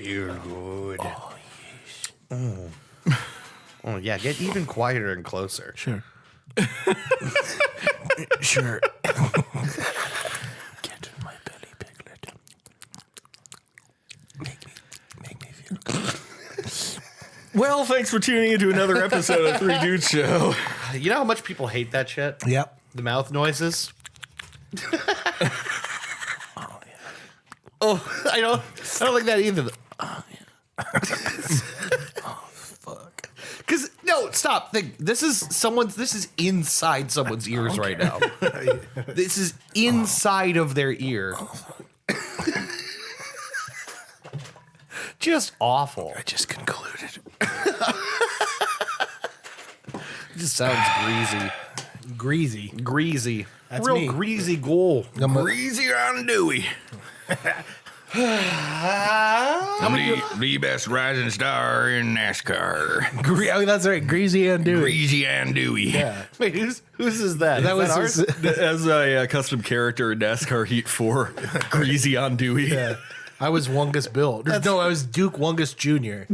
feel good. Oh, yes. Oh, yeah, get even quieter and closer. Sure. Sure. Get in my belly, Piglet. Make me feel good. Well, thanks for tuning into another episode of Three Dudes Show. You know how much people hate that shit? Yep. The mouth noises. Oh, yeah. Oh, I don't like that either. Oh, fuck. Because no, stop. Think this is inside someone's ears right now. This is inside of their ear. Just awful. I just concluded. It just sounds Greasy. greasy. That's Real me. greasy goal. Greasy and dewy. The best rising star in NASCAR. Oh, that's right. Greasy and dewy. Greasy and dewy. Yeah. Wait, whose is that? That Is was ours? As a custom character in NASCAR Heat 4, Greasy on Dewey. Yeah. I was Wungus Bill. No, I was Duke Wungus Jr.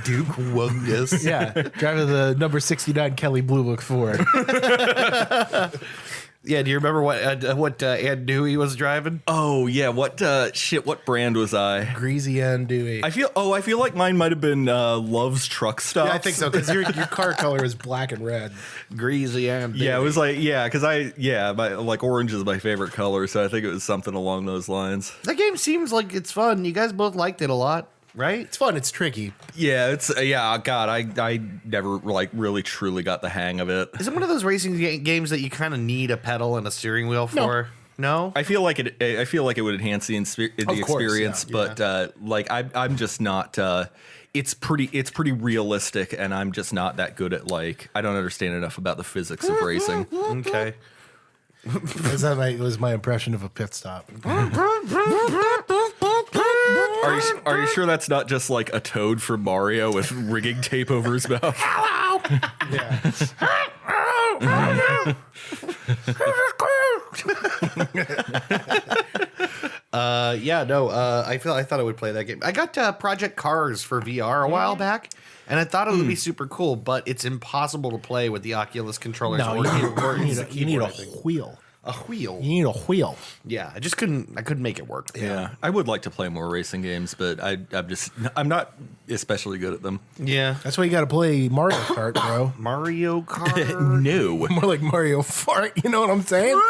Duke Wungus. Yeah. Driving the number 69 Kelly Blue Book Ford. Yeah, do you remember what Aunt Dewey was driving? Oh, yeah. What brand was I? Greasy and dewy. I feel like mine might have been Love's Truck Stops. Yeah, I think so, because your car color is black and red. Greasy Aunt Dewey. Yeah, it was because orange is my favorite color, so I think it was something along those lines. That game seems like it's fun. You guys both liked it a lot, right? It's fun. It's tricky. Yeah, it's God, I never really truly got the hang of it. Is it one of those racing games that you kind of need a pedal and a steering wheel for? No? I feel like it would enhance the experience, yeah. but I'm just not. It's pretty realistic, and I'm just not that good at I don't understand enough about the physics of racing. Okay. It was my impression of a pit stop. Are you sure that's not just like a Toad from Mario with rigging tape over his mouth? Yeah. I thought I would play that game. I got Project Cars for VR a while back, and I thought it would be super cool, but it's impossible to play with the Oculus controllers. No, you need a wheel. A wheel. You need a wheel. Yeah, I couldn't make it work. Yeah, I would like to play more racing games, but I'm not especially good at them. Yeah. That's why you got to play Mario Kart, bro. Mario Kart. No. More like Mario Fart. You know what I'm saying?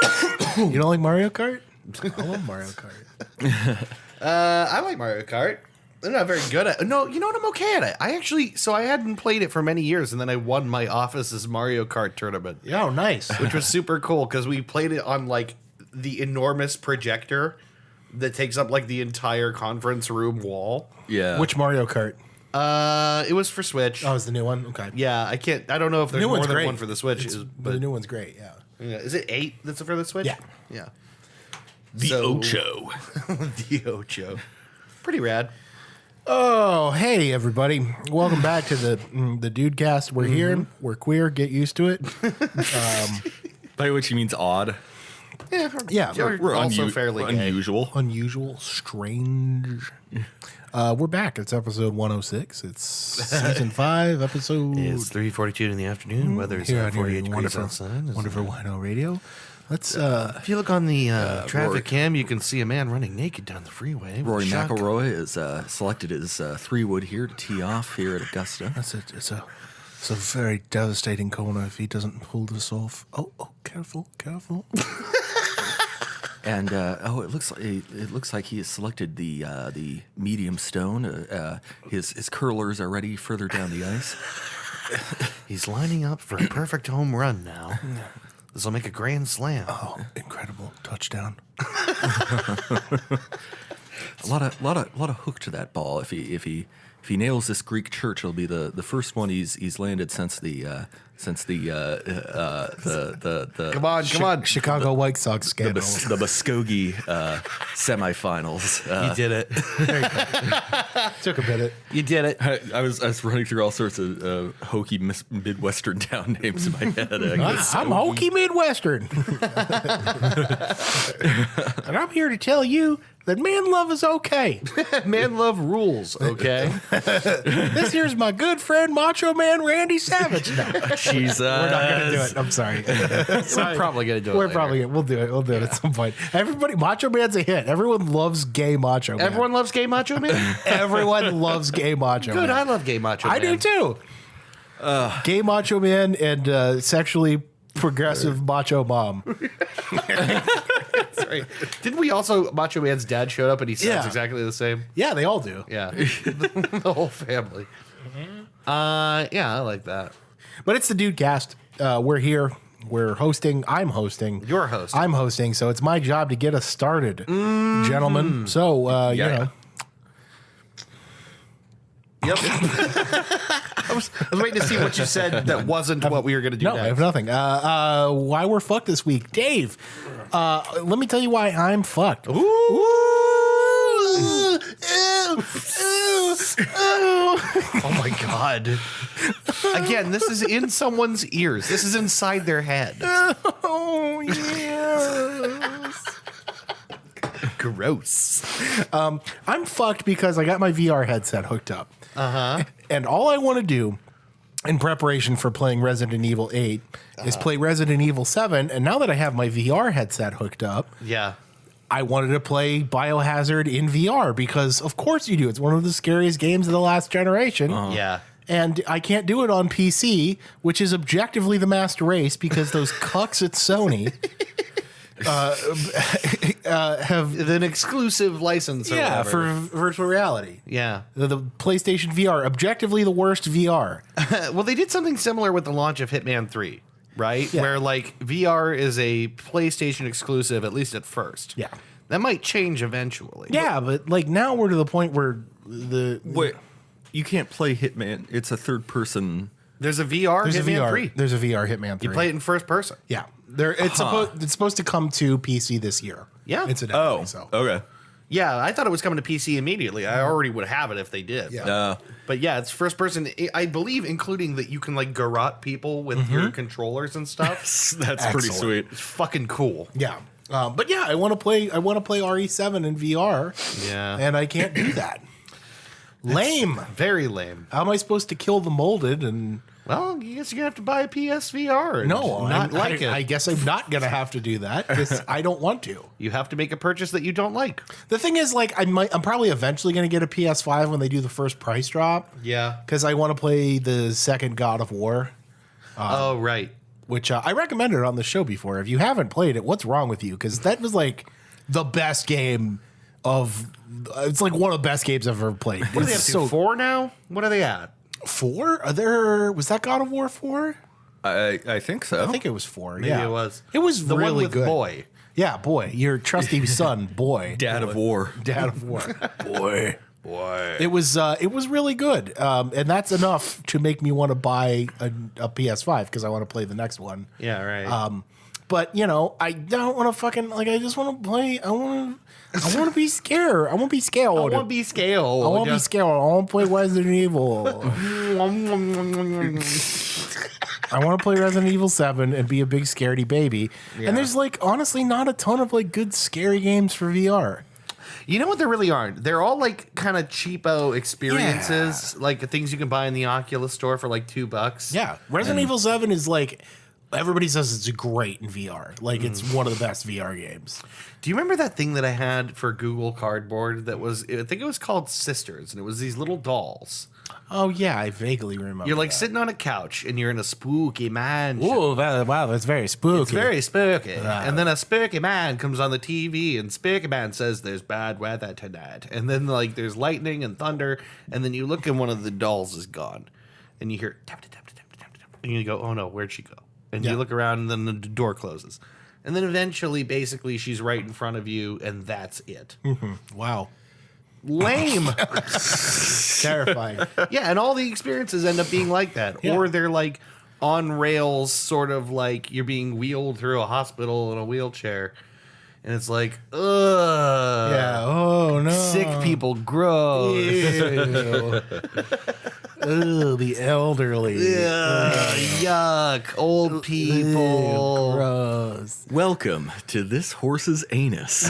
You don't like Mario Kart? I love Mario Kart. I like Mario Kart. I'm not very good at it. No, you know what? I'm okay at it. I hadn't played it for many years, and then I won my office's Mario Kart tournament. Yeah, nice. Which was super cool because we played it on the enormous projector that takes up the entire conference room wall. Yeah. Which Mario Kart? It was for Switch. Oh, it's the new one? Okay. Yeah, I don't know if there's New more one's than great. one for the Switch. But the new one's great, yeah. Is it 8 that's for the Switch? Yeah. Yeah. The Ocho. The Ocho. Pretty rad. Oh, hey, everybody. Welcome back to the Dudecast. We're here. We're queer. Get used to it. By which he means odd. Yeah. We're also fairly gay. unusual. Unusual. Strange. We're back. It's episode 106. It's season 5, episode... It's 3:42 in the afternoon. Weather's here on 48 your degrees wonderful, outside. wonderful Wino Radio. Let's... If you look on the traffic Rory. cam, you can see a man running naked down the freeway. with Rory a shotgun. McIlroy is selected his 3-wood here to tee off here at Augusta. That's it. It's a very devastating corner if he doesn't pull this off. Oh, careful. And it looks like he has selected the medium stone. His curlers are ready further down the ice. He's lining up for a perfect home run now. This will make a grand slam. Oh, incredible touchdown! A lot of hook to that ball. If he nails this Greek church, it'll be the first one he's landed since the Come on. Chicago White Sox scandal. the Muskogee semifinals. You did it. Took a minute. You did it. I was running through all sorts of hokey Midwestern town names in my head. I'm Hokey Midwestern, and I'm here to tell you that man love is okay. Man love rules, okay? This here's my good friend Macho Man Randy Savage. No, Jesus. we're not gonna do it. I'm sorry. We're probably going to do it We're later. probably we'll do it. We'll do it at some point. Everybody, Macho Man's a hit. Everyone loves gay Macho Man. Everyone loves gay Macho Man? Everyone loves gay Macho Good, Man. I love gay Macho Man. I do too. Gay Macho Man and sexually progressive Macho Mom. Right. Didn't we also, Macho Man's dad showed up and he sounds Yeah. exactly the same? Yeah, they all do. Yeah. The whole family. Yeah, I like that. But it's the Dude Cast. We're here. We're hosting. I'm hosting. You're hosting. I'm hosting. So it's my job to get us started, gentlemen. So, you know. Yep. I was waiting to see what you said that wasn't what we were going to do No, next. I have nothing. Why we're fucked this week. Dave, let me tell you why I'm fucked. Ooh. Oh my God. Again, this is in someone's ears. This is inside their head. Oh, yes. Gross. I'm fucked because I got my VR headset hooked up. And all I want to do in preparation for playing Resident Evil 8 is play Resident Evil 7. And now that I have my VR headset hooked up, Yeah. I wanted to play Biohazard in VR because, of course, you do. It's one of the scariest games of the last generation. Yeah. And I can't do it on PC, which is objectively the master race because those cucks at Sony have An exclusive license or whatever. for virtual reality. Yeah. The PlayStation VR, objectively the worst VR. Well, they did something similar with the launch of Hitman 3, right? Yeah. Where, like, VR is a PlayStation exclusive, at least at first. Yeah. That might change eventually. Yeah, but like now we're to the point where Wait, you can't play Hitman. It's a third person. There's a VR there's Hitman a VR 3. there's a VR Hitman 3. You play it in first person. Yeah. It's supposed to come to PC this year. Yeah. Incidentally. So. okay. Yeah, I thought it was coming to PC immediately. I already would have it if they did. Yeah. But yeah, it's first person. I believe, including that you can like garrote people with your controllers and stuff. That's pretty Excellent. sweet. It's fucking cool. Yeah. But yeah, I want to play RE7 in VR. Yeah. And I can't do that. Lame. Very lame. How am I supposed to kill the molded and Well, I guess you're gonna have to buy a PSVR. And no, not like it. I guess I'm not gonna have to do that because I don't want to. You have to make a purchase that you don't like. The thing is, like, I'm probably eventually gonna get a PS5 when they do the first price drop Yeah. because I want to play the second God of War, Oh right. which I recommended on the show before. If you haven't played it, what's wrong with you? Because that was like the best game of. It's like one of the best games I've ever played. What are they up to? 4 now? What are they at? 4? Are there? Was that God of War 4? I think so. I think it was 4. Maybe yeah, it was. It was the really one with good. Boy. Yeah, boy, your trusty son, boy, Dad of War. Dad of War, boy. Boy. It was really good, and that's enough to make me want to buy a PS5 because I want to play the next one. Yeah. Right. But you know, I don't want to fucking like. I just want to play. I want to be scared. I want to be scared. I want to be scale. I want to be scared. I want to play Resident Evil. I want to play Resident Evil 7 and be a big scaredy baby. Yeah. And there's like honestly not a ton of like good scary games for VR. You know what? There really aren't. They're all like kind of cheapo experiences, like things you can buy in the Oculus store for like $2. Yeah, Resident Evil 7 is like everybody says it's great in VR. Like it's one of the best VR games. Do you remember that thing that I had for Google Cardboard that was, I think it was called Sisters, and it was these little dolls. Oh yeah, I vaguely remember. You're like that. sitting on a couch and you're in a spooky mansion. Ooh, wow, that's very spooky. It's very spooky. And then a spooky man comes on the TV and spooky man says there's bad weather tonight. And then like there's lightning and thunder. And then you look and one of the dolls is gone. And you hear tap, tap, tap, tap, tap, tap. And you go, oh no, where'd she go? And Yeah. you look around and then the door closes. And then eventually, basically, she's right in front of you and that's it. Wow. Lame. Terrifying. Yeah, and all the experiences end up being like that. Yeah. Or they're like on rails, sort of like you're being wheeled through a hospital in a wheelchair. And it's like, ugh. Yeah. Oh no. Sick people, gross. Ew. Ugh, the elderly. Ugh, yuck. Old people. Gross. Welcome to this horse's anus.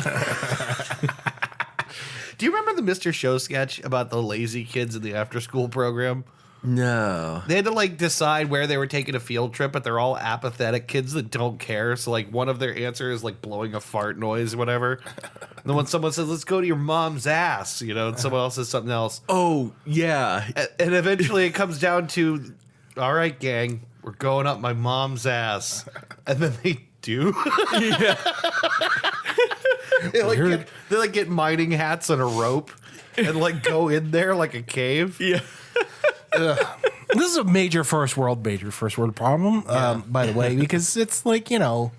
Do you remember the Mr. Show sketch about the lazy kids in the after-school program? No. They had to like decide where they were taking a field trip, but they're all apathetic kids that don't care. So like one of their answers is like blowing a fart noise or whatever. And then when someone says, "Let's go to your mom's ass," and someone else says something else. Oh, yeah. And eventually it comes down to, "All right, gang, we're going up my mom's ass," and then they do. Yeah. They like get mining hats and a rope and like go in there like a cave. Yeah. This is a major first world problem, by the way, because it's like, I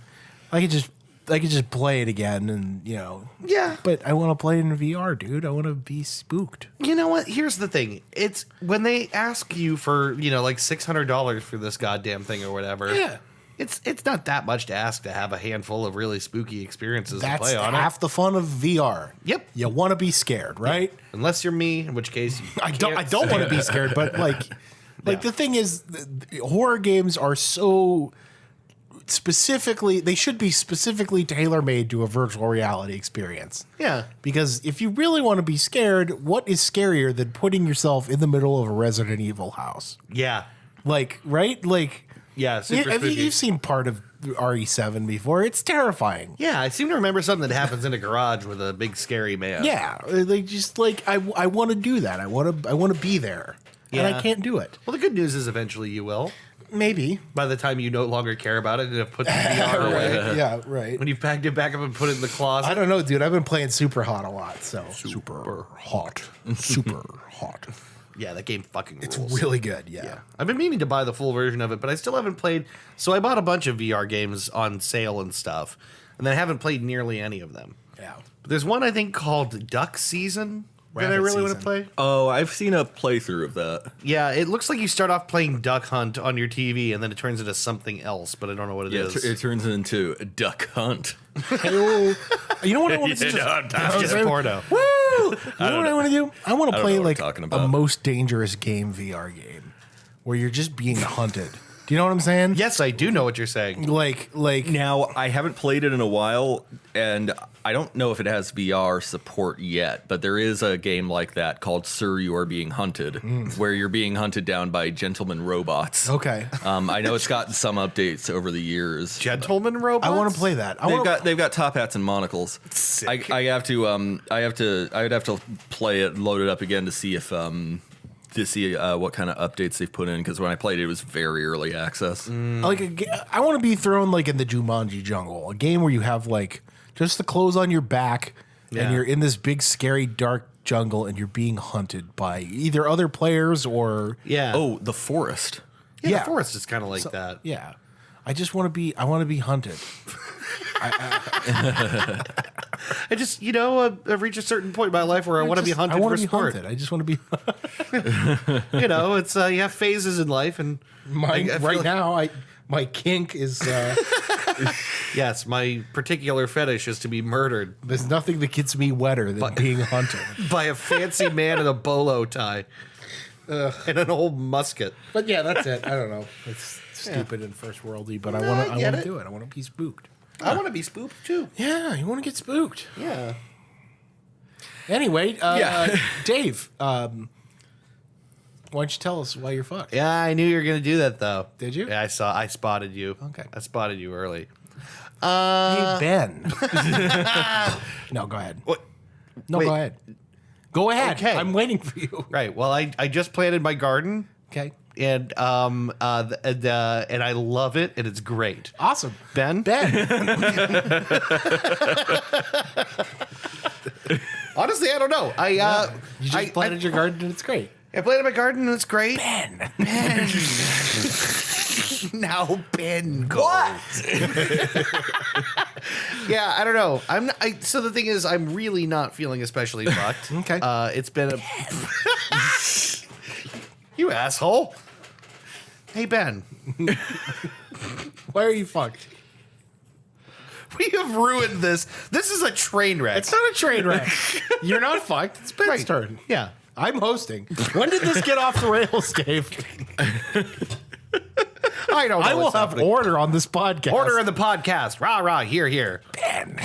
could just play it again and, Yeah. but I want to play it in VR, dude. I want to be spooked. You know what? Here's the thing. It's when they ask you for, like $600 for this goddamn thing or whatever. Yeah. It's not that much to ask to have a handful of really spooky experiences to That's play on half the fun of VR. Yep. You want to be scared, right? it. Unless you're me, in which case you I don't want to be scared, but Yeah. the thing is, horror games are so they should be specifically tailor-made to a virtual reality experience. Yeah. Because if you really want to be scared, what is scarier than putting yourself in the middle of a Resident Evil house? Yeah. Right? Yeah. Super I think spooky. you've seen part of RE7 before. It's terrifying. Yeah, I seem to remember something that happens in a garage with a big scary man. Yeah, I want to do that. I want to be there, and Yeah. I can't do it. Well, the good news is eventually you will. Maybe. By the time you no longer care about it and have put the VR away. Right. Yeah. Right. When you've packed it back up and put it in the closet. I don't know, dude. I've been playing Super Hot a lot. So super hot. Yeah, that game fucking rules. It's really good. Yeah. I've been meaning to buy the full version of it, but I still haven't played. So I bought a bunch of VR games on sale and stuff, and then I haven't played nearly any of them. Yeah. But there's one I think called Duck Season that I Rabbit really want to Season. play. Oh, I've seen a playthrough of that. Yeah, it looks like you start off playing Duck Hunt on your TV, and then it turns into something else, but I don't know what it Yeah, is. it turns into a duck hunt. Hey-o. You know what I want to do? That's just porno. Woo! You know what I want to do? I want to don't play know what like we're talking a about. most dangerous game VR game where you're just being hunted. Do you know what I'm saying? Yes, I do know what you're saying. Like Now, I haven't played it in a while, and I don't know if it has VR support yet, but there is a game like that called Sir, You Are Being Hunted, where you're being hunted down by gentleman robots. okay. I know it's gotten some updates over the years. Gentleman robots? I want to play that. They've got top hats and monocles. Sick. I have to I would have to play it, load it up again to see if what kind of updates they've put in, because when I played it was very early access. I want to be thrown like in the Jumanji jungle, a game where you have like just the clothes on your back Yeah. and you're in this big scary dark jungle and you're being hunted by either other players or Yeah. Oh, the forest. yeah, yeah. The Forest is kind of like that. yeah. I want to be hunted. I just, I've reached a certain point in my life where I want to be hunted I want for to be sport. hunted. I just want to be It's you have phases in life, and I feel right like- now. My kink is Yes, my particular fetish is to be murdered there's nothing that gets me wetter than being hunted. by a fancy man in a bolo tie and an old musket. But yeah, that's it. I don't know. It's stupid and first worldy, but I No, want I get to it. do it. I want to be spooked. I want to be spooked too. Yeah, you want to get spooked. Yeah. Anyway, Yeah. Dave, why don't you tell us why you're fucked? Yeah, I knew you were gonna do that though. Did you? Yeah, I spotted you. Okay. I spotted you early. Hey, Ben. No, go ahead. What? No, Wait. go ahead. Go ahead. Okay. I'm waiting for you. Right. Well, I just planted my garden, Okay. and and I love it, and it's great. Awesome. Ben. Honestly, I don't know. You just planted your garden and it's great. I planted my garden, and it's great. Ben. Now Ben goes. What? Yeah, I don't know. So the thing is, I'm really not feeling especially fucked. Okay. It's been a. You asshole. Hey Ben, Why are you fucked? we have ruined this. This is a train wreck. It's not a train wreck. You're not fucked. It's Ben's Right. turn. Yeah. I'm hosting. When did this get off the rails, Dave? I don't know. I will what's have happening. order on this podcast. Order in the podcast. Rah rah. Here here. Ben.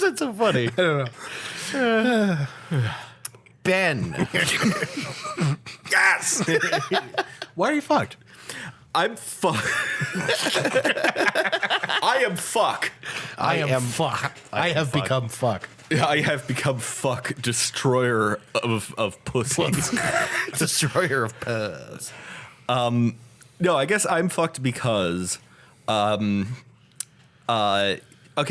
that so funny? I don't know. Ben. Yes. Why are you fucked? I'm fuck. I am fuck. I am fuck. I have become fuck. I have become fuck destroyer of pussies. Destroyer of purrs. No, I guess I'm fucked because okay,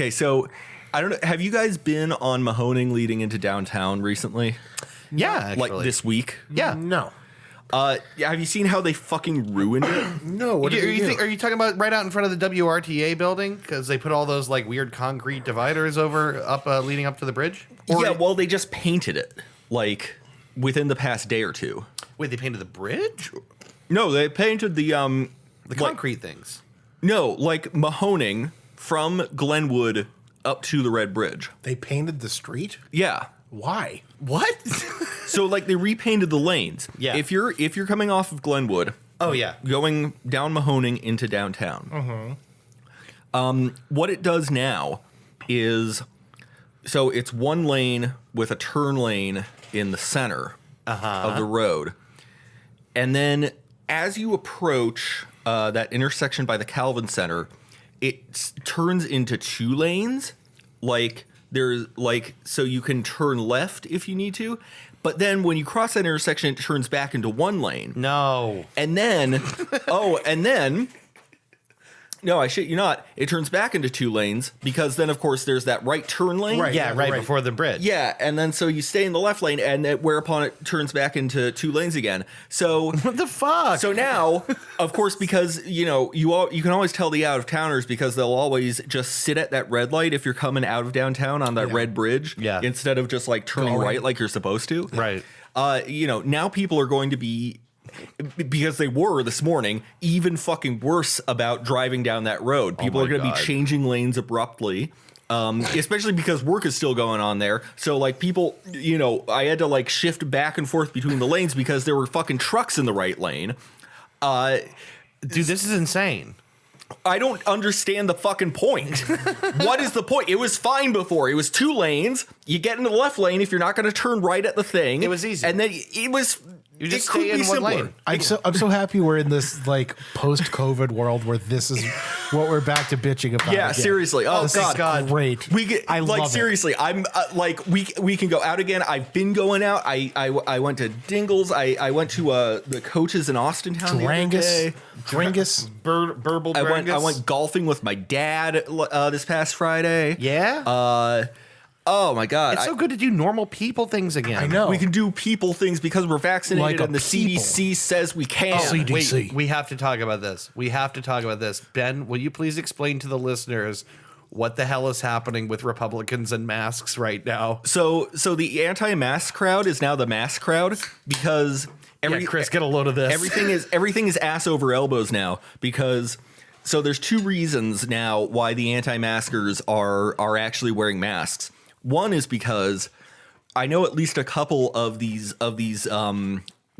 so I don't know, have you guys been on Mahoning leading into downtown recently? Yeah, actually. Like this week? Yeah. No. Yeah, have you seen how they fucking ruined it? No. What Are did you do? are you talking about right out in front of the WRTA building? Because they put all those like weird concrete dividers leading up to the bridge? Yeah, well, they just painted it like within the past day or two. Wait, they painted the bridge? No, they painted the Concrete things. No, like Mahoning from Glenwood up to the Red Bridge. They painted the street? Yeah. Why? What? So like they repainted the lanes. Yeah. If you're coming off of Glenwood, Oh, yeah. going down Mahoning into downtown. What it does now is, so it's one lane with a turn lane in the center of the road. And then as you approach that intersection by the Calvin Center, it turns into two lanes. Like there's like, so you can turn left if you need to. But then when you cross that intersection, it turns back into one lane. No. And then, no, I shit you not, it turns back into two lanes because then, of course, there's that right turn lane. Right. Yeah, right right. before the bridge. Yeah, and then so you stay in the left lane, and whereupon it turns back into two lanes again. So What the fuck? so now, of course, because you can always tell the out of towners because they'll always just sit at that red light if you're coming out of downtown on that red bridge, instead of just like turning right like you're supposed to. Right. Now people are going to be, because they were this morning, even fucking worse about driving down that road. People my are going to be God. changing lanes abruptly. Especially because work is still going on there. So like people, I had to like shift back and forth between the lanes because there were fucking trucks in the right lane. Dude, this is insane. I don't understand the fucking point. What is the point? It was fine before. It was two lanes. You get into the left lane if you're not going to turn right at the thing. It was easy. And then it was... You just it could stay in be one simpler. lane. I'm so happy we're in this like post-COVID world where this is what we're back to bitching about. Yeah, again. seriously. Oh, This is God. great. We get, I like love seriously. it. I'm like we can go out again. I've been going out. I went to Dingles. I went to the coaches in Austintown the other day. Drangus. Burble I Drangus. went golfing with my dad this past Friday. Yeah? Oh my God. It's so good to do normal people things again. I know. We can do people things because we're vaccinated Like a and the people. CDC says we can. CDC. Wait, we have to talk about this. Ben, will you please explain to the listeners what the hell is happening with Republicans and masks right now? So the anti-mask crowd is now the mask crowd because Chris, get a load of this. everything is ass over elbows now because so there's two reasons now why the anti-maskers are actually wearing masks. One is because I know at least a couple of these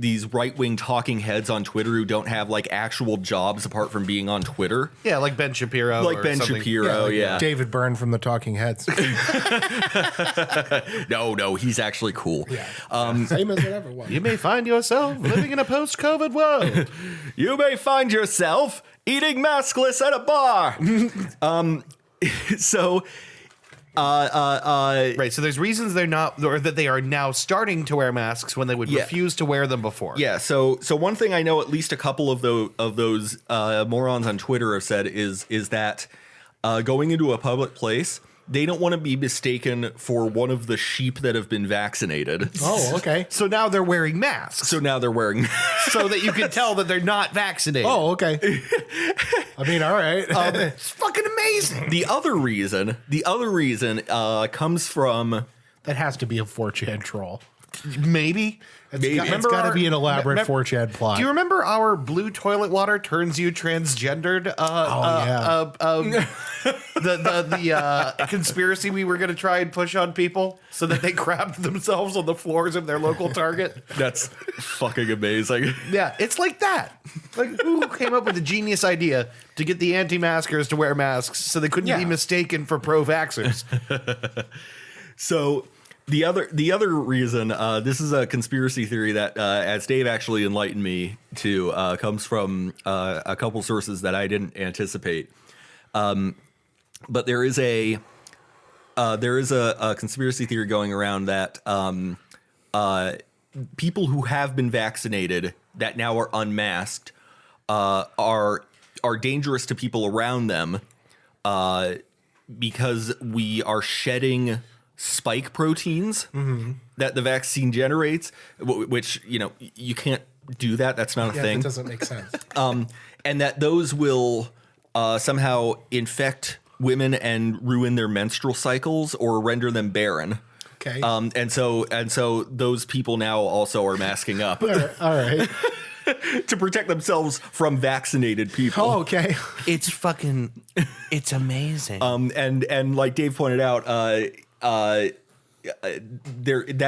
right-wing talking heads on Twitter who don't have like actual jobs apart from being on Twitter. Yeah, like Ben Shapiro. Like or Ben something. Shapiro, yeah. David Byrne from the Talking Heads. No, he's actually cool. Same as it ever was. You may find yourself living in a post-COVID world. You may find yourself eating maskless at a bar. Right, so there's reasons they're not, or that they are now starting to wear masks when they would refuse to wear them before. Yeah, so one thing I know at least a couple of those morons on Twitter have said is that going into a public place, they don't want to be mistaken for one of the sheep that have been vaccinated. Oh, okay. So now they're wearing masks. So now they're wearing So that you can tell that they're not vaccinated. Oh, okay. I mean, all right. It's fucking amazing. The other reason comes from That has to be a 4chan troll. Maybe. It's got to be an elaborate 4chan plot. Do you remember our blue toilet water turns you transgendered? The conspiracy we were going to try and push on people so that they crapped themselves on the floors of their local Target. that's fucking amazing. Yeah, it's like that. Like, who came up with the genius idea to get the anti-maskers to wear masks so they couldn't be mistaken for pro-vaxxers? So the other reason, this is a conspiracy theory that, as Dave actually enlightened me to, comes from a couple sources that I didn't anticipate. But there is a conspiracy theory going around that people who have been vaccinated that now are unmasked are dangerous to people around them because we are shedding spike proteins that the vaccine generates, which, you can't do that. That's not a thing. It doesn't make sense. And that those will somehow infect women and ruin their menstrual cycles or render them barren. Okay. And so those people now also are masking up All right. to protect themselves from vaccinated people. Oh, okay. It's amazing. And like Dave pointed out, that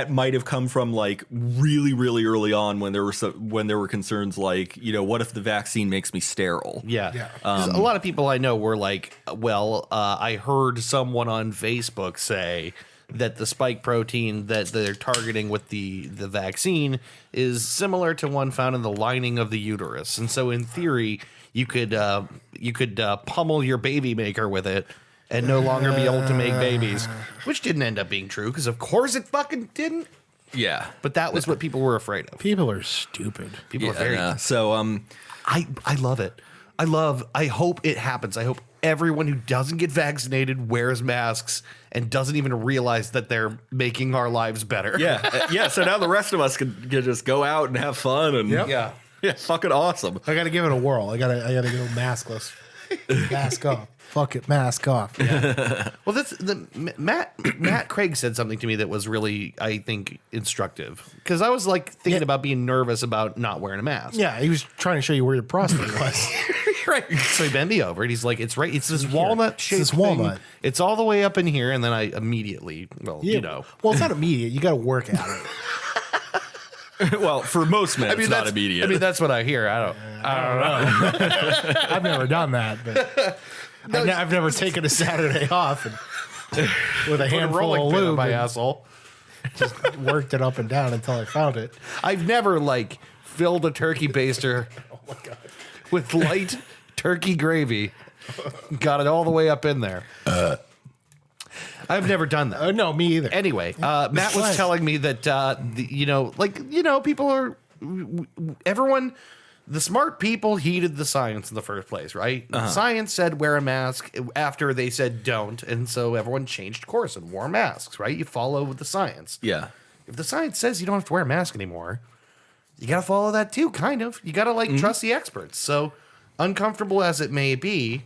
might have come from like really, really early on when there were concerns like, what if the vaccine makes me sterile? Yeah. 'Cause a lot of people I know were like, well, I heard someone on Facebook say that the spike protein that they're targeting with the vaccine is similar to one found in the lining of the uterus. And so in theory, you could pummel your baby maker with it and no longer be able to make babies, which didn't end up being true because of course it fucking didn't. Yeah. But that was what people were afraid of. People are stupid. People are very. So I love it. I hope it happens. I hope everyone who doesn't get vaccinated wears masks and doesn't even realize that they're making our lives better. yeah. So now the rest of us can just go out and have fun and Yeah. fucking awesome. I got to give it a whirl. I got to go maskless. Mask off. Fuck it. Mask off. Yeah. Well, Matt Craig said something to me that was really, I think, instructive because I was like thinking about being nervous about not wearing a mask. Yeah. He was trying to show you where your prostate was. Right. So he bent me over and he's like, it's right. It's this walnut shaped It's this walnut. thing. It's all the way up in here. And then I immediately, well, Well, it's not immediate. You got to work at it. Well, for most men, it's not that's immediate. I mean, that's what I hear. I don't know. I've never done that, but I've never taken a Saturday off and with a handful of pin on lube my and asshole. just worked it up and down until I found it. I've never like filled a turkey baster with light turkey gravy. Got it all the way up in there. I've never done that. No, me either. Anyway, Matt was telling me that people are everyone. The smart people heeded the science in the first place, right? Science said wear a mask after they said don't, and so everyone changed course and wore masks, right? You follow the science. Yeah. If the science says you don't have to wear a mask anymore, you got to follow that too, kind of. You got to trust the experts. So uncomfortable as it may be,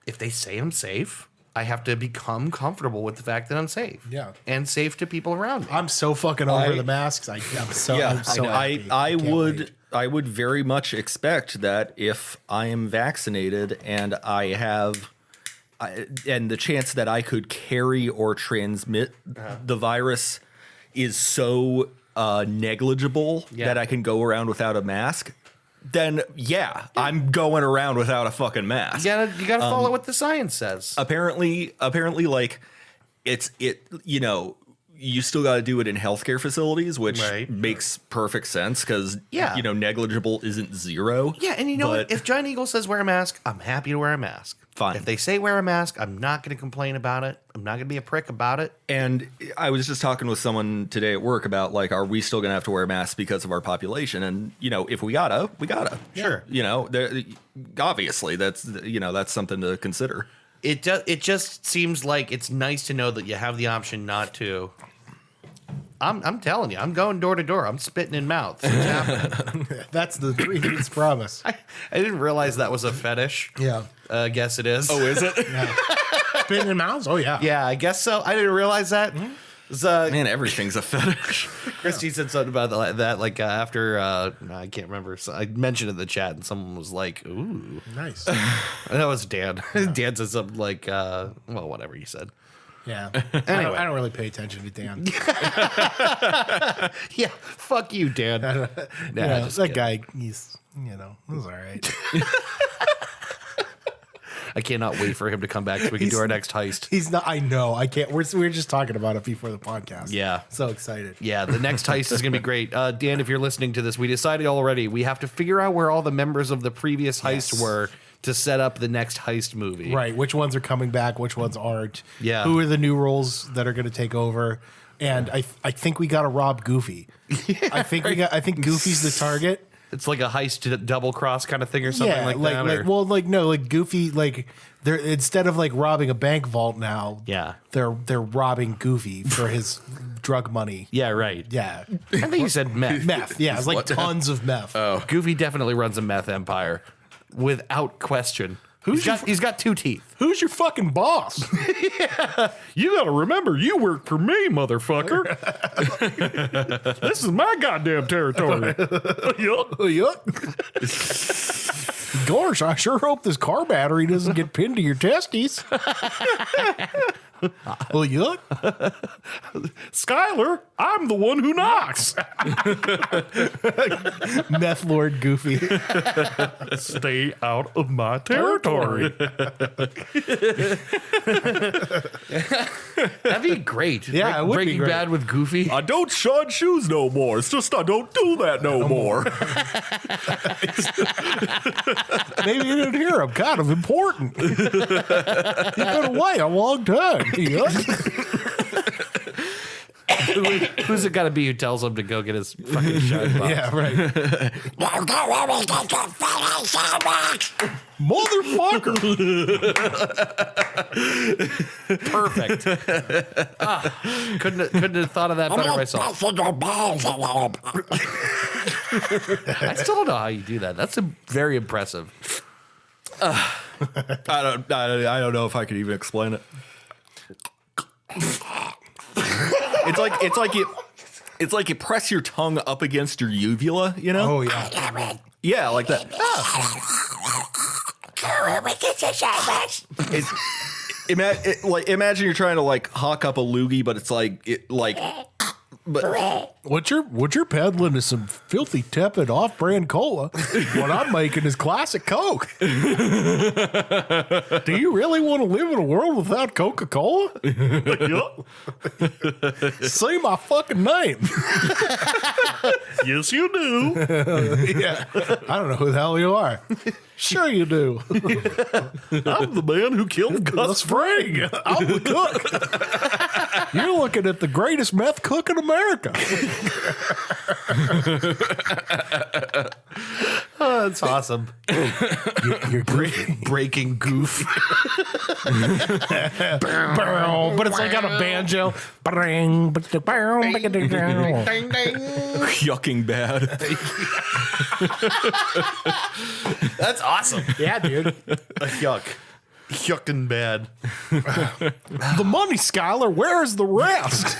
if they say I'm safe, I have to become comfortable with the fact that I'm safe. Yeah. And safe to people around me. I'm so fucking over the masks. I'm so happy. I Can't would wait. I would very much expect that if I am vaccinated and and the chance that I could carry or transmit the virus is so negligible that I can go around without a mask, then I'm going around without a fucking mask. You gotta follow what the science says. Apparently, like you still got to do it in healthcare facilities, which makes perfect sense because negligible isn't zero. Yeah, and you know what? If Giant Eagle says wear a mask, I'm happy to wear a mask. Fine. If they say wear a mask, I'm not going to complain about it. I'm not going to be a prick about it. And I was just talking with someone today at work about like, are we still going to have to wear masks because of our population? And if we gotta, we gotta. Sure. Obviously that's something to consider. It just seems like it's nice to know that you have the option not to. I'm telling you, I'm going door to door. I'm spitting in mouths. It's happening. That's the previous promise. I didn't realize that was a fetish. Yeah. I guess it is. Oh, is it? Yeah. Spitting in mouths? Oh, yeah. Yeah, I guess so. I didn't realize that. Man, everything's a fetish. Christy said something about that like after, I can't remember. So I mentioned it in the chat and someone was like, ooh. Nice. That was Dan. Dan said something like, well, whatever he said. Yeah. Anyway. I don't really pay attention to Dan. Yeah, fuck you, Dan. Nah, just that kidding. guy, he's all right. I cannot wait for him to come back so we can do our next heist. He's not. I know. I can't. We were just talking about it before the podcast. Yeah. So excited. Yeah, the next heist is going to be great. Dan, if you're listening to this, we decided already we have to figure out where all the members of the previous heist were to set up the next heist movie. Right. Which ones are coming back? Which ones aren't? Yeah. Who are the new roles that are going to take over? And I think we got to rob Goofy. I think Goofy's the target. It's like a heist double cross kind of thing or something like that. Like Goofy, like they're instead of like robbing a bank vault now. Yeah. They're robbing Goofy for his drug money. Yeah, right. Yeah. I think you said meth. Meth. Yeah. It's like What? tons of meth. Oh. Goofy definitely runs a meth empire without question. He's got 2 teeth. Who's your fucking boss? You gotta remember, you work for me, motherfucker. This is my goddamn territory. Yuck. Gosh, I sure hope this car battery doesn't get pinned to your testes. Well, yuck. Skylar, I'm the one who knocks. Meth Lord Goofy. Stay out of my territory. That'd be great. Yeah, it would be Breaking great. Bad with Goofy. I don't shine shoes no more. It's just I don't do that no more. Maybe you didn't hear him. Kind of important. He's been away a long time. Yuck. Who's it got to be who tells him to go get his fucking shine box? Yeah, right. Motherfucker. Perfect. Couldn't have thought of that better myself. I still don't know how you do that. That's very impressive. I don't know if I could even explain it. It's like you press your tongue up against your uvula, you know? Oh, yeah. Yeah, like that. Imagine you're trying to like hawk up a loogie, but it's What you're peddling is some filthy, tepid, off-brand cola. What I'm making is classic Coke. Do you really want to live in a world without Coca-Cola? Say my fucking name. Yes, you do. Yeah, I don't know who the hell you are. Sure you do. I'm the man who killed Gus Fring. I'm the cook. You're looking at the greatest meth cook in America. Oh, that's awesome. You're great. Breaking Goof. But it's like on a banjo. yucking bad. That's awesome. Yeah, dude. Yuck. Yucking bad. The money, Skylar. Where's the rest?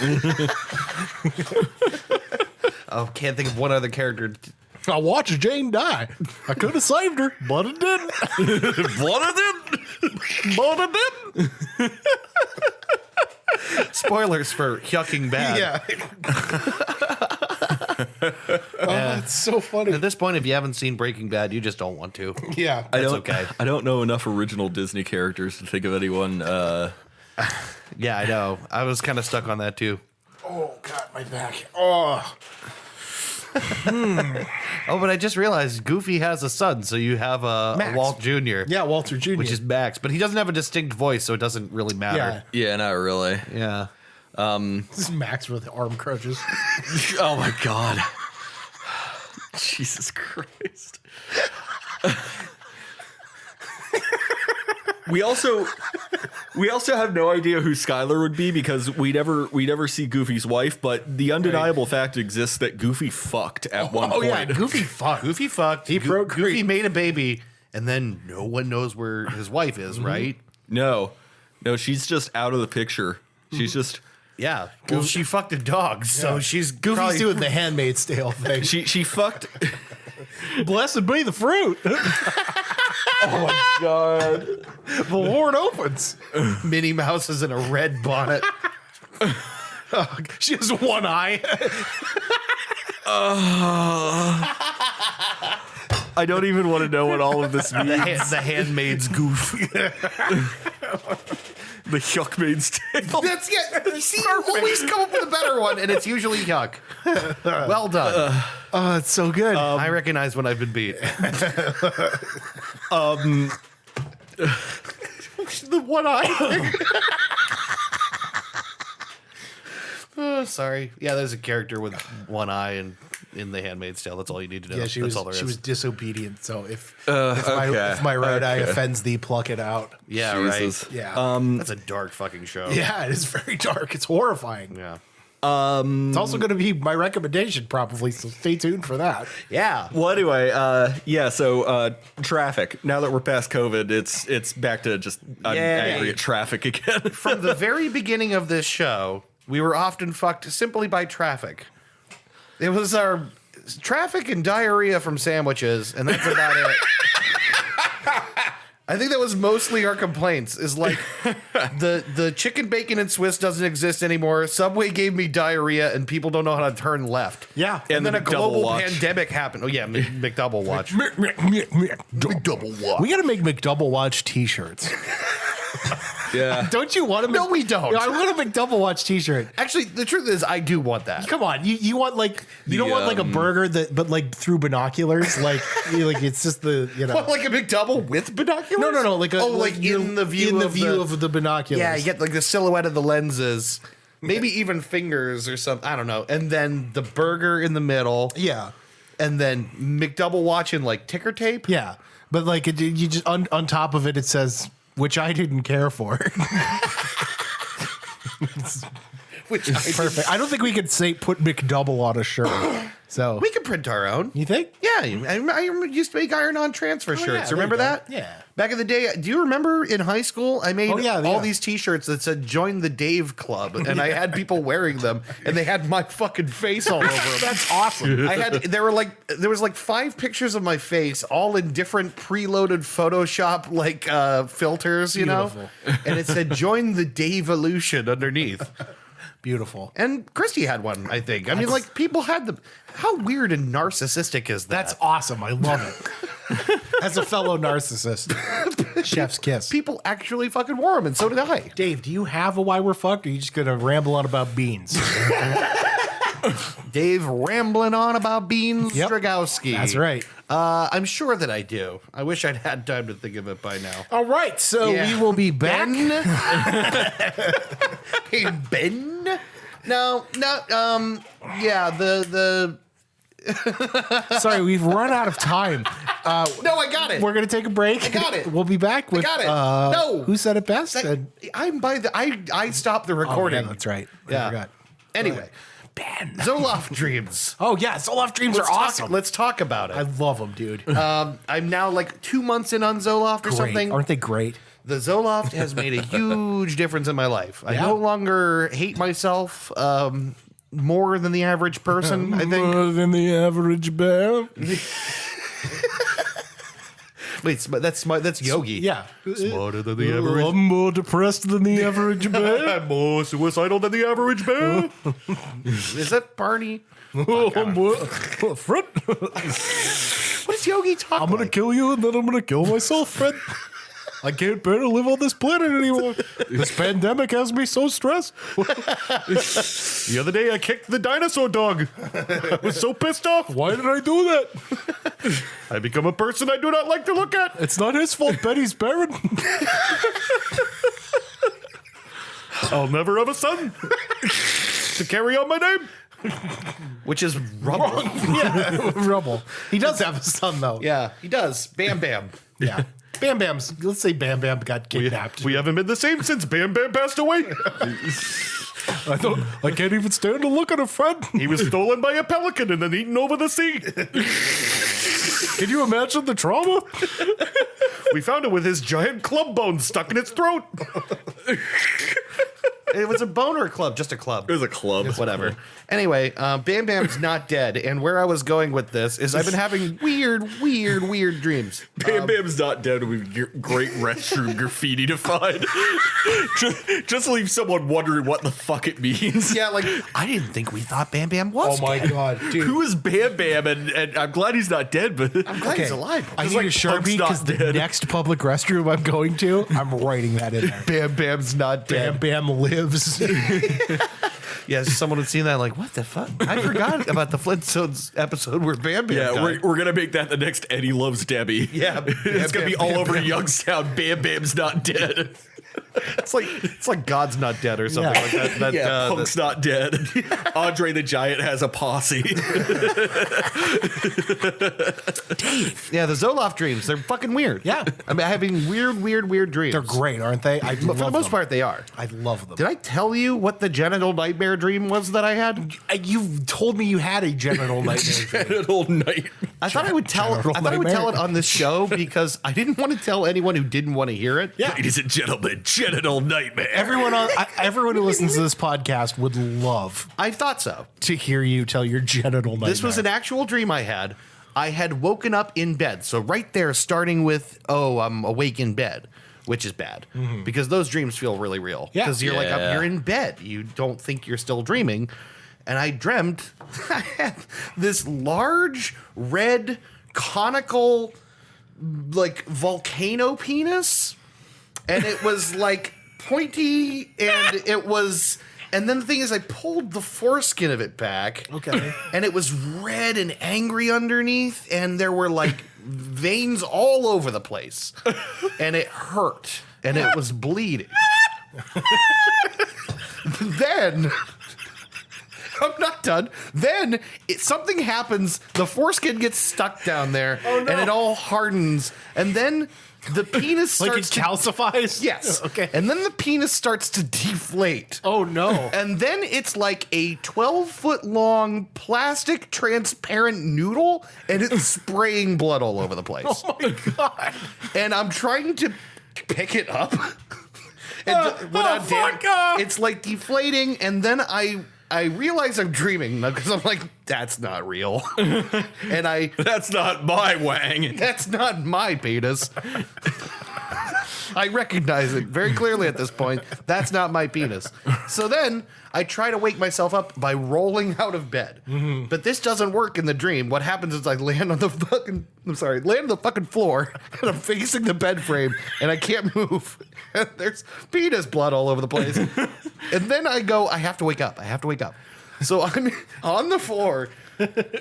Oh, can't think of one other character. I watched Jane die. I could have saved her, but it didn't. Spoilers for Hyucking Bad. Oh, it's so funny. At this point, if you haven't seen Breaking Bad, you just don't want to. Yeah. okay. I don't know enough original Disney characters to think of anyone. Yeah, I know. I was kind of stuck on that too. Oh, God, my back. Oh. Oh, but I just realized Goofy has a son, so you have a Max. Walt Jr. Yeah, Walter Jr. Which is Max, but he doesn't have a distinct voice, so it doesn't really Yeah. matter. Yeah, not really. Yeah. This is Max with arm crutches. Oh my god. Jesus Christ. We also have no idea who Skylar would be because we never see Goofy's wife, but the undeniable fact exists that Goofy fucked at one point. Yeah, Goofy fucked. Goofy fucked. He procreated. Goofy made a baby, and then no one knows where his wife is, right? No, she's just out of the picture. She's just Yeah. Well, she fucked a dog, so she's Goofy's probably doing the Handmaid's Tale thing. she fucked. Blessed be the fruit. Oh my god. The Lord opens. Minnie Mouse is in a red bonnet. She has one eye. I don't even want to know what all of this means. The handmaid's goof. The Hyuckmaid's tale. That's it. See, you always come up with a better one, and it's usually Hyuk. Well done. Oh, it's so good. I recognize when I've been beat. The one eye. Oh, sorry. Yeah, there's a character with one eye and in The Handmaid's Tale. That's all you need to know. yeah, she That's all there was is. disobedient. So if Okay. my right eye offends thee, pluck it out. Yeah, Jesus. right. Yeah. That's a dark fucking show. Yeah, it is very dark. It's horrifying. Yeah. It's also going to be my recommendation, probably. So stay tuned for that. Yeah. Well, anyway, so traffic. Now that we're past COVID, it's back to just I'm Yay. angry at traffic again. From the very beginning of this show, we were often fucked simply by traffic. It was our traffic and diarrhea from sandwiches, and that's about it. I think that was mostly our complaints. Is like the chicken bacon and Swiss doesn't exist anymore. Subway gave me diarrhea, and people don't know how to turn left. Yeah. and then the a McDouble global watch. pandemic happened. Oh yeah, McDouble watch. McDouble watch. We got to make McDouble watch T-shirts. Yeah. Don't you want to? No, we don't. I want a McDouble watch T-shirt. Actually, the truth is, I do want that. Come on, you want like you don't The, want like a burger that, but like through binoculars, like like it's just the What, like a McDouble with binoculars? no, like a like in the view of the binoculars. Yeah, you get like the silhouette of the lenses, maybe even fingers or something. I don't know. And then the burger in the middle, yeah, and then McDouble watch in like ticker tape. yeah. But like you just on top of it, it says which I didn't care for. Which Perfect. I don't think we could say put McDouble on a shirt. So we could print our own. you think? Yeah, I used to make iron-on transfer shirts. yeah, there Remember you go. that? Yeah. Back in the day, do you remember in high school I made Oh, yeah, all yeah. these T-shirts that said "Join the Dave Club," and I had people wearing them, and they had my fucking face all over them. That's awesome. There was like 5 pictures of my face, all in different preloaded Photoshop like filters, you know, and it said "Join the Dave-olution" underneath. Beautiful. And Christy had one, I think. I mean, like people had them. How weird and narcissistic is that? That's awesome. I love it. As a fellow narcissist, chef's kiss. People actually fucking wore them, and so did I. Dave, do you have a why we're fucked, or are you just gonna ramble on about beans? Dave rambling on about Beans Yep. Stragowski. That's right. I'm sure that I do. I wish I'd had time to think of it by now. All right, so Yeah. we will be back. Ben? Hey, Ben? No, yeah, the Sorry, we've run out of time. no, I got it. We're gonna take a break. I got it. We'll be back with. got it. No. who said it best? That- I'm by the I stopped the Oh, recording. yeah, that's right. Yeah. I forgot. Anyway, Ben. Zoloft dreams. Oh yeah, Zoloft dreams are awesome. Let's talk about I it. love them, dude. I'm now like 2 months in on Zoloft or Great. something. Aren't they great? The Zoloft has made a huge difference in my life. I Yeah. no longer hate myself more than the average person, I think. More than the average bear. Wait, that's Yogi. Yeah. Smarter than the average. I'm more depressed than the average bear. I'm more suicidal than the average bear. Is that Barney? I'm more, Fred, What is Yogi talking I'm gonna kill you and then I'm gonna kill myself, Fred. I can't bear to live on this planet anymore. This pandemic has me so stressed. The other day I kicked the dinosaur dog. I was so pissed off. Why did I do that? I become a person I do not like to look at. It's not his fault Betty's barren. I'll never have a son to carry on my name. Which is rubble. Yeah, Rubble. He does have a son, though. Yeah, he does. Bam Bam. Yeah. Bam Bam's, let's say Bam Bam got kidnapped. We haven't been the same since Bam Bam passed away. I can't even stand to look at a friend. He was stolen by a pelican and then eaten over the sea. Can you imagine the trauma? We found it with his giant club bone stuck in its throat. It was a boner club, just a club. It was a club. Whatever. Anyway, Bam Bam's not dead, and where I was going with this is I've been having weird dreams. Bam Bam's not dead would be great restroom graffiti to find. just leave someone wondering what the fuck it means. Yeah, like, I didn't think we thought Bam Bam was dead. God, dude. Who is Bam Bam? And I'm glad he's not dead, but I'm glad he's alive. I need like a Sharpie Punk's not because the dead. next public restroom I'm going to, I'm writing that in there. Bam Bam's not Bam dead. Bam lives. Yeah, someone would see that like, what the fuck? I forgot about the Flintstones episode where Bam Bam yeah, died. we're gonna make that the next Eddie Loves Debbie. Yeah, it's gonna be all over Youngstown. Bam Bam's not dead. It's like God's not dead or something like that. Yeah, Punk's not dead. Andre the Giant has a posse. Dave. Yeah, the Zoloft dreams, they're fucking weird. Yeah. I'm having weird dreams. They're great, aren't they? I But love for the most them. part, they are. I love them. Did I tell you what the genital nightmare dream was that I had? You told me you had a genital nightmare dream. An old night. I thought I would tell it on this show because I didn't want to tell anyone who didn't want to hear it. Yeah. Ladies and gentlemen, genital nightmare. Everyone who listens to this podcast would love I thought so. to hear you tell your genital nightmare. This was an actual dream I had. I had woken up in bed. So right there, starting with, oh, I'm awake in bed, which is bad because those dreams feel really real. Yeah. Because you're like, Yeah. you're in bed. You don't think you're still dreaming. And I dreamt I had this large, red, conical, like volcano penis. And it was like pointy and it was. And then the thing is, I pulled the foreskin of it back. Okay. And it was red and angry underneath, and there were like veins all over the place. And it hurt, and it was bleeding. Then, I'm not done. Then something happens, the foreskin gets stuck down there, and it all hardens, and then the penis like starts it calcifies? Yes. Okay. And then the penis starts to deflate. Oh, no. And then it's like a 12-foot long plastic transparent noodle, and it's spraying blood all over the place. Oh, my God. And I'm trying to pick it up. And without fuck off. it's like deflating, and then I realize I'm dreaming because I'm like, that's not real. And That's not my wang. that's not my penis. I recognize it very clearly at this point. That's not my penis. So then I try to wake myself up by rolling out of bed. But this doesn't work in the dream. What happens is I land on the fucking floor, and I'm facing the bed frame, and I can't move. And there's penis blood all over the place. And then I go, I have to wake up. So I'm on the floor,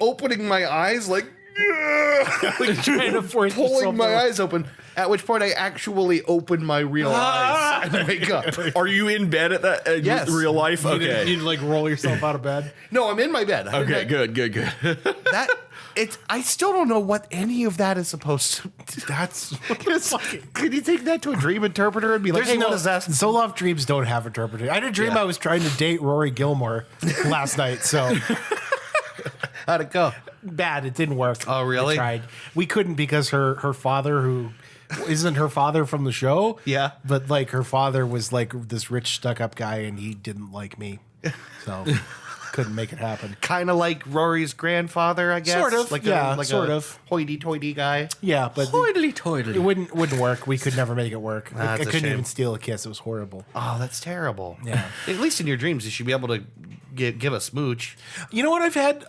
opening my eyes like Trying to force pulling yourself my to- eyes open, at which point I actually open my real eyes and wake up. Are you in bed at that in Yes. real life? You Okay. need to like roll yourself out of bed. No, I'm in my bed. Okay, good. That it's. I still don't know what any of that is supposed to. That's Could you take that to a dream interpreter and be like, "Hey, what is that?" Zoloft dreams don't have interpretation. I had a dream Yeah. I was trying to date Rory Gilmore last night, so How'd it go? bad. It didn't work. Oh, really? I tried. We couldn't because her father, who isn't her father from the show, Yeah. but like her father was like this rich stuck-up guy, and he didn't like me, so couldn't make it happen. Kind of like Rory's grandfather, I guess. Sort of, Like yeah, like sort a of. hoity-toity guy. Yeah, but Toidly. it wouldn't work. We could never make it work. I That's a couldn't shame. even steal a kiss. It was horrible. Oh, that's terrible. Yeah. At least in your dreams, you should be able to give a smooch. You know what I've had,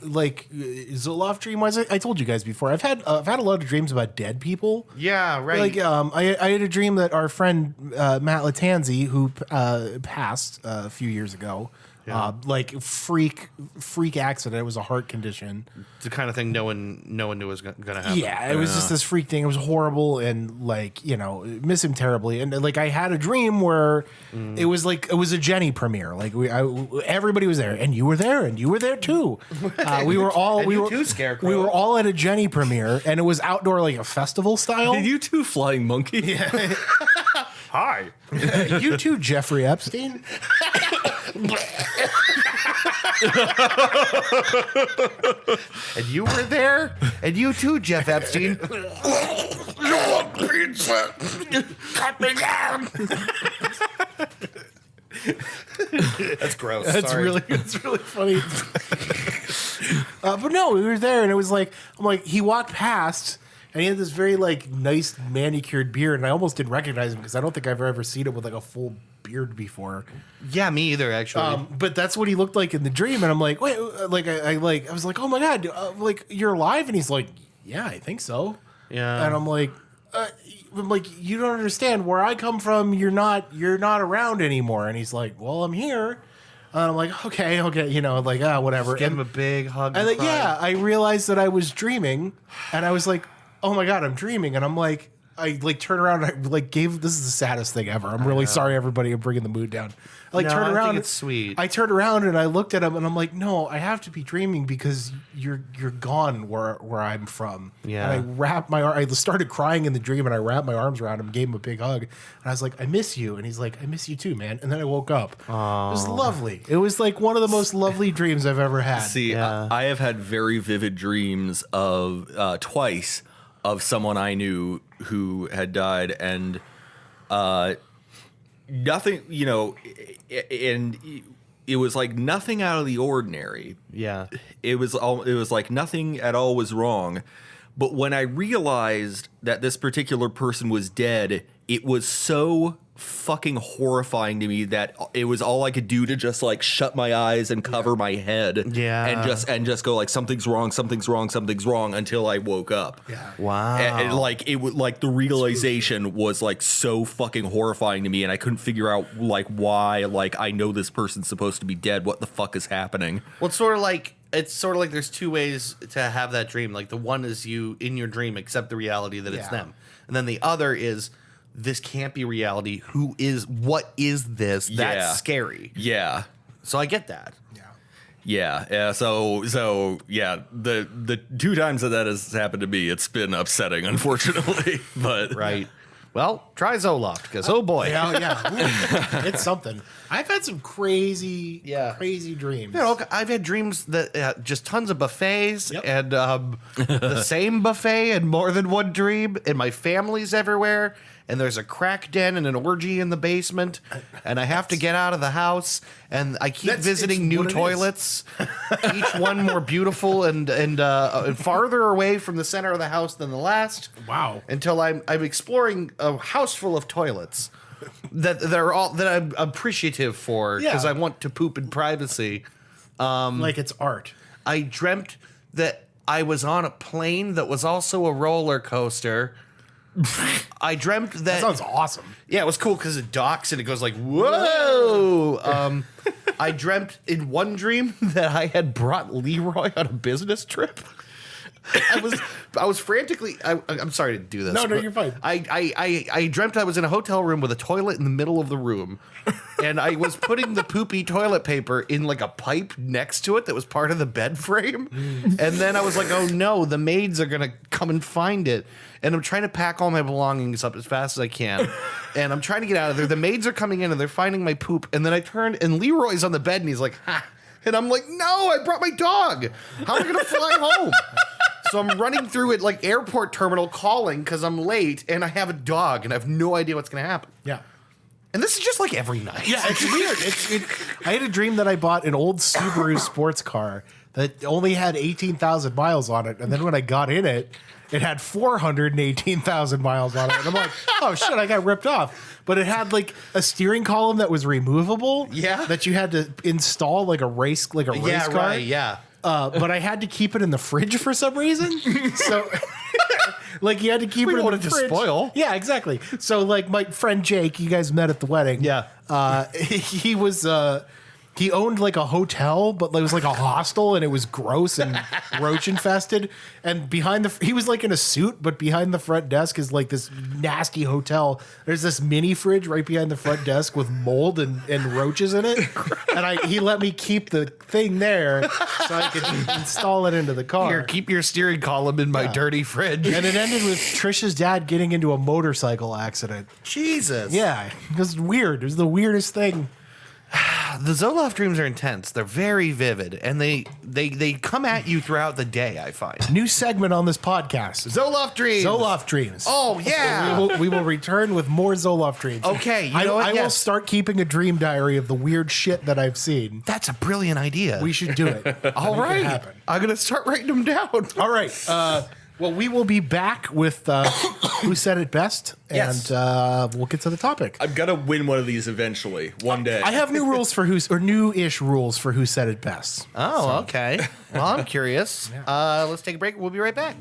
like Zoloft dream wise. I told you guys before. I've had a lot of dreams about dead people. Yeah, right. Like I had a dream that our friend Matt Latanzi, who passed a few years ago, like freak accident. It was a heart condition. It's the kind of thing no one knew was going to happen. Yeah, it was just this freak thing. It was horrible, and like miss him terribly. And like I had a dream where it was a Jenny premiere. Like everybody was there, and you were there, and you were there too. We were all And you too, Scarecrow. We were all at a Jenny premiere, and it was outdoor, like a festival style. You too, flying monkey. Hi. You too, Jeffrey Epstein. And you were there, and you too, Jeff Epstein. You want pizza? Cut me down. That's gross. It's Sorry. really funny. But no, we were there, and it was like, I'm like, he walked past, and he had this very like nice manicured beard, and I almost didn't recognize him because I don't think I've ever seen him with like a full beard before. Yeah, me either, actually. But that's what he looked like in the dream, and I'm like, wait, like I was like, oh my god, like you're alive, and he's like, yeah, I think so. Yeah. And I'm like, you don't understand where I come from. You're not around anymore. And he's like, well, I'm here. And I'm like, okay, you know, like whatever. Give him a big hug. And then, cry. yeah, I realized that I was dreaming, and I was like, oh my god, I'm dreaming. And I'm like, I like turn around and I like this is the saddest thing ever. I'm really sorry, everybody. I'm bringing the mood down. I like No, turn I around. think it's sweet. I turned around and I looked at him and I'm like, no, I have to be dreaming because you're gone where I'm from. Yeah. And I wrapped my arm. I started crying in the dream and I wrapped my arms around him, gave him a big hug, and I was like, I miss you. And he's like, I miss you too, man. And then I woke up. Aww. It was lovely. It was like one of the most lovely dreams I've ever had. See, Yeah. I have had very vivid dreams of twice of someone I knew who had died, and nothing, you know, and it was like nothing out of the ordinary. Yeah. It was like nothing at all was wrong. But when I realized that this particular person was dead, it was so fucking horrifying to me that it was all I could do to just like shut my eyes and cover my head. Yeah. And just go like something's wrong until I woke up. Yeah. Wow. And like it would like the realization was like so fucking horrifying to me, and I couldn't figure out like why. Like, I know this person's supposed to be dead. What the fuck is happening? Well, it's sort of like there's two ways to have that dream. Like, the one is you in your dream accept the reality that it's Yeah. them, and then the other is this can't be reality. What is this? Yeah. That's scary. Yeah. So I get that. Yeah. So yeah, the two times that has happened to me, it's been upsetting, unfortunately. But Right. Well, try Zoloft, because oh boy. Yeah. Ooh, it's something. I've had some crazy dreams. You know, I've had dreams that just tons of buffets Yep. and the same buffet and more than one dream, and my family's everywhere, and there's a crack den and an orgy in the basement, and I have to get out of the house, and I keep visiting new what it is. toilets, each one more beautiful and farther away from the center of the house than the last. Wow. Until I'm exploring a house full of toilets that I'm appreciative for, because Yeah. I want to poop in privacy. Like it's art. I dreamt that I was on a plane that was also a roller coaster. I dreamt that. That sounds awesome. Yeah, it was cool because it docks and it goes like, whoa. I dreamt in one dream that I had brought Leroy on a business trip. I was frantically. I'm sorry to do this. No, but you're fine. I dreamt I was in a hotel room with a toilet in the middle of the room, and I was putting the poopy toilet paper in like a pipe next to it that was part of the bed frame. And then I was like, oh no, the maids are gonna come and find it. And I'm trying to pack all my belongings up as fast as I can. And I'm trying to get out of there. The maids are coming in and they're finding my poop. And then I turned and Leroy's on the bed and he's like, ha. And I'm like, no, I brought my dog. How am I gonna fly home? So I'm running through it like airport terminal calling because I'm late and I have a dog and I have no idea what's going to happen. Yeah. And this is just like every night. Yeah, it's weird. I had a dream that I bought an old Subaru sports car that only had 18,000 miles on it. And then when I got in it, it had 418,000 miles on it. And I'm like, oh shit, I got ripped off. But it had like a steering column that was removable. Yeah. That you had to install like a race car. Right, yeah. But I had to keep it in the fridge for some reason. So, like, you had to keep it in don't the want it to fridge. spoil. Yeah, exactly. So, like, my friend Jake, you guys met at the wedding. Yeah. He was. He owned like a hotel, but it was like a hostel, and it was gross and roach infested. And behind he was like in a suit, but behind the front desk is like this nasty hotel. There's this mini fridge right behind the front desk with mold and roaches in it. And he let me keep the thing there so I could install it into the car. Here, keep your steering column in my dirty fridge. And it ended with Trisha's dad getting into a motorcycle accident. Jesus. Yeah, it was weird. It was the weirdest thing. The Zoloft dreams are intense. They're very vivid, and they come at you throughout the day, I find. New segment on this podcast. Zoloft dreams. Zoloft dreams. Oh, yeah. We will return with more Zoloft dreams. Okay, you I know what? will Yes. start keeping a dream diary of the weird shit that I've seen. That's a brilliant idea. We should do it. All Make it right. happen. I'm going to start writing them down. All right. Well, we will be back with Who Said It Best, Yes. and we'll get to the topic. I'm gonna win one of these eventually, one day. I have new rules for new-ish rules for Who Said It Best. Oh, okay. Well, I'm curious. Let's take a break. We'll be right back.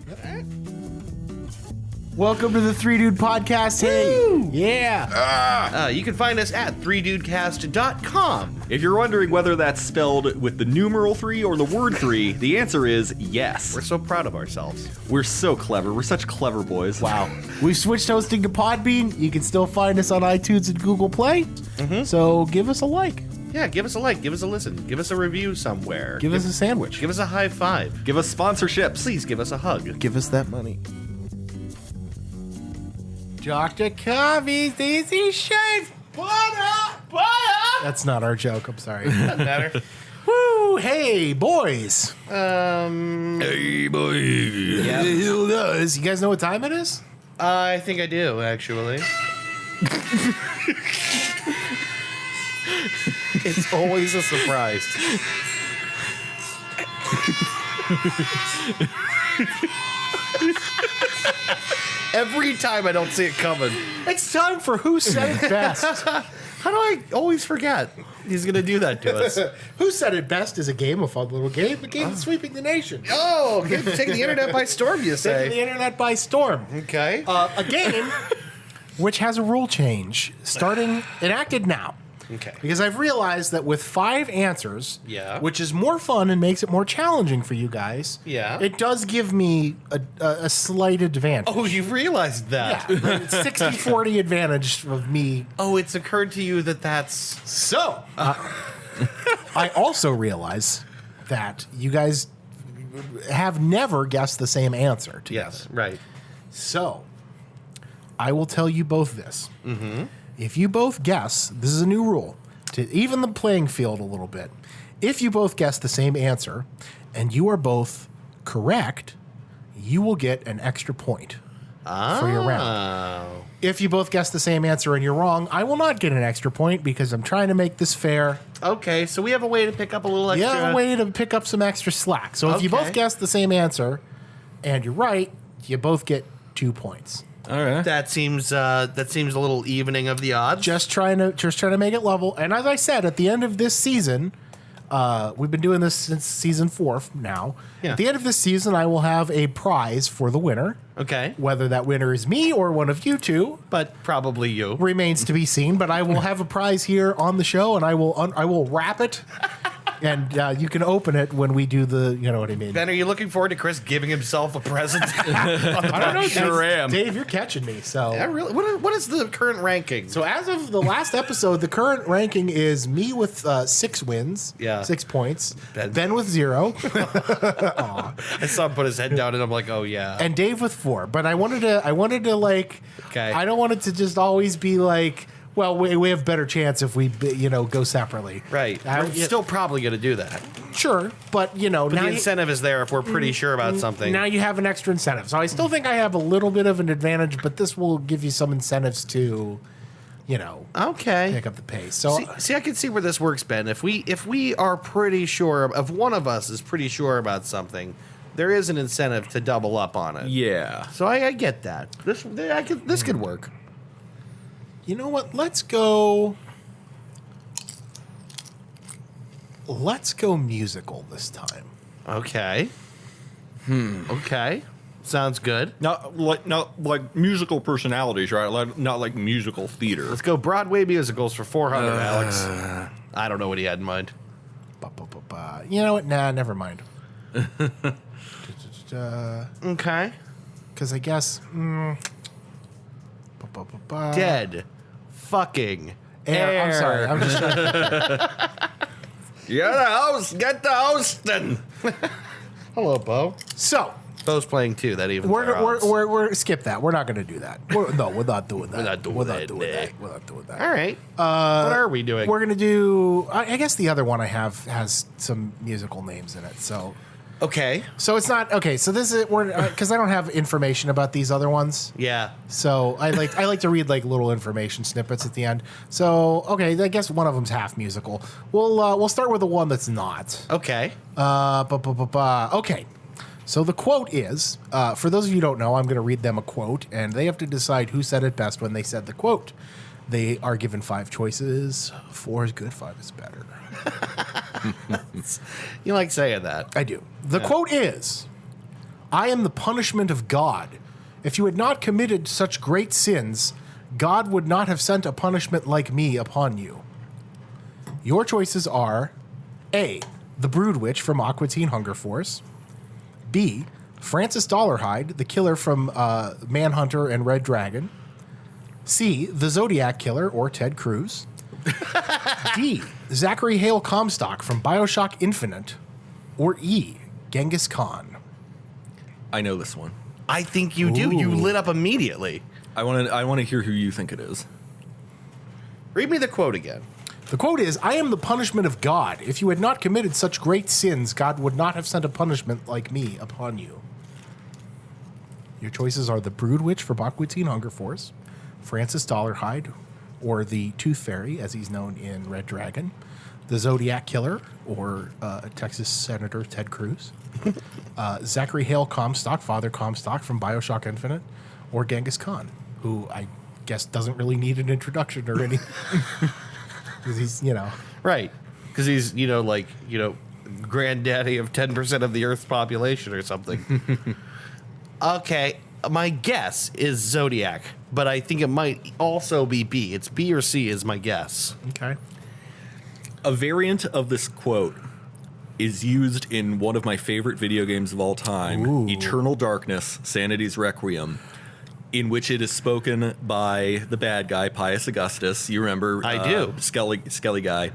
Welcome to the Three Dude Podcast. Hey, yeah. You can find us at 3dudecast.com. If you're wondering whether that's spelled with the numeral 3 or the word 3, the answer is yes. We're so proud of ourselves. We're so clever. We're such clever boys. Wow. We've switched hosting to Podbean. You can still find us on iTunes and Google Play. So give us a like. Yeah, give us a like. Give us a listen. Give us a review somewhere. Give us a sandwich. Give us a high five. Give us sponsorships. Please give us a hug. Give us that money. Dr. Covey's Easy Shave. Butter. That's not our joke. I'm sorry. Doesn't matter. Woo! Hey, boys. Hey, boy. Yeah. You guys know what time it is? I think I do, actually. It's always a surprise. Every time I don't see it coming. It's time for Who Said It Best. How do I always forget? He's going to do that to us. Who Said It Best is a game, a fun little game, a game sweeping the nation. Oh, taking the internet by storm, you Taking say? the internet by storm. Okay. A game which has a rule change starting enacted now. Okay. Because I've realized that with 5 answers, Yeah. which is more fun and makes it more challenging for you guys, Yeah. it does give me a slight advantage. Oh, you've realized that. Yeah, 60-40 advantage of me. Oh, it's occurred to you that that's... So, I also realize that you guys have never guessed the same answer together. Yes, right. So, I will tell you both this. If you both guess, this is a new rule, to even the playing field a little bit. If you both guess the same answer and you are both correct, you will get an extra point for your round. Oh. If you both guess the same answer and you're wrong, I will not get an extra point because I'm trying to make this fair. Okay, so we have a way to pick up a little extra... You have a way to pick up some extra slack. So if you both Okay. guess the same answer and you're right, you both get 2 points. All right. That seems a little evening of the odds. Just trying to make it level. And as I said, at the end of this season, we've been doing this since season 4 now. Yeah. At the end of this season, I will have a prize for the winner. Okay, Whether that winner is me or one of you two but probably you. remains to be seen. But I will have a prize here on the show, and I will wrap it, and you can open it when we do the. You know what I mean? Ben, are you looking forward to Chris giving himself a present? I don't know. Sure Dave, am. Dave, you're catching me. So. Yeah, really? What is the current ranking? So as of the last episode, the current ranking is me with 6 wins, Yeah. 6 points, Ben. Ben with 0, I saw him put his head down, and I'm like, oh yeah. and Dave with 4. But I wanted to like, Okay. I don't want it to just always be like, well, we have better chance if we go separately, Right. I- We're still probably going to do that. Sure, but now The incentive is there if we're pretty sure about something. now you have an extra incentive. So I still think I have a little bit of an advantage, but this will give you some incentives to, Okay. pick up the pace. So See, I can see where this works, Ben. If we are pretty sure, if one of us is pretty sure about something, there is an incentive to double up on it. Yeah. So I get that. This could work. you know what? Let's go musical this time. Okay. Okay. Sounds good. Not like musical personalities, right? Not like musical theater. Let's go Broadway musicals for 400, Alex. I don't know what he had in mind. Ba-ba-ba-ba. You know what? Nah, never mind. Okay. Because I guess. Ba-ba-ba-ba. Dead. Fucking. Air. I'm sorry. I'm just trying Get the house. Get the house then. Hello, Bo. So, Bo's playing too. That even we're skip that. We're not going to do that. We're not doing that. We're not doing that. We're not doing that. All right. What are we doing? We're going to do. I guess the other one I have has some musical names in it. So okay. So it's not okay. So this is because I don't have information about these other ones. Yeah. So I like to read like little information snippets at the end. So okay, I guess one of them's half musical. We'll start with the one that's not. Okay. Okay. So the quote is, for those of you who don't know, I'm going to read them a quote, and they have to decide who said it best when they said the quote. They are given 5 choices. 4 is good, 5 is better. You like saying that. I do. The quote is, I am the punishment of God. If you had not committed such great sins, God would not have sent a punishment like me upon you. Your choices are A, the Brood Witch from Aqua Teen Hunger Force. B, Francis Dollarhide, the killer from Manhunter and Red Dragon. C, the Zodiac Killer, or Ted Cruz. D, Zachary Hale Comstock from Bioshock Infinite. Or E, Genghis Khan. I know this one. I think you do. You lit up immediately. I want to hear who you think it is. Read me the quote again. The quote is, I am the punishment of God. If you had not committed such great sins, God would not have sent a punishment like me upon you. Your choices are the Brood Witch from Aqua Teen Hunger Force, Francis Dollarhide, or the Tooth Fairy, as he's known in Red Dragon, the Zodiac Killer, or Texas Senator Ted Cruz, Zachary Hale Comstock, Father Comstock from Bioshock Infinite, or Genghis Khan, who I guess doesn't really need an introduction or anything. Because he's, Right. Because he's, granddaddy of 10% of the Earth's population or something. Okay. My guess is Zodiac, but I think it might also be B. It's B or C is my guess. Okay. A variant of this quote is used in one of my favorite video games of all time, Eternal Darkness, Sanity's Requiem, in which it is spoken by the bad guy, Pius Augustus. You remember? I do. Skelly guy.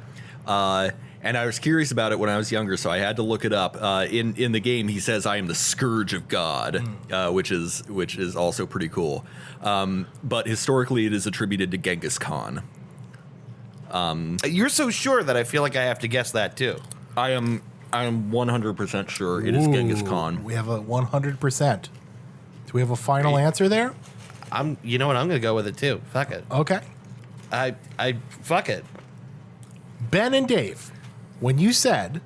And I was curious about it when I was younger, so I had to look it up. In the game, he says, "I am the scourge of God," which is also pretty cool. But historically, it is attributed to Genghis Khan. You're so sure that I feel like I have to guess that too. I am 100% sure it is Genghis Khan. We have a 100%. Do we have a final answer there? You know what? I'm going to go with it too. Fuck it. Okay. I fuck it. Ben and Dave, when you said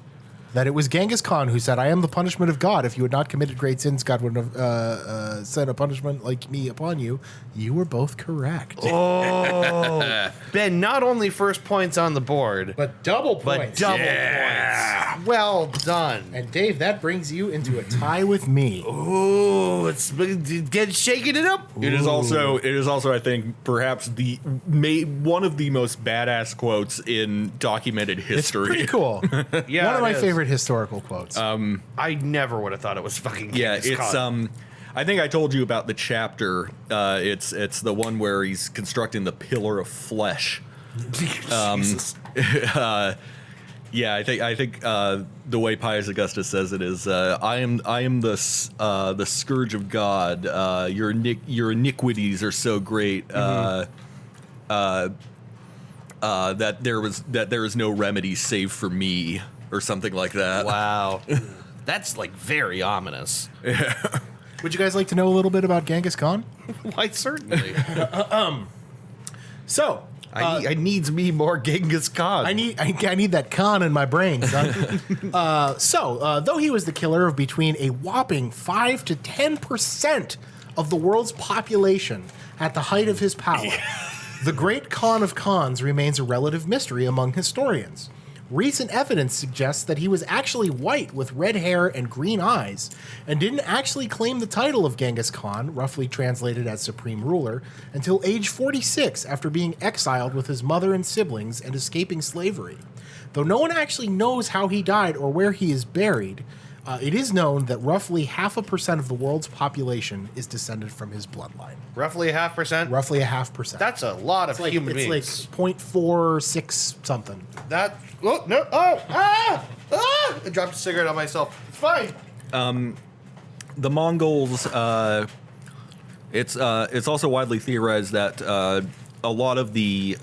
that it was Genghis Khan who said, I am the punishment of God. If you had not committed great sins, God would have sent a punishment like me upon you. You were both correct. Oh. Ben, not only first points on the board, But double points. points. Well done. And Dave, that brings you into a tie with me. Ooh, it's shaking it up. It is also, I think, perhaps one of the most badass quotes in documented It's history. pretty cool. Yeah, One of my it is. favorite historical quotes. I never would have thought it was fucking Yeah, Genghis Khan. I think I told you about the chapter. It's the one where he's constructing the pillar of flesh. Jesus. Yeah, I think the way Pius Augustus says it is, I am the scourge of God. Your iniquities are so great that there is no remedy save for me, or something like that. Wow. That's like very ominous. Would you guys like to know a little bit about Genghis Khan? Why, certainly. So, I needs me more Genghis Khan. I need that Khan in my brain, son. Though he was the killer of between a whopping 5 to 10% of the world's population at the height of his power, the great Khan of Khans remains a relative mystery among historians. Recent evidence suggests that he was actually white with red hair and green eyes, and didn't actually claim the title of Genghis Khan, roughly translated as Supreme Ruler, until age 46 after being exiled with his mother and siblings and escaping slavery. Though no one actually knows how he died or where he is buried, it is known that roughly 0.5% of the world's population is descended from his bloodline. Roughly 0.5%? Roughly 0.5%. That's a lot of human beings. It's like 0.46 something. That. Oh, no. I dropped a cigarette on myself. It's fine. the Mongols. It's also widely theorized that a lot of the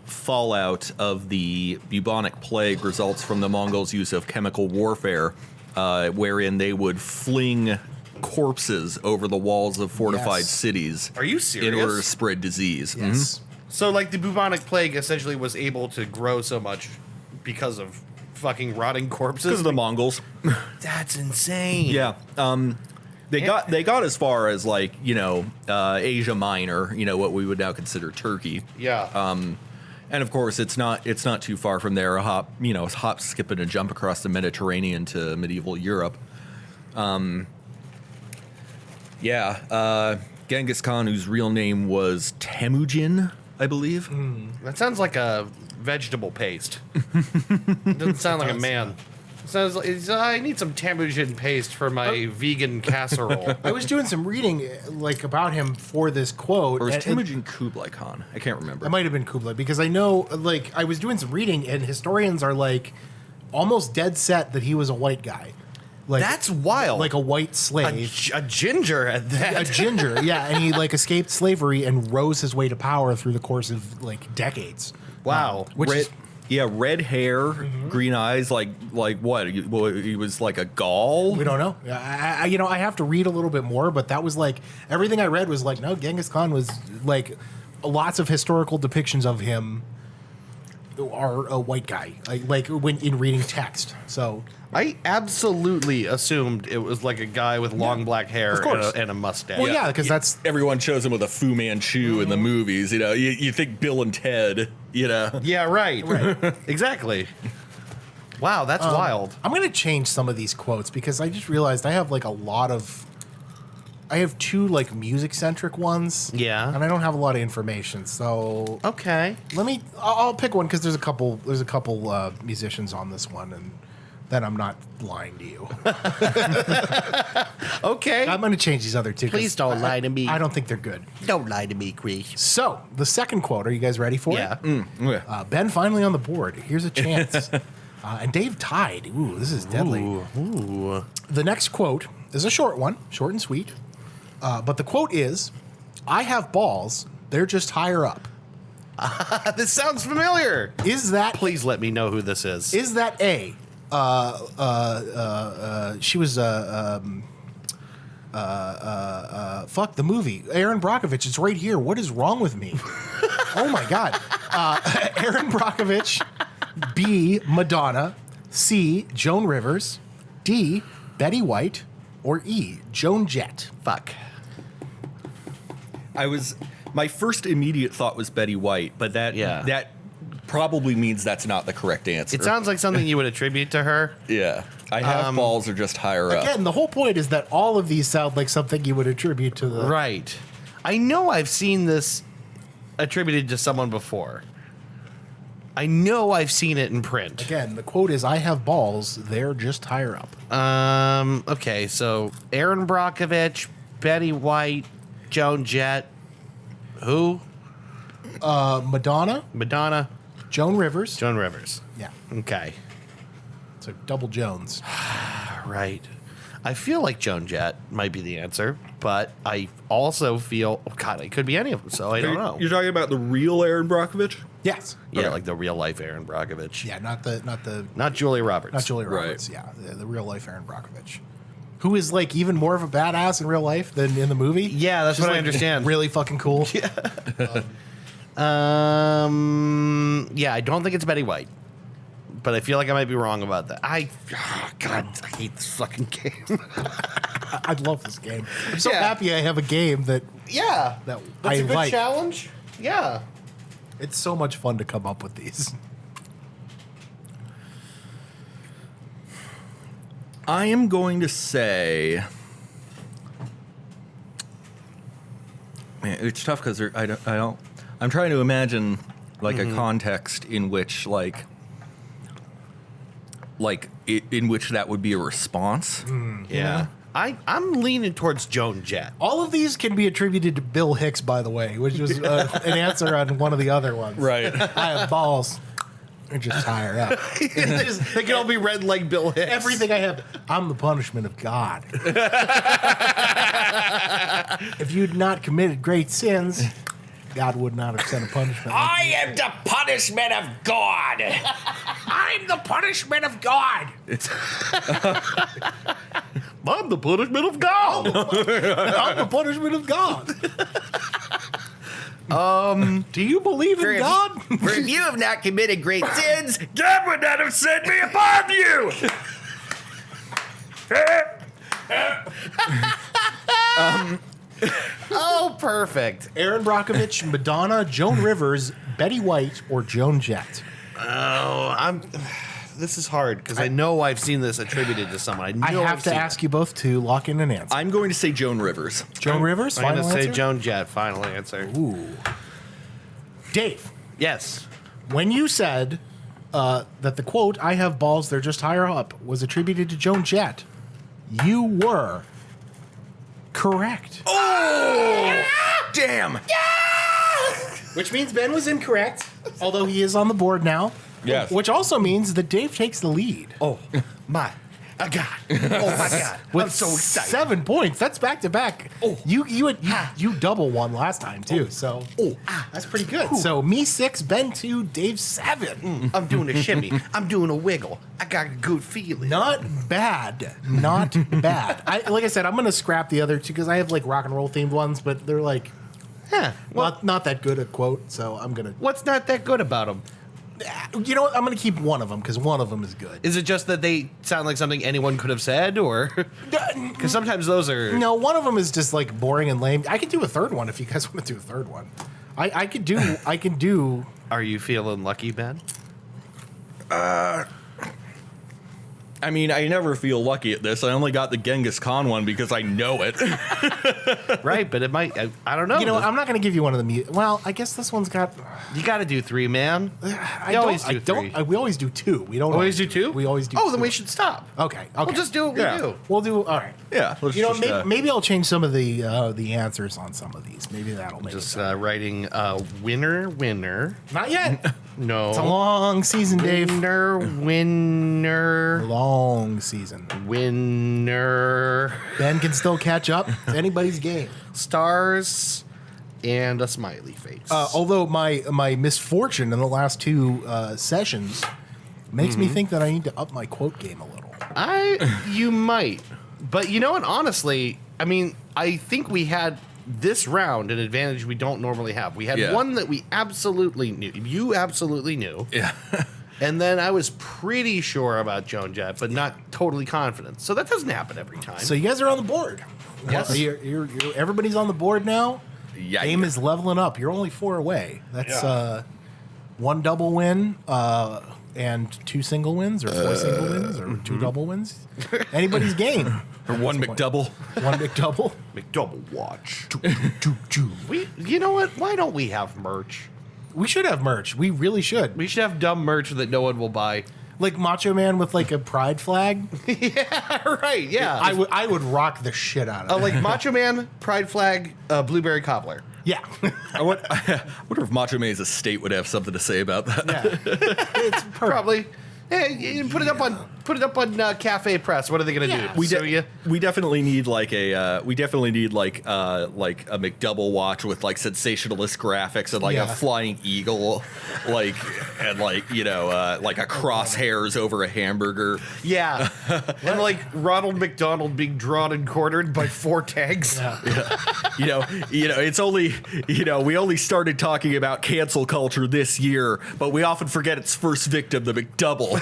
fallout of the bubonic plague results from the Mongols' use of chemical warfare, wherein they would fling corpses over the walls of fortified Yes. cities. Are you In serious? order to spread disease. Yes. So, like, the bubonic plague essentially was able to grow so much because of fucking rotting corpses? Because of the Mongols. That's insane. Yeah. They got as far as, like, Asia Minor, what we would now consider Turkey. Yeah. And of course, it's not too far from there. A hop, skip, and a jump across the Mediterranean to medieval Europe. Genghis Khan, whose real name was Temujin, I believe. That sounds like a vegetable paste. It doesn't sound like a man. It sounds like I need some Temujin paste for my vegan casserole. I was doing some reading like about him for this quote. Or was and- Temujin Kublai Khan? I can't remember. It might have been Kublai because I know, like, I was doing some reading and historians are like almost dead set that he was a white guy. Like, That's wild. like a white a, slave, a ginger at that. a ginger, yeah, and he like escaped slavery and rose his way to power through the course of like decades. Wow. Which is, red hair, green eyes, like what? He was like a Gaul. we don't know. I have to read a little bit more, but that was like everything I read was like, no, Genghis Khan was like lots of historical depictions of him are a white guy, like when in reading text. So I absolutely assumed it was like a guy with long black hair Of course. and a mustache. well, yeah, because that's Everyone shows him with a Fu Manchu in the movies. You think Bill and Ted. Yeah, right. Exactly. Wow, that's wild. I'm going to change some of these quotes because I just realized I have like I have two like music centric ones. Yeah. And I don't have a lot of information. So Okay. I'll pick one because there's a couple musicians on this one and then I'm not lying to you. Okay. I'm going to change these other two. 'cause Please don't lie to me. I don't think they're good. Don't lie to me, Grease. So the second quote, are you guys ready for Yeah. it? Ben finally on the board. Here's a chance. And Dave tied. Ooh, this is deadly. Ooh. The next quote is a short one, short and sweet. But the quote is, I have balls, they're just higher up. This sounds familiar. Is that Please let me know who this is. is that A? She was fuck the movie. Aaron Brockovich, it's right here. What is wrong with me? Oh my god. Aaron Brockovich. B, Madonna. C, Joan Rivers. D, Betty White. Or E, Joan Jett. Fuck. My first immediate thought was Betty White, but that probably means that's not the correct answer. It sounds like something you would attribute to her. Yeah. I have balls are just higher up. Again, the whole point is that all of these sound like something you would attribute to the Right. I know I've seen this attributed to someone before. I know I've seen it in print. Again, the quote is, I have balls, they're just higher up. Okay, so Aaron Brockovich, Betty White, Joan Jett, who? Madonna, Madonna, Joan Rivers. Joan Rivers. Yeah. Okay. So double Jones. Right. I feel like Joan Jett might be the answer, but I also feel, oh God, it could be any of them, so I don't know. You're talking about the real Aaron Brockovich? Yes. Yeah, Okay. like the real life Aaron Brockovich. Yeah, not Not Julia Roberts. Julia Right. Roberts. Yeah, the real life Aaron Brockovich, who is like even more of a badass in real life than in the movie. Yeah, that's She's, what I like, understand. Really fucking cool. Yeah, I don't think it's Betty White, but I feel like I might be wrong about that. God, I hate this fucking game. I love this game. I'm so Yeah. happy I have a game that Yeah, That that's I a good like. challenge. Yeah. it's so much fun to come up with these. I am going to say, man, it's tough because I don't. I'm trying to imagine like a context in which in which that would be a response. Yeah. I'm leaning towards Joan Jett. All of these can be attributed to Bill Hicks, by the way, which was an answer on one of the other ones. Right. I have balls. Or just higher up. They can all be read like Bill Hicks. Everything I have, I'm the punishment of God. If you'd not committed great sins, God would not have sent a punishment. I am the punishment of God. I'm the punishment of God. I'm the punishment of God. I'm the punishment of God. Do you believe in God? For if you have not committed great sins, God would not have sent me upon you. Oh, perfect. Aaron Brockovich, Madonna, Joan Rivers, Betty White, or Joan Jett? Oh, this is hard because I know I've seen this attributed to someone. I have to ask you both to lock in an answer. I'm going to say Joan Rivers. Joan Rivers, I'm going final to say answer? Joan Jett. Final answer. Ooh. Dave, Yes. when you said that the quote, I have balls, they're just higher up, was attributed to Joan Jett, you were correct. Oh, damn. Which means Ben was incorrect, although he is on the board now. Yes. Which also means that Dave takes the lead. Oh, my God. Oh, my God. With I'm so excited. 7 points. That's back to back. Oh. You double won last time too. So that's pretty good. So me 6, Ben 2, Dave 7. I'm doing a shimmy. I'm doing a wiggle. I got a good feeling. Not bad. Not bad. Like I said, I'm gonna scrap the other two because I have like rock and roll themed ones, but they're like not that good a quote. So I'm gonna. What's not that good about them? You know what? I'm gonna keep one of them because one of them is good. Is it just that they sound like something anyone could have said, or because sometimes those are No, one of them is just like boring and lame. I could do a third one if you guys want to do a third one. I can do. Are you feeling lucky, Ben? I mean, I never feel lucky at this. I only got the Genghis Khan one because I know it. Right, but it might. I don't know. You know, I'm not going to give you one of the. Well, I guess this one's got. You got to do 3, man. I You always don't. do I don't. 3. We always do 2. We don't Always do 2. We always do. Oh, 2. then we should stop. Okay. We'll just do what we Yeah. do. We'll do. All right. Yeah. Let's You know, just, maybe I'll change some of the answers on some of these. Maybe that'll make Just it. writing winner. Not yet. No. It's a long season, Dave. Winner. Long season. Winner. Ben can still catch up. It's anybody's game. Stars and a smiley face. Although my misfortune in the last 2 sessions makes me think that I need to up my quote game a little. You might. But you know what? Honestly, I mean, I think we had this round an advantage we don't normally have. We had one that we absolutely knew. You absolutely knew. Yeah. And then I was pretty sure about Joan Jett, but not totally confident. So that doesn't happen every time. So you guys are on the board. Yes. You're everybody's on the board now. Yeah. Game is leveling up. You're only 4 away. That's 1 double win and 2 single wins, or 4 single wins, or 2 double wins. Anybody's game. Or one McDouble. 1 big double. McDouble watch. Choo. You know what? Why don't we have merch? We should have merch. We really should. We should have dumb merch that no one will buy. Like Macho Man with like a pride flag. Right, yeah. I would rock the shit out of it. Like Macho Man, Pride Flag, Blueberry Cobbler. Yeah. I wonder if Macho Man's estate would have something to say about that. Yeah. It's perfect. Probably. Hey, you put it up on Cafe Press. What are they gonna Yeah. do? We definitely need like a McDouble watch with like sensationalist graphics and like Yeah. a flying eagle, like and like like a crosshairs over a hamburger. Yeah, and like Ronald McDonald being drawn and quartered by 4 tags. It's only we only started talking about cancel culture this year, but we often forget its first victim, the McDouble.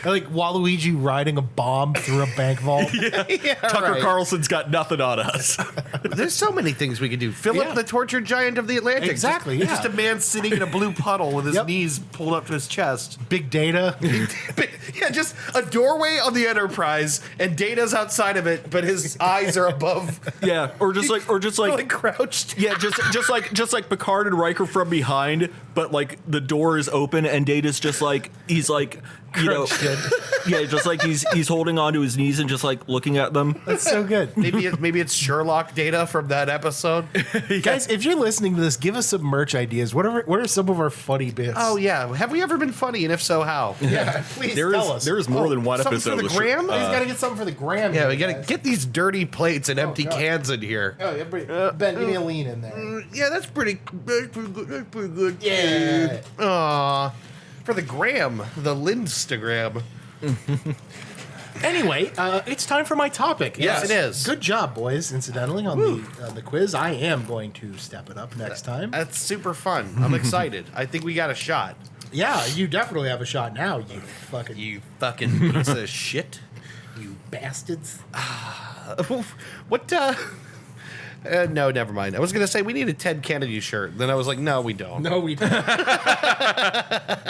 Like Waluigi riding a bomb through a bank vault. Tucker Carlson's got nothing on us. There's so many things we could do. Philip, Yeah. the tortured giant of the Atlantic. Exactly, Just, yeah. just a man sitting in a blue puddle with his Yep. knees pulled up to his chest. Big data. Yeah, just a doorway on the Enterprise, and Data's outside of it, but his eyes are above. Yeah, or just like crouched. yeah, just like Picard and Riker from behind, but like the door is open and Data's just like he's like you know, Crunch did. yeah, just like he's holding on to his knees and just like looking at them. That's so good. Maybe it's Sherlock data from that episode. Guys, if you're listening to this, give us some merch ideas. What are some of our funny bits? Oh yeah, have we ever been funny, and if so, how? yeah. Please tell us. There is more than one something episode. for the with gram? He's got to get something for the gram. Yeah, here, we gotta guys. get these dirty plates and empty God. cans in here. Oh, yeah, Ben, give me a lean in there. Yeah, that's pretty good. That's pretty good. Yeah. Aw. For the gram, the Lindstagram. Anyway, it's time for my topic. Yes, it is. Good job, boys. Incidentally, on the quiz, I am going to step it up next time. That's super fun. I'm excited. I think we got a shot. Yeah, you definitely have a shot now. You fucking piece of shit. you bastards. What? No, never mind. I was gonna say we need a Ted Kennedy shirt. Then I was like, no, we don't. No, we don't.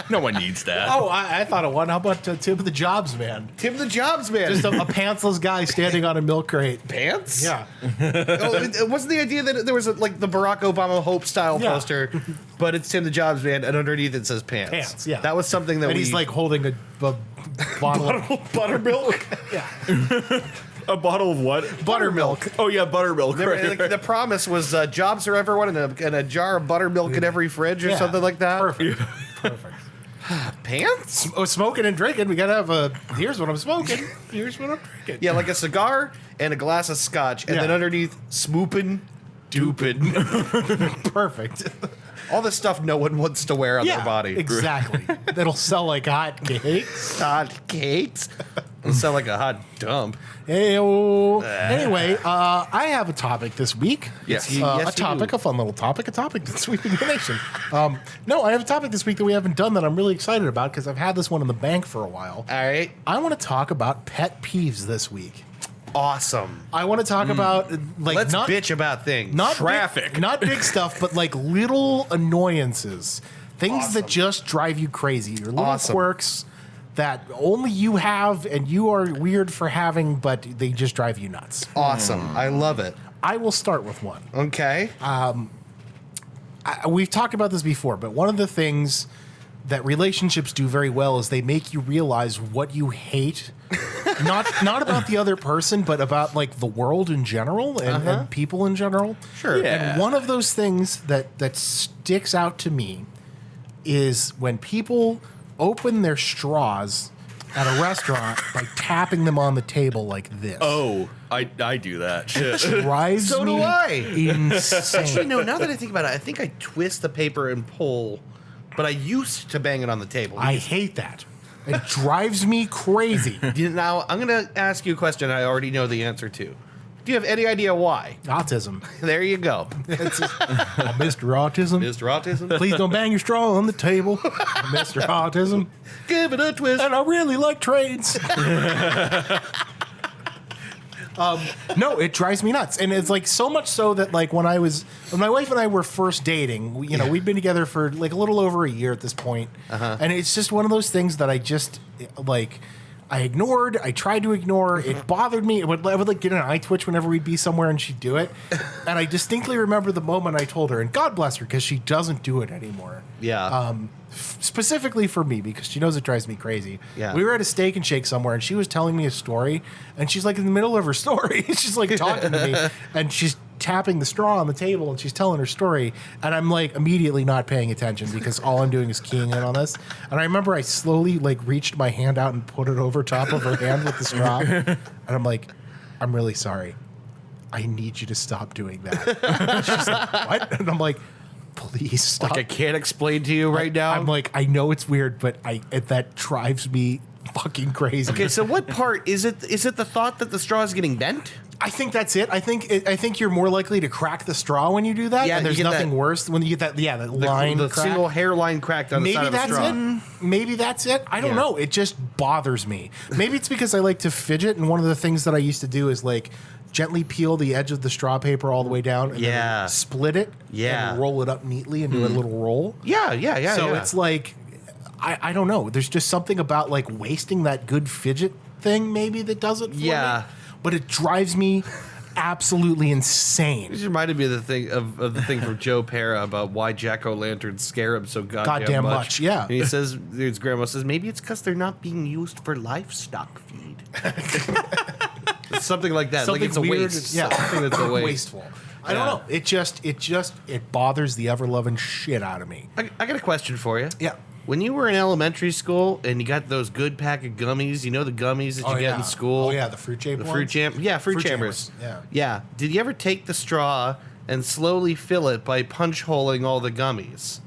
No one needs that. Oh, I thought of one. How about Tim the Jobs Man? Tim the Jobs Man. Just a pantsless guy standing on a milk crate. Pants? Yeah. It wasn't the idea that there was like the Barack Obama Hope style Yeah. poster, but it's Tim the Jobs Man, and underneath it says pants. Pants, yeah. That was something that And he's like holding a bottle of buttermilk. yeah. A bottle of what? Buttermilk. Oh yeah, buttermilk. The promise was jobs for everyone and a jar of buttermilk in every fridge or Yeah. something like that. Perfect. Perfect. Pants? Oh, smoking and drinking. We gotta have a. Here's what I'm smoking. Here's what I'm drinking. Yeah, like a cigar and a glass of scotch, and Yeah. then underneath, smoopin', doopin'. Perfect. All this stuff no one wants to wear on their body. Exactly. That'll sell like hot cakes. Hot cakes. It'll sound like a hot dump. Heyo. Anyway, I have a topic this week. Yes. Yes, a you topic, do. a fun little topic, a topic that's sweeping the nation. No, I have a topic this week that we haven't done that I'm really excited about because I've had this one in the bank for a while. All right. I want to talk about pet peeves this week. Awesome. I want to talk about like Let's not bitch about things. not Traffic. big, not big stuff, but like little annoyances, things that just drive you crazy. Your little Awesome. quirks that only you have and you are weird for having, but they just drive you nuts. Awesome. I love it. I will start with one. Okay. We've talked about this before, but one of the things that relationships do very well is they make you realize what you hate. not about the other person, but about like the world in general and people in general. Sure. Yeah. And one of those things that sticks out to me is when people open their straws at a restaurant by tapping them on the table like this. Oh, I do that. Shit. Drives So do me I. insane. Actually, no, now that I think about it, I think I twist the paper and pull, but I used to bang it on the table. I hate that. It drives me crazy. Now, I'm going to ask you a question I already know the answer to. Do you have any idea why? Autism. There you go. Mr. Autism. Mr. Autism. Please don't bang your straw on the table, Mr. Autism. Give it a twist. And I really like trades. No, it drives me nuts, and it's like so much so that like when my wife and I were first dating, we'd been together for like a little over a year at this point, and it's just one of those things that I just like. I ignored. I tried to ignore. It bothered me. I would like get an eye twitch whenever we'd be somewhere and she'd do it. And I distinctly remember the moment I told her, and God bless her because she doesn't do it anymore. Yeah. Specifically for me because she knows it drives me crazy. Yeah. We were at a Steak and Shake somewhere and she was telling me a story and she's like in the middle of her story. She's like talking to me and she's tapping the straw on the table and she's telling her story and I'm like immediately not paying attention because all I'm doing is keying in on this. And I remember I slowly like reached my hand out and put it over top of her hand with the straw. And I'm like, I'm really sorry. I need you to stop doing that. And she's like, what? And I'm like, please stop. Like I can't explain to you right now. I'm like, I know it's weird, but that drives me fucking crazy. Okay, so what part is it? Is it the thought that the straw is getting bent? I think that's it. I think you're more likely to crack the straw when you do that. Yeah, and there's you get nothing that- worse when you get that line. The crack. single hairline cracked on the side Maybe of the that's straw. it. Maybe that's it. I don't Yeah. know. It just bothers me. Maybe it's because I like to fidget, and one of the things that I used to do is like gently peel the edge of the straw paper all the way down and Yeah. then split it Yeah. and roll it up neatly into a little roll. Yeah. So it's like, I don't know. There's just something about like wasting that good fidget thing maybe that does it for Yeah. me. But it drives me absolutely insane. This reminded me of the thing from Joe Pera about why jack-o'-lanterns scare him so goddamn much. Yeah. And he says, his grandma says, maybe it's because they're not being used for livestock feed. It's something like that. Something like it's a weird, waste. yeah. Something that's a waste. Wasteful. I don't know. It bothers the ever-loving shit out of me. I got a question for you. Yeah. When you were in elementary school and you got those good pack of gummies, you know the gummies that you get in school? Oh, yeah, the fruit jam The ones? fruit jam. Yeah, fruit jammers. Yeah. Did you ever take the straw and slowly fill it by punch holing all the gummies?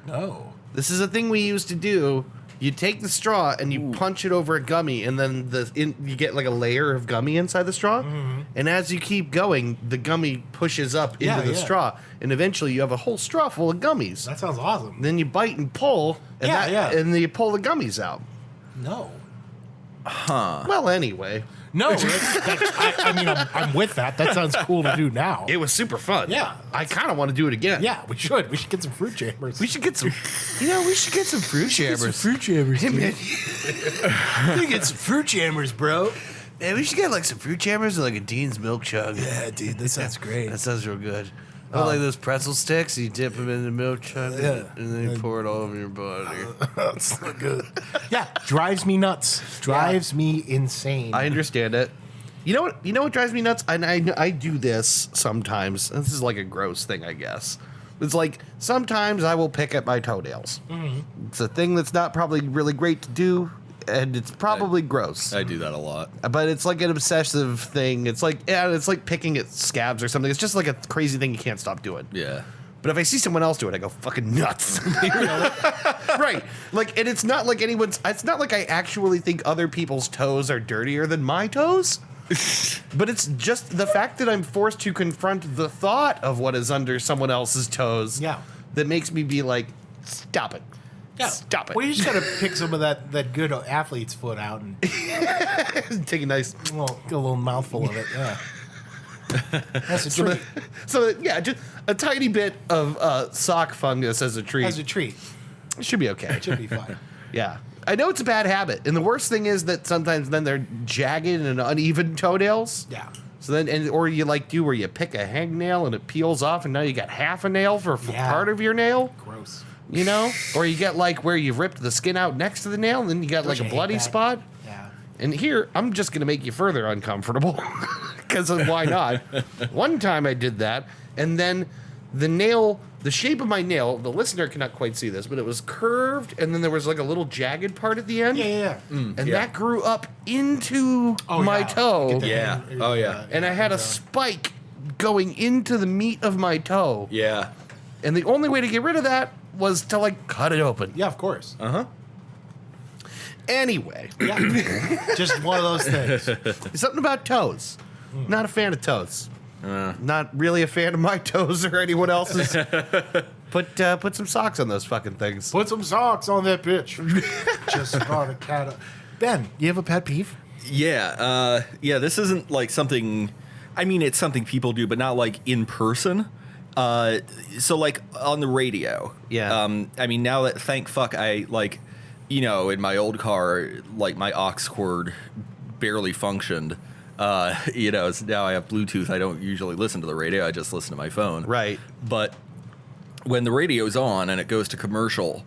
No. This is a thing we used to do. You take the straw and you punch it over a gummy, and then you get like a layer of gummy inside the straw. Mm-hmm. And as you keep going, the gummy pushes up into the straw, and eventually you have a whole straw full of gummies. That sounds awesome. Then you bite and pull, and and then you pull the gummies out. No. Huh. Well, anyway. No, I mean, I'm with that. That sounds cool to do now. It was super fun. Yeah. I kind of want to do it again. Yeah, we should. We should get some fruit jammers. We should get some, we should get some fruit jammers. Fruit jammers. Hey, man. We get some fruit jammers, bro. Man, we should get like some fruit jammers and like a Dean's milk chug. Yeah, dude, that sounds great. That sounds real good. Oh, like those pretzel sticks, you dip them in the milk chug, and then you pour it all over your body. That's so good. Yeah, drives me nuts. Drives me insane. I understand it. You know what? You know what drives me nuts? And I do this sometimes. This is like a gross thing, I guess. It's like sometimes I will pick at my toenails. Mm-hmm. It's a thing that's not probably really great to do, and it's probably gross. I do that a lot. But it's like an obsessive thing. It's like picking at scabs or something. It's just like a crazy thing you can't stop doing. Yeah. But if I see someone else do it, I go fucking nuts. Right. Like, and it's not like it's not like I actually think other people's toes are dirtier than my toes. But it's just the fact that I'm forced to confront the thought of what is under someone else's toes that makes me be like, stop it. Yeah. Stop it. Well, you just got to pick some of that good athlete's foot out and take a nice get a little mouthful of it. Yeah. That's a treat. So just a tiny bit of sock fungus as a treat. As a treat. It should be okay. It should be fine. Yeah. I know it's a bad habit. And the worst thing is that sometimes then they're jagged and uneven toenails. Yeah. So then, or you do where you pick a hangnail and it peels off and now you got half a nail for part of your nail. Gross. You know? Or you get like where you've ripped the skin out next to the nail and then you got like a bloody spot. Yeah. And here, I'm just going to make you further uncomfortable. Because why not? One time I did that, and then the shape of my nail, the listener cannot quite see this, but it was curved, and then there was like a little jagged part at the end. Yeah. That grew up into my toe. Yeah. Oh, yeah. And I had a spike going into the meat of my toe. Yeah. And the only way to get rid of that was to like cut it open. Yeah, of course. Uh-huh. Anyway. Yeah. Just one of those things. Something about toes. Not a fan of toes. Not really a fan of my toes or anyone else's. Put some socks on those fucking things. Put some socks on that bitch. Just brought a cat up. Ben, you have a pet peeve? Yeah. This isn't like something. I mean, it's something people do, but not like in person. So like on the radio. Yeah. I mean, now that thank fuck I like, in my old car, like my aux cord barely functioned. So now I have Bluetooth. I don't usually listen to the radio. I just listen to my phone. Right. But when the radio's on and it goes to commercial,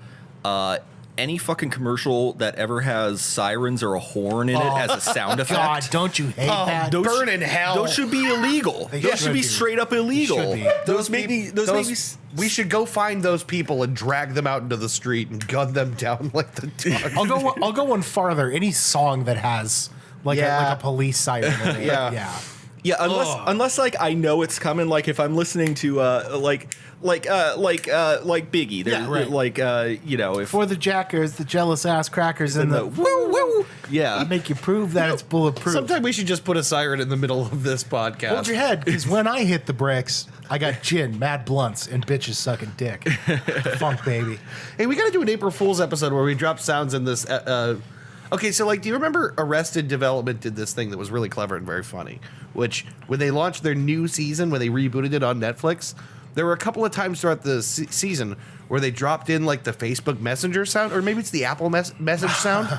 any fucking commercial that ever has sirens or a horn in it as a sound effect. God, don't you hate that? Burn in hell. Those should be illegal. Those should be straight up illegal. Should be. Those make me. We should go find those people and drag them out into the street and gun them down like the dog. I'll go one farther. Any song that has like a police siren in it. Yeah, unless like I know it's coming. Like if I'm listening to like Biggie, right. Like if For the jackers, the jealous ass crackers, and the woo woo. Yeah, make you prove that it's bulletproof. Sometime we should just put a siren in the middle of this podcast. Hold your head, because when I hit the bricks, I got gin, mad blunts, and bitches sucking dick. Funk, baby. Hey, we got to do an April Fool's episode where we drop sounds in this. Okay, so like, do you remember Arrested Development did this thing that was really clever and very funny? Which, when they launched their new season, when they rebooted it on Netflix, there were a couple of times throughout the season where they dropped in like the Facebook Messenger sound, or maybe it's the Apple message sound.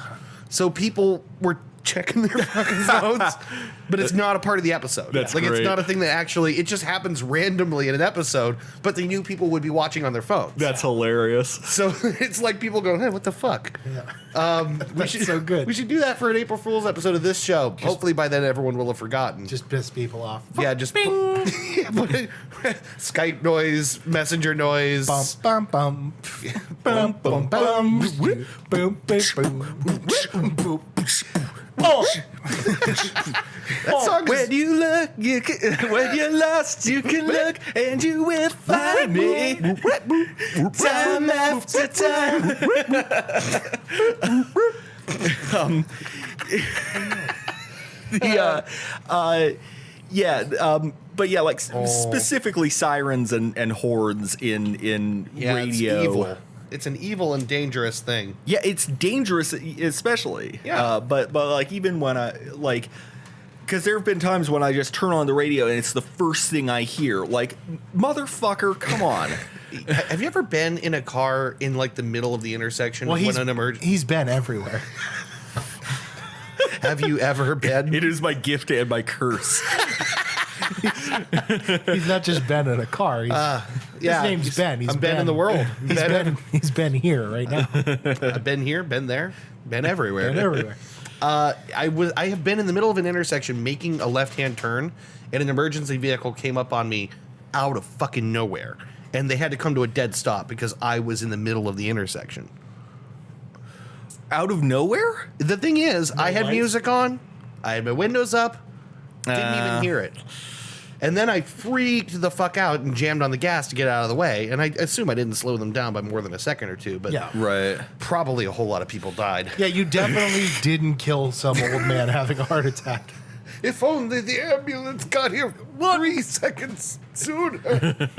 So people were checking their fucking phones, but it's not a part of the episode. That's like great. it's not a thing that actually, it just happens randomly in an episode, but they knew people would be watching on their phones. That's hilarious. So it's like people going, hey, what the fuck? That's so good. We should do that for an April Fool's episode of this show. Hopefully by then everyone will have forgotten. Just piss people off. Yeah, just Skype noise, messenger noise. Bum, bum, bum. Bum, bum, bum. Boom, boom, boom. Oh. That song When you look, you can, when you're lost, you can look, and you will find me. Time after time. But yeah, like specifically sirens and horns in radio. It's evil. It's an evil and dangerous thing. Yeah, it's dangerous, especially. Yeah. But like even when I like, because there have been times when I just turn on the radio and it's the first thing I hear. Like, motherfucker, come on. Have you ever been in a car in like the middle of the intersection when an emergency? He's been everywhere. Have you ever been? It is my gift and my curse. He's not just been in a car. His name's Ben. I'm Ben in the world. He's been here right now. I've been here, been there, been everywhere. Been everywhere. I have been in the middle of an intersection making a left-hand turn, and an emergency vehicle came up on me out of fucking nowhere, and they had to come to a dead stop because I was in the middle of the intersection. Out of nowhere? The thing is, I had lights? music on, I had my windows up, didn't even hear it. And then I freaked the fuck out and jammed on the gas to get out of the way. And I assume I didn't slow them down by more than a second or two, but Yeah. Right. probably a whole lot of people died. Yeah, you definitely didn't kill some old man having a heart attack. If only the ambulance got here 3 seconds sooner. It's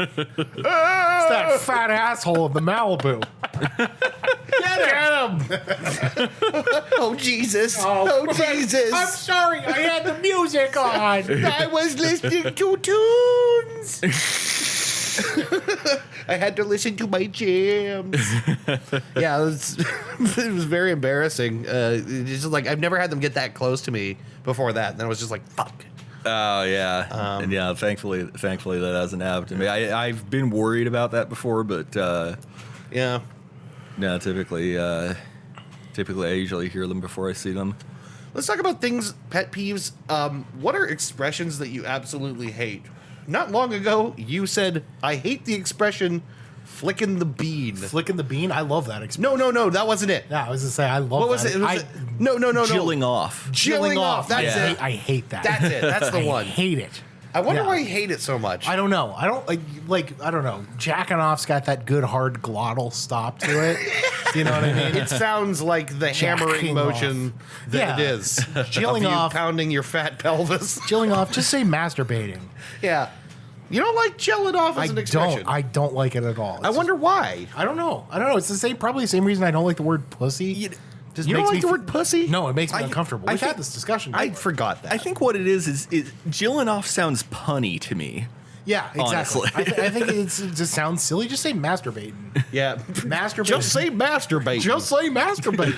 that fat asshole of the Malibu. Get him! Oh, Jesus. Oh, Jesus. I'm sorry, I had the music on. I was listening to tunes. I had to listen to my jams. Yeah, it was very embarrassing. It's just like I've never had them get that close to me before that. And then I was just like, fuck. Oh yeah, and yeah. Thankfully that hasn't happened to me. I've been worried about that before, but Yeah. no. Typically, I usually hear them before I see them. Let's talk about things, pet peeves. What are expressions that you absolutely hate? Not long ago, you said, I hate the expression flicking the bean. Flicking the bean? I love that expression. No, that wasn't it. Yeah, I was going to say, I love What was that. it? No. Chilling off. Chilling off. That's Yeah. it. I hate that. That's it. That's the I one. hate it. I wonder Yeah. why you hate it so much. I don't know. I don't I don't know. Jacking off's got that good hard glottal stop to it. You know what I mean? It sounds like the hammering Jacking motion that Yeah. it is. Chilling of you off. pounding your fat pelvis. Chilling off, just say masturbating. Yeah. You don't like chilling off as an expression. I don't like it at all. I wonder why. I don't know. It's the same, probably the same reason I don't like the word pussy. Just You don't makes like me the word pussy? No, it makes me I- uncomfortable. I We've think- had this discussion. I forgot that. I think what it is chilling off sounds punny to me. yeah, exactly. honestly. I think it just sounds silly. Just say masturbating. Yeah. Masturbate. Just say masturbate. Just say masturbate.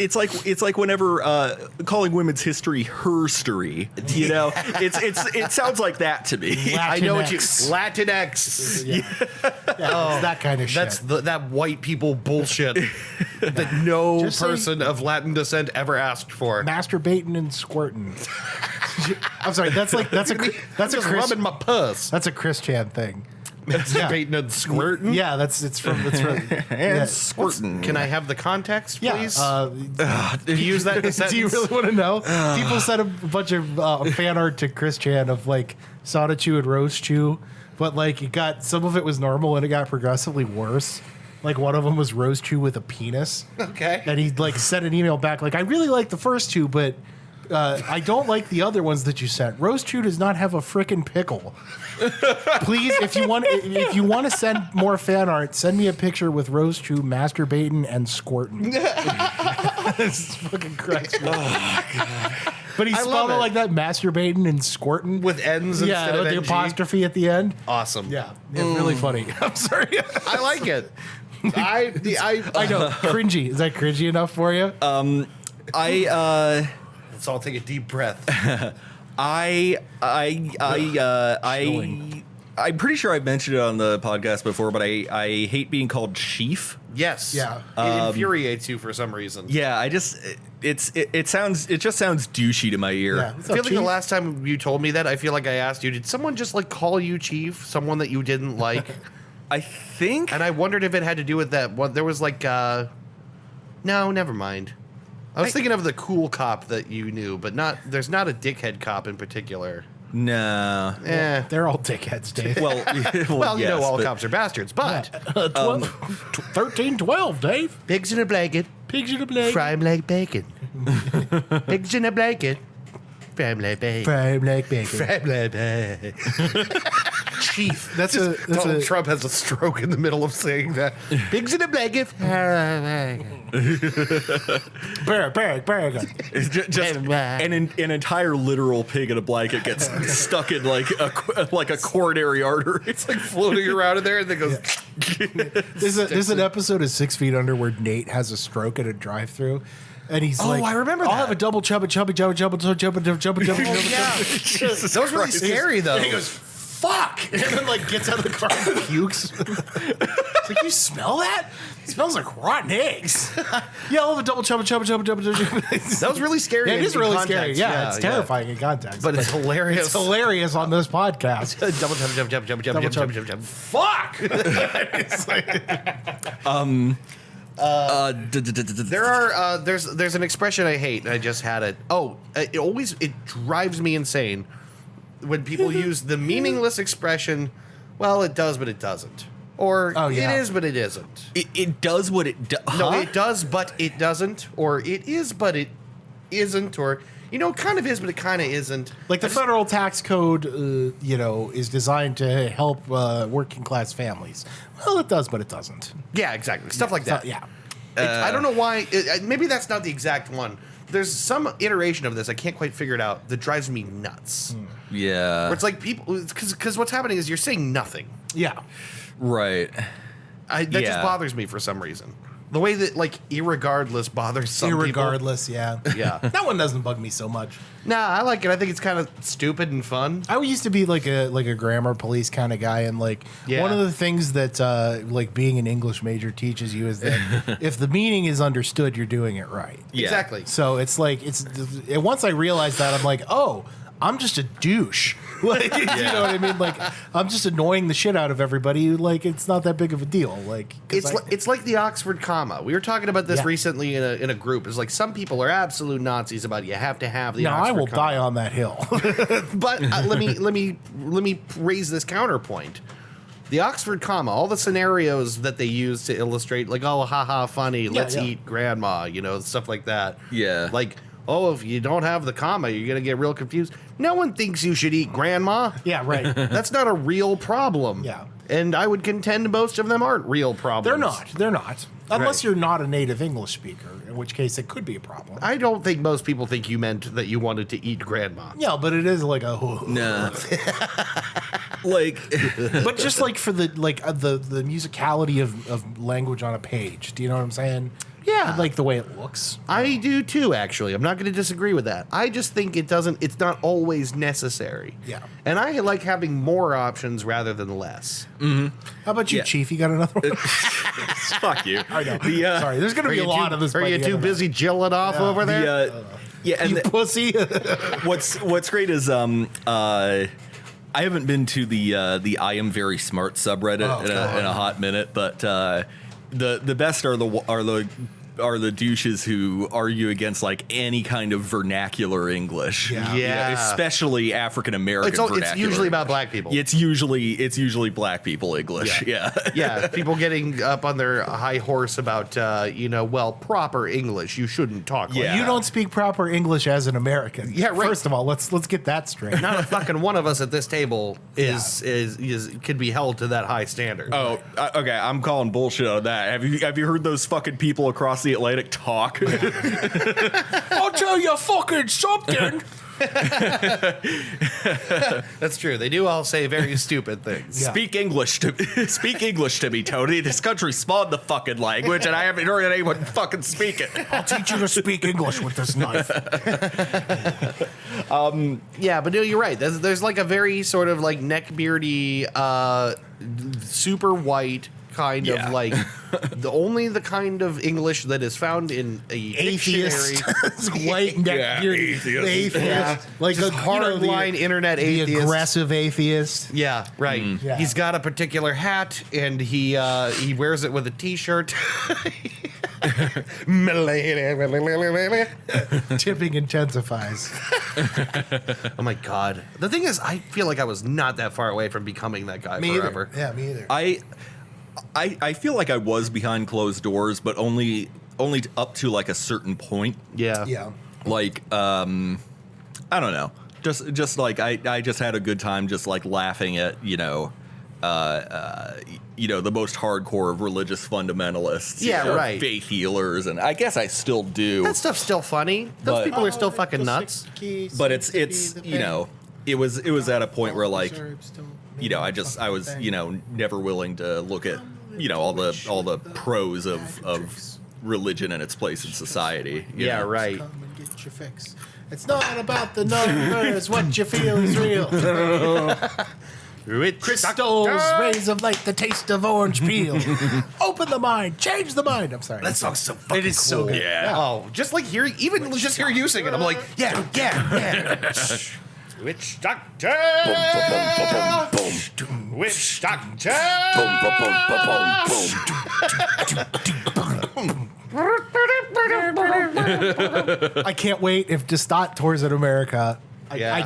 It's like whenever calling women's history herstory. You know, it sounds like that to me. I know what you Latinx. Latinx. Yeah, it's that kind of shit. That's that white people bullshit that no Just say- person of Latin descent ever asked for. masturbating and squirting. I'm sorry. That's a Just rubbing my puss. That's a Chris Chan thing. Masturbating and squirting. Yeah, it's from And yeah. squirting. Can I have the context, Yeah, please? do you use that in a sentence? you really want to know? People sent a bunch of fan art to Chris Chan of like Soda Chew and Rose Chew, but like it got some of it was normal and it got progressively worse. Like one of them was Rose Chew with a penis. Okay. And he like sent an email back like I really like the first two, but I don't like the other ones that you sent. Rose Chew does not have a frickin' pickle. Please, if you want to send more fan art, send me a picture with Rose Chew masturbating and squirting. This is fucking Christ. But he I spelled love it it. like that, masturbating and squirting. With N's yeah, instead of with the NG. apostrophe at the end. Awesome. Yeah, it's really funny. I'm sorry. I like it. I know. Cringy. Is that cringy enough for you? Let's all take a deep breath. I'm pretty sure I've mentioned it on the podcast before, but I hate being called chief. Yes. Yeah. It infuriates you for some reason. Yeah, it just sounds douchey to my ear. Yeah. I feel like the last time you told me that, I feel like I asked you, did someone just like call you chief? Someone that you didn't like? I think. And I wondered if it had to do with that. What there was like, no, never mind. I was thinking of the cool cop that you knew, but there's not a dickhead cop in particular. No. They're all dickheads, Dave. Well, Well, yes, all but- cops are bastards, but 13, 12, Dave. pigs in a blanket, Pigs in a blanket. fry 'em like bacon. Pigs in a blanket, fry 'em like bacon. Fry 'em like bacon. Fry 'em like bacon. Chief. That's Donald Trump has a stroke in the middle of saying that. Pigs in a blanket. Bacon. It's just an entire literal pig in a blanket gets stuck in like a coronary artery. It's like Floating around in there and then goes. There's an episode of 6 Feet Under where Nate has a stroke at a drive-through. And he's like, I remember I'll that. have a double chubba. Yeah. Jesus That was really Christ. scary, though. And he goes, fuck! And then like gets out of the car and pukes. It's like, you smell that? It smells like rotten eggs. Yeah, I'll have a double chubba. That was really scary. Yeah, it in is really scary. context. Yeah, it's terrifying in context. But it's hilarious. It's hilarious on this podcast. Jump. Fuck! There are there's an expression I hate, and I just had it. It drives me insane when people use the meaningless expression. Well, it does, but it doesn't. Or it is, but it isn't. It does what it does. No, it does, but it doesn't. Or it is, but it isn't. Or it kind of is, but it kind of isn't. Like the federal tax code, is designed to help working class families. Well, it does, but it doesn't. Yeah, exactly. Stuff like that. Yeah. I don't know why. Maybe that's not the exact one. There's some iteration of this I can't quite figure it out that drives me nuts. Yeah. Where it's like people, because what's happening is you're saying nothing. Yeah. Right. That just bothers me for some reason. The way that like irregardless bothers some people. Irregardless, yeah. Yeah. That one doesn't bug me so much. Nah, I like it. I think it's kind of stupid and fun. I used to be like a grammar police kind of guy, and like one of the things that like being an English major teaches you is that if the meaning is understood, you're doing it right. Yeah. Exactly. So it's like once I realized that, I'm like, oh, I'm just a douche. Like, you know what I mean? Like, I'm just annoying the shit out of everybody. Like, it's not that big of a deal. Like, It's like the Oxford comma. We were talking about this Yeah. recently in a group. It's like some people are absolute Nazis about you have to have the now Oxford I will comma. die on that hill. But let me raise this counterpoint. The Oxford comma, all the scenarios that they use to illustrate, like, oh, haha, funny, let's yeah. eat grandma, stuff like that. Yeah. Like, oh, if you don't have the comma, you're going to get real confused. No one thinks you should eat grandma. Yeah, right. That's not a real problem. Yeah. And I would contend most of them aren't real problems. They're not. Unless Right. you're not a native English speaker, in which case it could be a problem. I don't think most people think you meant that you wanted to eat grandma. Yeah, but it is like a Nah. Like, but just like for the musicality of language on a page. Do you know what I'm saying? Yeah. I like the way it looks. I do too, actually. I'm not going to disagree with that. I just think it's not always necessary. Yeah. And I like having more options rather than less. How about you, Yeah. Chief? You got another one? fuck you. I know. The, Sorry, there's going to be a lot of this. Are by you the too end of busy jilling off over there? And it. You pussy. what's great is I haven't been to the I Am Very Smart subreddit in a hot minute, but the best are the douches who argue against like any kind of vernacular English. Yeah. Especially African American vernacular. It's usually about black people. It's usually black people English. Yeah. Yeah, people getting up on their high horse about, proper English. You shouldn't talk like Yeah. You don't speak proper English as an American. Yeah, right. First of all, let's get that straight. Not a fucking one of us at this table could be held to that high standard. Oh, okay. I'm calling bullshit on that. Have you heard those fucking people across the Atlantic talk? I'll tell you fucking something. That's true. They do all say very stupid things. Yeah. Speak English to me, Tony. This country's spawned the fucking language, and I haven't heard anyone fucking speak it. I'll teach you to speak English with this knife. Yeah, but no, you're right. There's like a very sort of like neckbeardy, super white kind Yeah. of like the kind of English that is found in a dictionary. Atheist. White neck bearded atheist. Yeah. Like Just a hardline internet the atheist. aggressive atheist. Yeah, right. Yeah. He's got a particular hat, and he wears it with a T-shirt. Tipping intensifies. Oh my god! The thing is, I feel like I was not that far away from becoming that guy forever. Yeah, me either. I feel like I was behind closed doors, but only up to like a certain point. Yeah, Yeah. Like I don't know, just like I just had a good time, just like laughing at the most hardcore of religious fundamentalists. Yeah, right. Faith healers, and I guess I still do. That stuff's still funny. Those But- people are still fucking nuts. But it's it was at a point where like I was never willing to look at all the pros of religion and its place in society. you Yeah, know? right. Come and get your fix. It's not about the numbers. What you feel is real. Crystals, rays of light, the taste of orange peel. Open the mind, change the mind. I'm sorry. That song's so fucking It is so cool. good. Yeah. Oh, just like hear you sing it, I'm like, yeah. Witch doctor. Witch doctor. I can't wait if Destot tours in America. Yeah.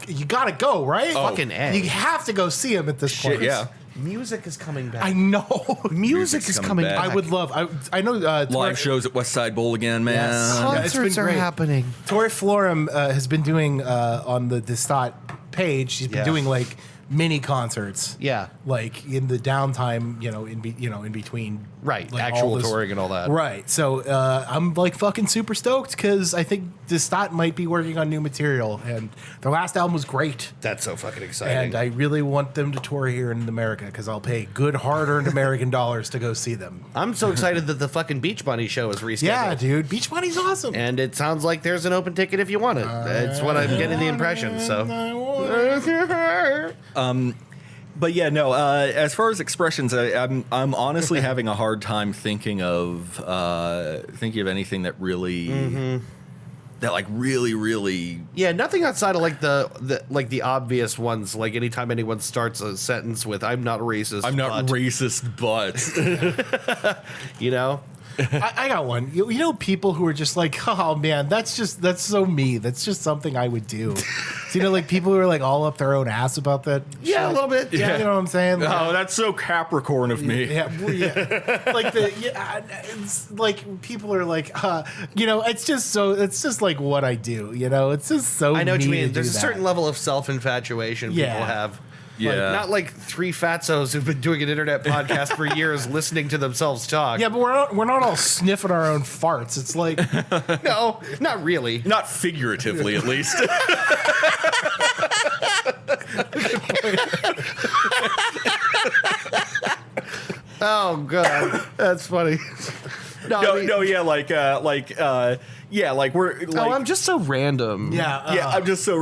You gotta go, right? Fucking A. You have to go see him at this Shit, point. yeah. Music is coming back. I know. Music is coming back. I would love. I know. Live shows at West Side Bowl again, man. Yes. Yeah, it's Concerts been are great. happening. Tori Florum has been doing on the Destot page. She's been Yeah. doing like mini concerts. Yeah. Like in the downtime, in between. Right, like, actual all this- touring and all that. Right. So I'm like fucking super stoked because I think Destot might be working on new material, and their last album was great. That's so fucking exciting. And I really want them to tour here in America because I'll pay good, hard-earned American dollars to go see them. I'm so excited that the fucking Beach Bunny show is rescheduled. Yeah, dude, Beach Bunny's awesome. And it sounds like there's an open ticket if you want it. That's what I'm getting the impression. So, But yeah, no. As far as expressions, I'm honestly having a hard time thinking of anything that really that like really. yeah, nothing outside of like the obvious ones. Like anytime anyone starts a sentence with "I'm not racist," I'm not but," racist, but you know. I got one. You know, people who are just like, oh man, that's so me. That's just something I would do. So, like people who are like all up their own ass about that. Yeah, shit. a little bit. Yeah, you know what I'm saying? Like, oh, that's so Capricorn of me. yeah, well, yeah. Like it's like people are like, it's just like what I do. It's just so. I know what you me to mean. do There's a that. certain level of self-infatuation Yeah. people have. Yeah. Like, not like three fatzos who've been doing an internet podcast for years listening to themselves talk. Yeah, but we're not all sniffing our own farts. It's like No, not really. Not figuratively, at least. Oh god, that's funny. No, I mean- yeah, like we're like. I'm just so random. Yeah, I'm just so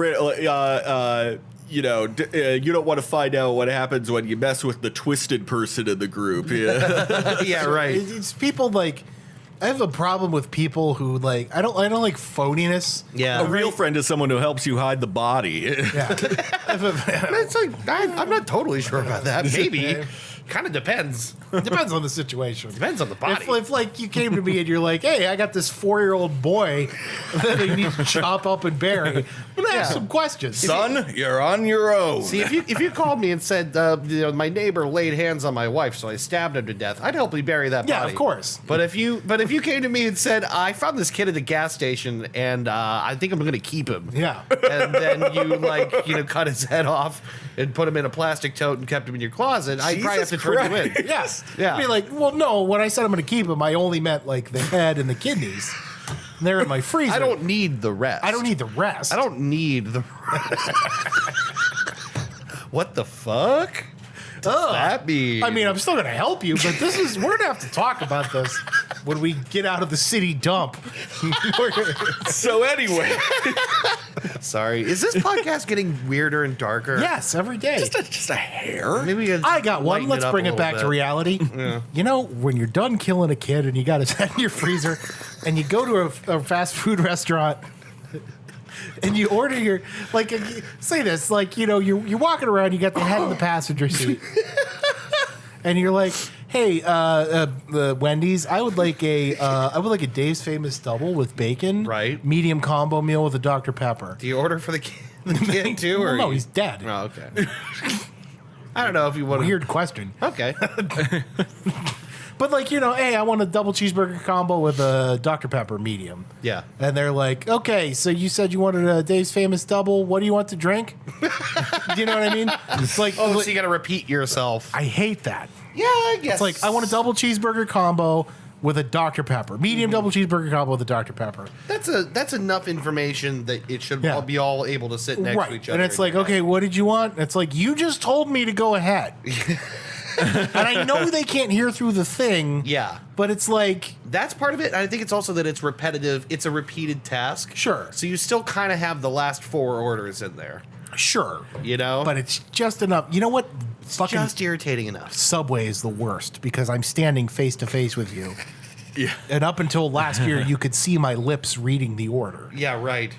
you don't want to find out what happens when you mess with the twisted person in the group. Yeah, yeah, right. it's people like. I have a problem with people who like. I don't like phoniness. Yeah. a real friend is someone who helps you hide the body. Yeah. It's like I'm not totally sure about that. Maybe. Kind of depends. Depends on the situation. Depends on the body. If like you came to me and you're like, hey, I got this 4-year-old boy that I need to chop up and bury, I'm gonna ask some questions. Son, you're on your own. See, if you called me and said, my neighbor laid hands on my wife, so I stabbed him to death, I'd help you bury that Yeah, body. of course. But if you came to me and said, I found this kid at the gas station and I think I'm going to keep him. Yeah. And then you cut his head off and put him in a plastic tote and kept him in your closet, I'd probably have to turn you in. Yes. Yeah. I'd be like, well, no, when I said I'm going to keep him, I only meant like the head and the kidneys. And they're in my freezer. I don't need the rest. I don't need the rest. I don't need the. What the fuck? Does that mean? I mean, I'm still going to help you, but we're going to have to talk about this when we get out of the city dump. So anyway, Sorry. Is this podcast getting weirder and darker? Yes, every day. just a hair. Maybe we could I got one. lighten Let's up bring a it back little to bit. reality. You know, when you're done killing a kid and you got his head in your freezer and you go to a fast food restaurant and you order your, like, say this, like, you know, you're walking around, you got the head in the passenger seat. And you're like, hey, Wendy's, I would like a Dave's Famous Double with bacon. Right. Medium combo meal with a Dr. Pepper. Do you order for the kid too? Well, Or no, he's dead. Oh, okay. I don't know if you want Weird question. Okay. But like, you know, hey, I want a double cheeseburger combo with a Dr. Pepper medium. Yeah. And they're like, okay, so you said you wanted a Dave's Famous Double. What do you want to drink? Do you know what I mean? It's like, Oh, so you got to repeat yourself. I hate that. Yeah, I guess. It's like, I want a double cheeseburger combo with a Dr. Pepper. Medium double cheeseburger combo with a Dr. Pepper. That's enough information that it should Yeah. all be all able to sit next to each other. And it's like, okay, what did you want? It's like, you just told me to go ahead. And I know they can't hear through the thing. Yeah. But it's like, That's part of it. I think it's also that it's repetitive. It's a repeated task. Sure. So you still kind of have the last 4 orders in there. sure. You know? But it's just enough. You know what? Fucking just irritating enough. Subway is the worst because I'm standing face to face with you. Yeah. And up until last year, you could see my lips reading the order. Yeah, right.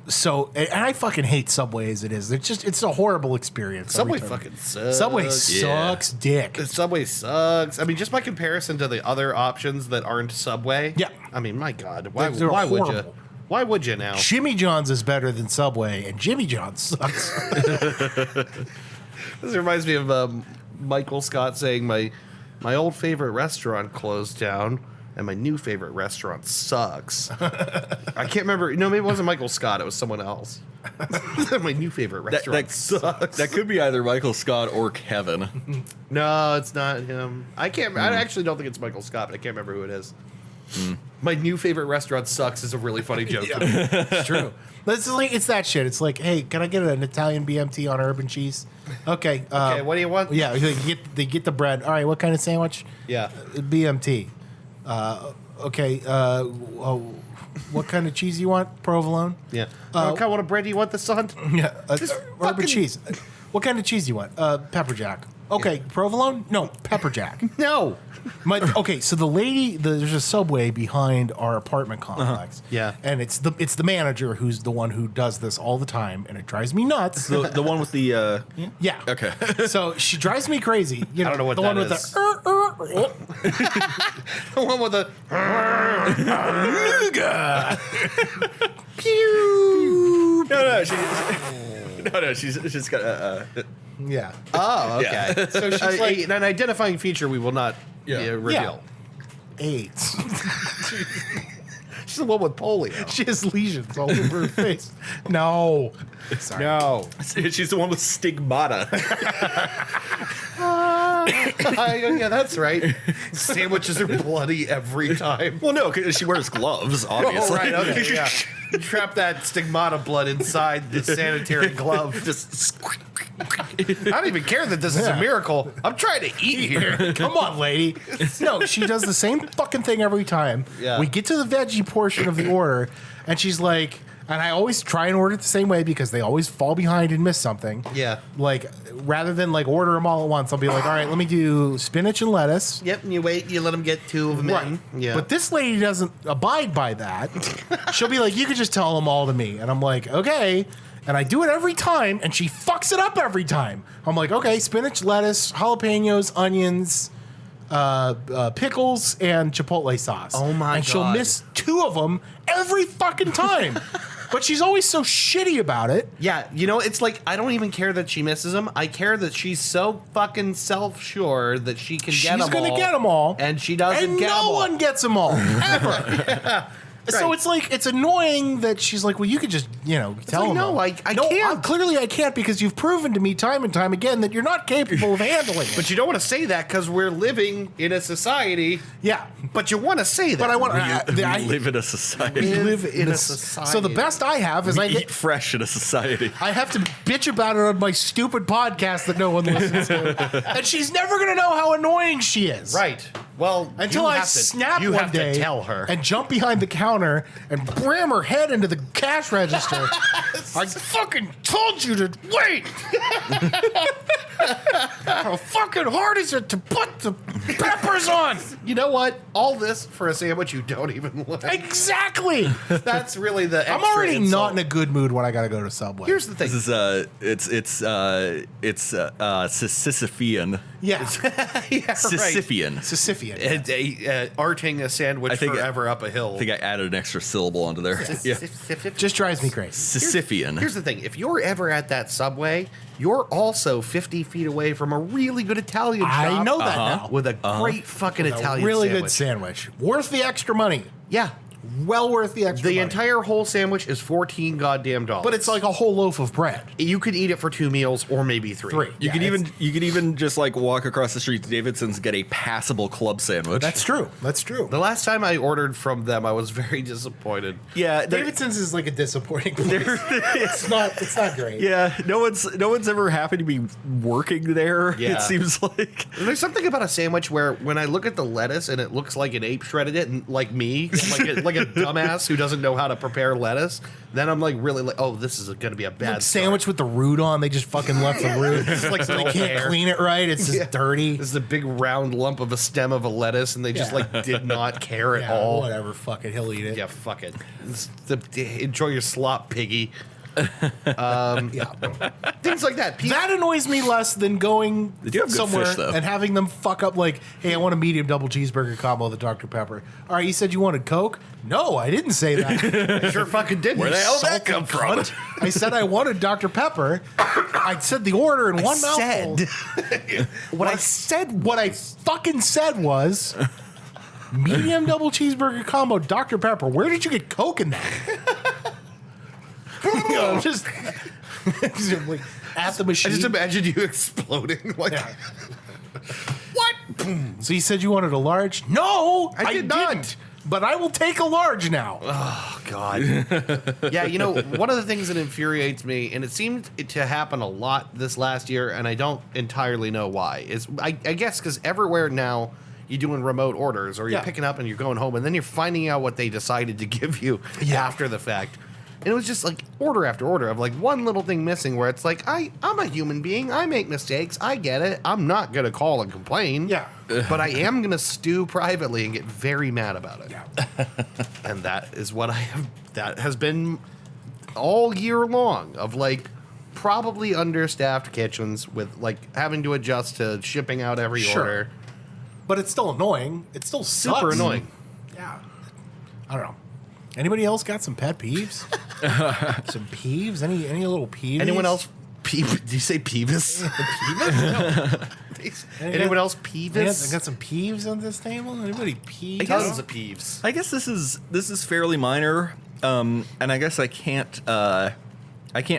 So, and I fucking hate Subway as it is. It's a horrible experience. every Subway time. fucking sucks. Subway sucks dick. The Subway sucks. I mean, just by comparison to the other options that aren't Subway. Yeah. I mean, my God. Why They're would you? horrible. Why would you now? Jimmy John's is better than Subway, and Jimmy John's sucks. This reminds me of Michael Scott saying my old favorite restaurant closed down and my new favorite restaurant sucks. I can't remember. No, maybe it wasn't Michael Scott. It was someone else. My new favorite restaurant sucks. That could be either Michael Scott or Kevin. No, it's not him. I can't. I actually don't think it's Michael Scott, but I can't remember who it is. My new favorite restaurant sucks is a really funny joke. To me. It's true. But it's that shit. It's like, hey, can I get an Italian BMT on urban cheese? Okay. Okay, what do you want? Yeah, they get the bread. All right, what kind of sandwich? Yeah. BMT. Okay. What kind of cheese you want? Provolone? Yeah. What kind of bread do you want, the son? Yeah. Just urban fucking- cheese. What kind of cheese do you want? Pepper jack. Okay. Provolone? No, pepper jack. No. Okay, so there's a Subway behind our apartment complex. Yeah. And it's the manager who's the one who does this all the time, and it drives me nuts. The one with the Yeah. Okay. So she drives me crazy. You know, I don't know what the that one with is. the The one with the. no, she's got yeah. Oh, okay. So she's like an identifying feature we will not reveal. AIDS. She's the one with polio. She has lesions all over her face. No. Sorry. No. she's the one with stigmata. Yeah, that's right. Sandwiches are bloody every time. Well, no, because she wears gloves, obviously. Oh, right. Okay. Yeah. You trap that stigmata blood inside the sanitary glove. Just I don't even care that this is a miracle. I'm trying to eat here. Come on, lady. No, she does the same fucking thing every time. Yeah. We get to the veggie portion of the order, and she's like, and I always try and order it the same way because they always fall behind and miss something. Yeah. Like, rather than like order them all at once, I'll be like, all right, let me do spinach and lettuce. Yep, and you wait, you let them get 2 of them in. Yeah. But this lady doesn't abide by that. She'll be like, you could just tell them all to me. And I'm like, okay. And I do it every time, and she fucks it up every time. I'm like, okay, spinach, lettuce, jalapenos, onions, pickles, and chipotle sauce. Oh my And she'll God. miss 2 of them every fucking time. But she's always so shitty about it. Yeah, you know, it's like I don't even care that she misses them. I care that she's so fucking self-sure that she can get them all. She's gonna get them all, and she doesn't and get them no all. one gets them all ever. So it's like, it's annoying that she's like, well, you could just, tell like, him. no, I can't. Clearly I can't, because you've proven to me time and time again that you're not capable of handling it. But you don't want to say that because we're living in a society. Yeah. But you want to say that. But I want We live in a society. live in a society. So the best I have is We eat fresh in a society. I have to bitch about it on my stupid podcast that no one listens to. And she's never going to know how annoying she is. Right. Well, Until you I have to- snap you one have day to tell her. and jump behind the counter and ram her head into the cash register. I fucking told you to wait. How fucking hard is it to put the peppers on? You know what? All this for a sandwich you don't even like. Exactly. That's really the. I'm extra already insult. not in a good mood when I got to go to Subway. Here's the thing. This is Sisyphean. Yeah. Yeah, right. Sisyphean. Sisyphean. Arting a sandwich I think forever up a hill. I think I added an extra syllable onto there. Yeah. Just drives me crazy. Sisyphean. Here's the thing. If you're ever at that Subway, you're also 50 feet away from a really good Italian shop. I know that now. With a great fucking Italian really sandwich. good sandwich. Worth the extra money. Yeah. Well worth the extra The money. entire whole sandwich is $14 goddamn dollars. But it's like a whole loaf of bread. You could eat it for 2 meals or maybe 3. You could even just like walk across the street to Davidson's, get a passable club sandwich. That's true. That's true. The last time I ordered from them, I was very disappointed. yeah. Davidson's is like a disappointing place. It's not great. Yeah, no one's ever happy to be working there. Yeah. It seems like There's something about a sandwich where when I look at the lettuce and it looks like an ape shredded it, and like me, like a dumbass who doesn't know how to prepare lettuce, then I'm like really like, oh, this is going to be a bad Like sandwich with the root on. They just fucking left the root. It's like So they no can't hair. clean it right. It's just dirty. This is a big round lump of a stem of a lettuce, and they just Yeah. like did not care at Yeah, all. whatever. Fuck it. He'll eat it. Yeah, fuck it. Enjoy your slop, piggy. Yeah. Things like that. That annoys me less than going They do have good somewhere fish, though. and having them fuck up like, hey, I want a medium double cheeseburger combo with a Dr. Pepper. All right, you said you wanted Coke? No, I didn't say that. I sure fucking did. Where the hell did that Salty come from? cunt. I said I wanted Dr. Pepper. I said the order in one mouthful. What I fucking said was medium double cheeseburger combo, Dr. Pepper. Where did you get Coke in that? Just like, at the I machine. just imagine you exploding. Like, What? So you said you wanted a large? No, I did not. didn't. But I will take a large now. oh God. Yeah, you know, one of the things that infuriates me, and it seemed to happen a lot this last year, and I don't entirely know why, is I guess because everywhere now you're doing remote orders, or you're Yeah. picking up and you're going home, and then you're finding out what they decided to give you after the fact. And it was just like order after order of like one little thing missing where it's like, I'm a human being. I make mistakes. I get it. I'm not going to call and complain. Yeah. But I am going to stew privately and get very mad about it. Yeah. And that is what that has been all year long of like probably understaffed kitchens with like having to adjust to shipping out every Sure. order. But it's still annoying. It still sucks. Super annoying. Yeah. I don't know. Anybody else got some pet peeves? Some peeves? Any little peeves? Anyone else? Did you say Peeves? Anyone else I Peeves? got some peeves on this table. Anybody peeves? Tons of Peeves. I guess this is fairly minor, and I guess I can't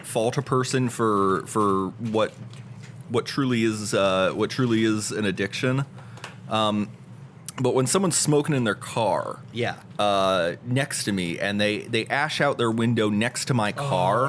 fault a person for what truly is an addiction. But when someone's smoking in their car, Yeah. next to me, and they ash out their window next to my car,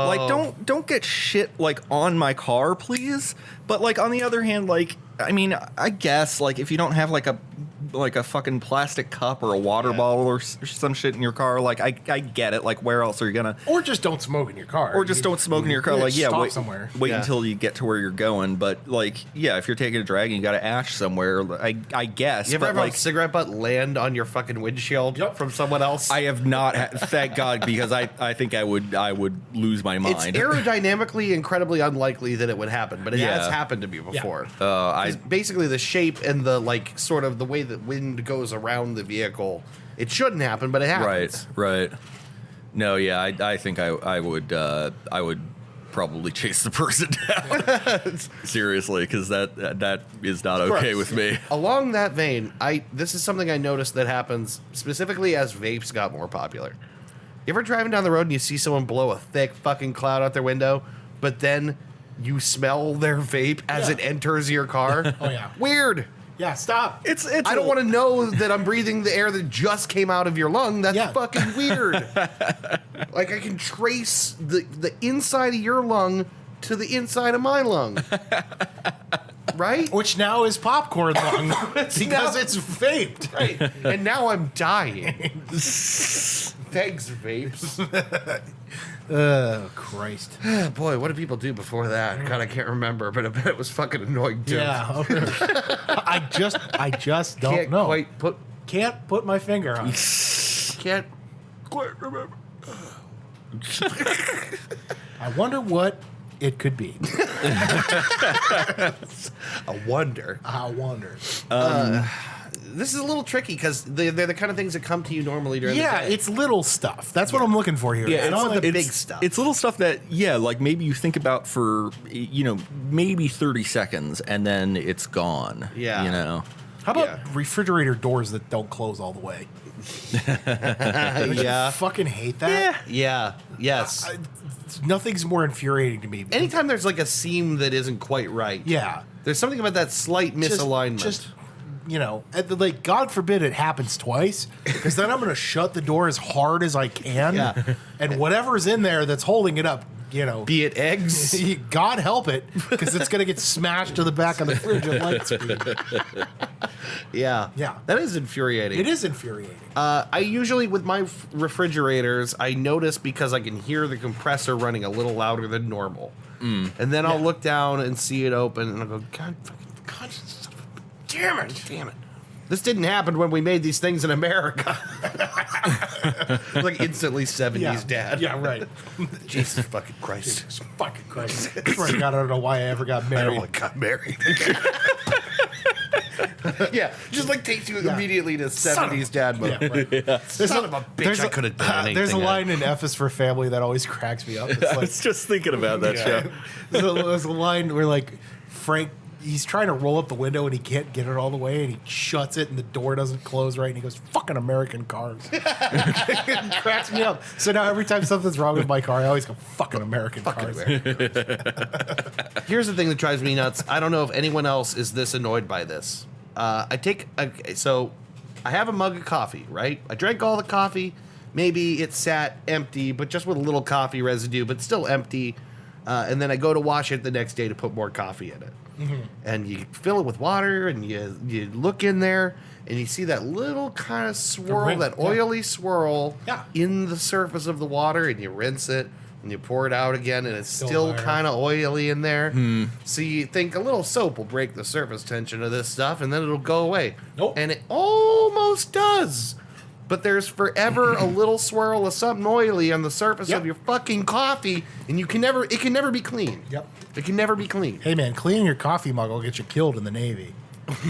like don't get shit like on my car, please. But like on the other hand, like I mean, I guess like if you don't have like a fucking plastic cup or a water bottle or some shit in your car, like I get it. Like where else are you gonna? Or just don't smoke in your car. Or just don't smoke in your car. Yeah, Like stop wait somewhere. Wait Yeah. until you get to where you're going. But like if you're taking a drag and you got to ash somewhere, I guess. You ever but have like a cigarette butt land on your fucking windshield from someone else? I have not. Thank God, because I think I would lose my It's mind. aerodynamically incredibly unlikely that it would happen, but it Yeah. has happened to me before. I Basically, the shape and the like, sort of the way that wind goes around the vehicle, it shouldn't happen, but it happens. right. No, yeah, I think I would probably chase the person down. Seriously, because that is not okay with me. Along that vein, this is something I noticed that happens specifically as vapes got more popular. You ever driving down the road and you see someone blow a thick fucking cloud out their window, but then you smell their vape as it enters your car? Oh, yeah. Weird. Yeah, stop. It's I don't want to know that I'm breathing the air that just came out of your lung. That's fucking weird. Like, I can trace the inside of your lung to the inside of my lung. Right? Which now is popcorn lung because it's vaped. Right. And now I'm dying. Thanks, vapes. Oh, Christ. Boy, what did people do before that? God, I can't remember, but I bet it was fucking annoying too. Yeah. I just don't Can't know. Can't put my finger on it. Can't quite remember. I wonder what it could be. I wonder. I wonder. This is a little tricky because they're the kind of things that come to you normally during the day. It's little stuff. That's what I'm looking for here. Yeah, I don't want the big stuff. It's little stuff that, like maybe you think about for, maybe 30 seconds and then it's gone. Yeah. How about refrigerator doors that don't close all the way? Yeah. I fucking hate that. Yeah. Yes. Nothing's more infuriating to me. Anytime there's like a seam that isn't quite right. Yeah. There's something about that slight misalignment. Just like, God forbid it happens twice, because then I'm going to shut the door as hard as I can. Yeah. And whatever's in there that's holding it up, be it eggs. God help it, because it's going to get smashed to the back of the fridge at light speed. Yeah. Yeah. That is infuriating. It is infuriating. I usually, with my refrigerators, I notice because I can hear the compressor running a little louder than normal. And then I'll look down and see it open, and I'll go, God, damn it. This didn't happen when we made these things in America. Like instantly 70s dad. Yeah, right. Jesus fucking Christ. Jesus fucking Christ. I swear to God, I don't know why I ever got married. I got married. Yeah, just like takes you immediately to 70s dad mode. Yeah, right. Son of a bitch, I could have done anything. There's a line in F is for Family that always cracks me up. It's I was just thinking about that show. There's a line where, like, Frank, he's trying to roll up the window and he can't get it all the way, and he shuts it and the door doesn't close right, and he goes, fucking American cars. It cracks me up. So now every time something's wrong with my car, I always go, fucking American cars. Here's the thing that drives me nuts. I don't know if anyone else is this annoyed by this. So I have a mug of coffee, right? I drank all the coffee. Maybe it sat empty, but just with a little coffee residue, but still empty. And then I go to wash it the next day to put more coffee in it. Mm-hmm. And you fill it with water, and you look in there, and you see that little kind of swirl, that oily swirl in the surface of the water, and you rinse it, and you pour it out again, and it's still kind of oily in there. So you think a little soap will break the surface tension of this stuff, and then it'll go away. Nope. And it almost does. But there's forever a little swirl of something oily on the surface of your fucking coffee, and it can never be clean. Yep. It can never be clean. Hey man, cleaning your coffee mug will get you killed in the Navy.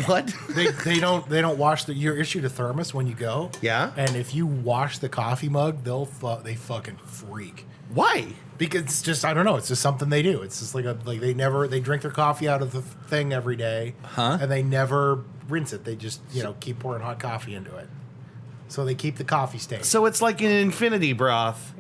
What? They don't wash you're issued a thermos when you go. Yeah. And if you wash the coffee mug, they fucking freak. Why? Because it's just, I don't know, it's just something they do. It's just like they drink their coffee out of the thing every day, and they never rinse it. They just keep pouring hot coffee into it. So they keep the coffee stained. So it's like an infinity broth.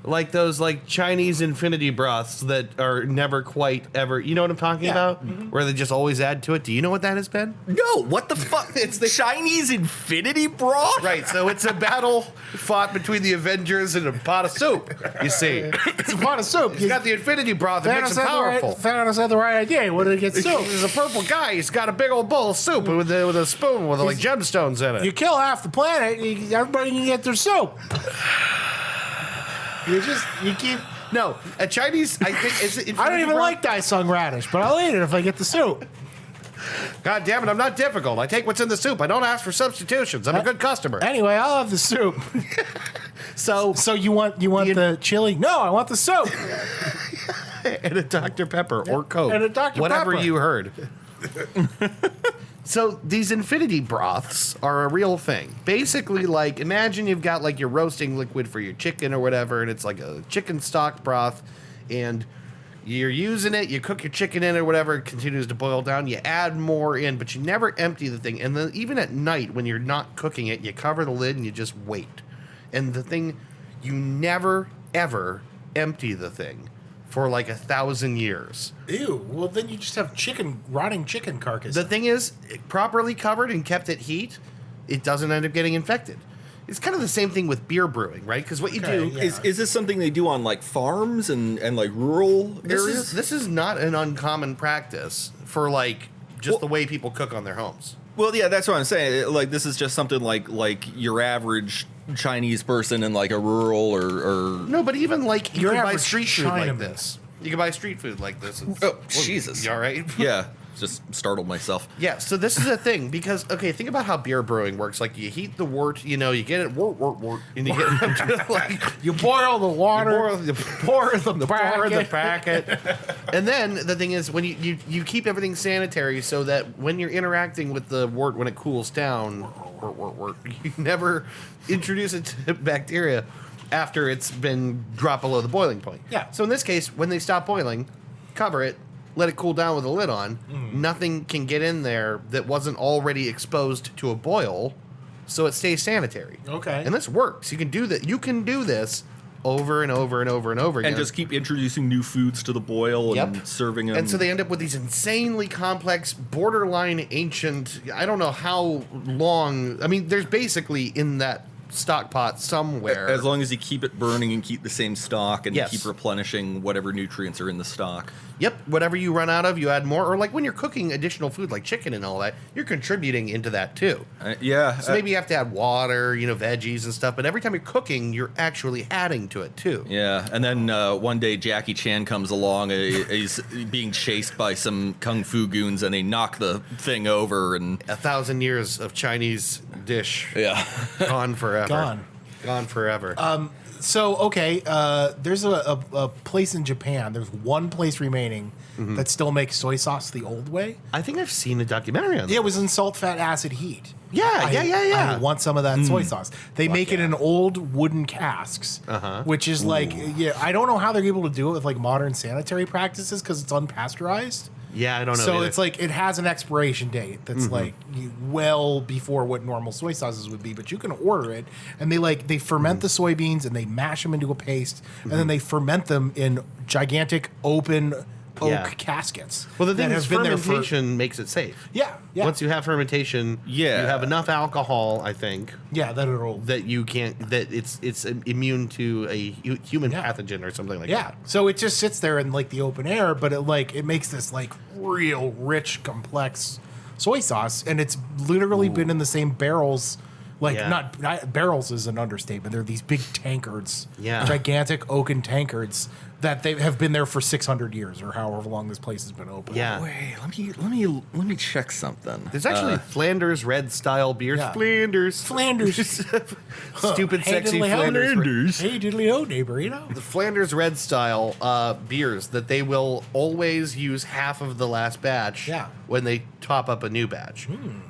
Like those Chinese infinity broths that are never quite ever, you know what I'm talking about? Where they just always add to it. Do you know what that has been? No, what the fuck? It's the Chinese infinity broth? Right, so it's a battle fought between the Avengers and a pot of soup, you see. It's a pot of soup. He's got the infinity broth that makes him powerful. Thanos had the right idea. What did he get soup? There's a purple guy. He's got a big old bowl of soup with a spoon with gemstones in it. You kill half the planet, everybody can get their soup. You keep... No, a Chinese, I think... I don't even like diced radish, but I'll eat it if I get the soup. God damn it, I'm not difficult. I take what's in the soup. I don't ask for substitutions. I'm a good customer. Anyway, I'll have the soup. So you want the chili? No, I want the soup. And a Dr. Pepper or Coke. And a Dr. Whatever Pepper. you heard. So these infinity broths are a real thing. Basically, imagine you've got your roasting liquid for your chicken or whatever, and it's like a chicken stock broth, and You're using it, you cook your chicken in or whatever, it continues to boil down, you add more in, but you never empty the thing. And then even at night when you're not cooking it, you cover the lid and you just wait. And the thing, you never, ever empty the thing for like 1,000 years. Ew. Well, then you just have rotting chicken carcass. The thing is, properly covered and kept at heat, it doesn't end up getting infected. It's kind of the same thing with beer brewing, right? Because what you do Is this something they do on like farms and like rural areas? this is not an uncommon practice for like just the way people cook on their homes. Well, yeah, that's what I'm saying. Like, this is just something like your average Chinese person in like a rural or No, but even like you Your can buy average street food like Chinaman. this. You can buy street food like this. Oh, Jesus. You all right? Yeah, just startled myself. Yeah, so this is a thing because, okay, think about how beer brewing works. Like, you heat the wort, you get it, wort, and you get it to, like, you boil the water, you pour the packet. And then the thing is, when you keep everything sanitary so that when you're interacting with the wort, when it cools down, you never introduce it to bacteria after it's been dropped below the boiling point. Yeah. So in this case, when they stop boiling, cover it, let it cool down with a lid on. Nothing can get in there that wasn't already exposed to a boil, so it stays sanitary. Okay. And this works. You can do that. You can do this over and over and over and over again. And just keep introducing new foods to the boil and serving them. And so they end up with these insanely complex, borderline ancient. I don't know how long. I mean, there's basically in that stock pot somewhere. As long as you keep it burning and keep the same stock and Yes. keep replenishing whatever nutrients are in the stock. Yep, whatever you run out of, you add more. Or like when you're cooking additional food like chicken and all that, you're contributing into that too. Yeah. So maybe you have to add water, veggies and stuff. But every time you're cooking, you're actually adding to it too. Yeah, and then one day Jackie Chan comes along. He's being chased by some kung fu goons, and they knock the thing over. And 1,000 years of Chinese dish yeah, gone forever. Gone forever. So, okay, there's a place in Japan. There's one place remaining that still makes soy sauce the old way. I think I've seen a documentary on that. Yeah, it was in salt, fat, acid, heat. Yeah. I want some of that soy sauce. They make it in old wooden casks, which is like, I don't know how they're able to do it with like modern sanitary practices because it's unpasteurized. Yeah, I don't know. So either. it's like it has an expiration date that's like well before what normal soy sauces would be, but you can order it, and they ferment the soybeans and they mash them into a paste, and then they ferment them in gigantic open oak caskets. Well, the thing that is, have been there fermentation makes it safe. Yeah. Once you have fermentation, you have enough alcohol, I think, that you can't that it's immune to a human pathogen or something like that. So it just sits there in like the open air, but it makes this like real rich, complex soy sauce, and it's literally been in the same barrels. Not barrels is an understatement. They're these big tankards, gigantic oaken tankards that they have been there for 600 years or however long this place has been open. Yeah. Wait, let me check something. There's actually Flanders red style beers. Yeah. Flanders. Stupid, sexy Flanders. Hey, diddly-o, neighbor, The Flanders red style beers that they will always use half of the last batch when they top up a new batch.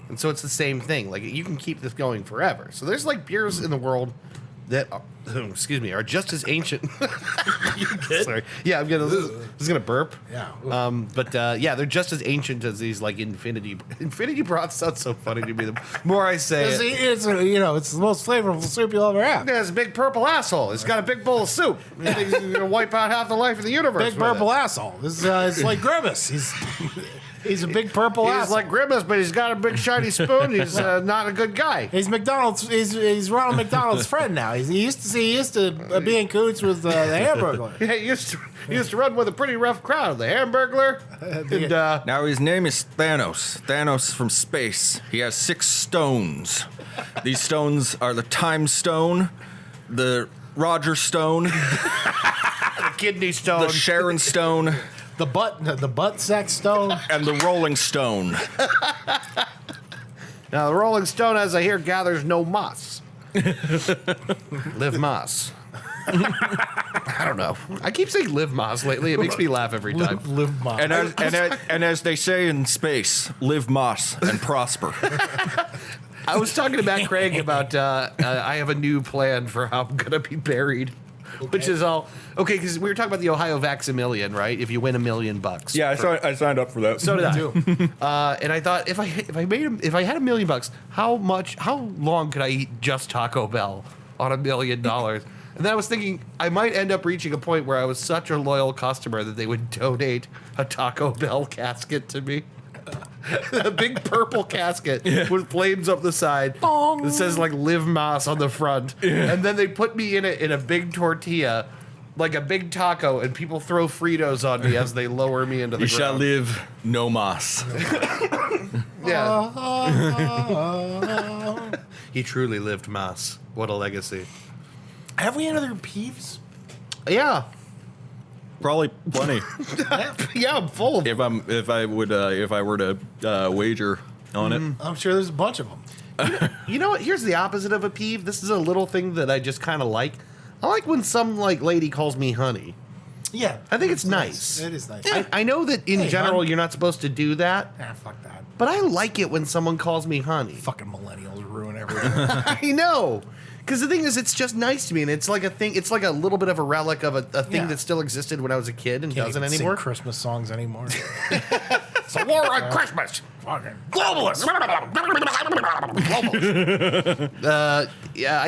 And so it's the same thing. Like, you can keep this going forever. So there's like beers in the world that are just as ancient. You good? Sorry. Yeah, I was gonna burp. Yeah. They're just as ancient as these like infinity broths. Sounds so funny to me. The more I say it, It's the most flavorful soup you'll ever have. yeah, it's a big purple asshole. He's got a big bowl of soup. He's gonna wipe out half the life of the universe. Big purple asshole. This is like Grimace. He's a big purple He's asshole. like Grimace, but he's got a big shiny spoon. He's not a good guy. He's McDonald's. He's Ronald McDonald's friend now. He used to be in cahoots with the Hamburglar. Yeah, he used to run with a pretty rough crowd. The Hamburglar. And, Now his name is Thanos. Thanos from space. He has 6 stones. These stones are the Time Stone, the Roger Stone, the kidney stone. the Sharon Stone, the butt sex stone. and the Rolling Stone. Now the Rolling Stone, as I hear, gathers no moss. Live moss. I don't know. I keep saying live moss lately. It makes me laugh every time. Live moss. And as they say in space, live moss and prosper. I was talking to Matt Craig about I have a new plan for how I'm gonna be buried. which is all okay. Because we were talking about the Ohio Vax-A-Million, right? If you win $1 million. Yeah, I signed up for that. So did I. And I thought if I had $1 million, how long could I eat just Taco Bell on $1 million? And then I was thinking I might end up reaching a point where I was such a loyal customer that they would donate a Taco Bell casket to me. A big purple casket with flames up the side that says like "Live Mas" on the front, and then they put me in a big tortilla, like a big taco, and people throw Fritos on me as they lower me into the You ground. shall live no mas. Yeah. He truly lived Mas. What a legacy. Have we had other peeves? Yeah. Probably plenty. Yeah, I'm full of if I were to wager on it. I'm sure there's a bunch of them. You know what? Here's the opposite of a peeve. This is a little thing that I just kind of like. I like when some like lady calls me honey. Yeah. I think it's nice. It is nice. I know that in Hey, general hon. you're not supposed to do that, Fuck that. but I like it when someone calls me honey. Fucking millennials ruin everything. I know. Because the thing is, it's just nice to me, and it's like a thing. It's like a little bit of a relic of a thing Yeah. that still existed when I was a kid and Can't doesn't even anymore. sing Christmas songs anymore. It's a war on Christmas. Fucking Globalists. Yeah,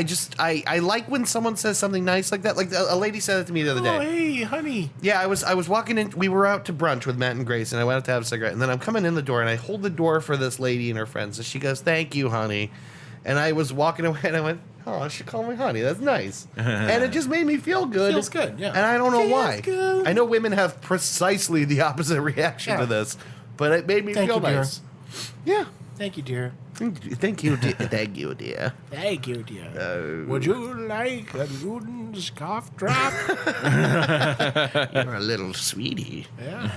I like when someone says something nice like that. Like a lady said it to me the other oh, day. hey, honey. Yeah, I was walking in. We were out to brunch with Matt and Grace, and I went out to have a cigarette. And then I'm coming in the door, and I hold the door for this lady and her friends. And she goes, "Thank you, honey." And I was walking away, and I went, "Oh, she called me honey. That's nice." And it just made me feel good. Feels good, yeah. And I don't know Feels why. good. I know women have precisely the opposite reaction to Yeah. this, but it made me Thank feel you, dear. nice. Yeah. Thank you, dear. Thank you, dear. Thank you, dear. Thank you, dear. Would you like a Luden's cough drop? You're a little sweetie. Yeah.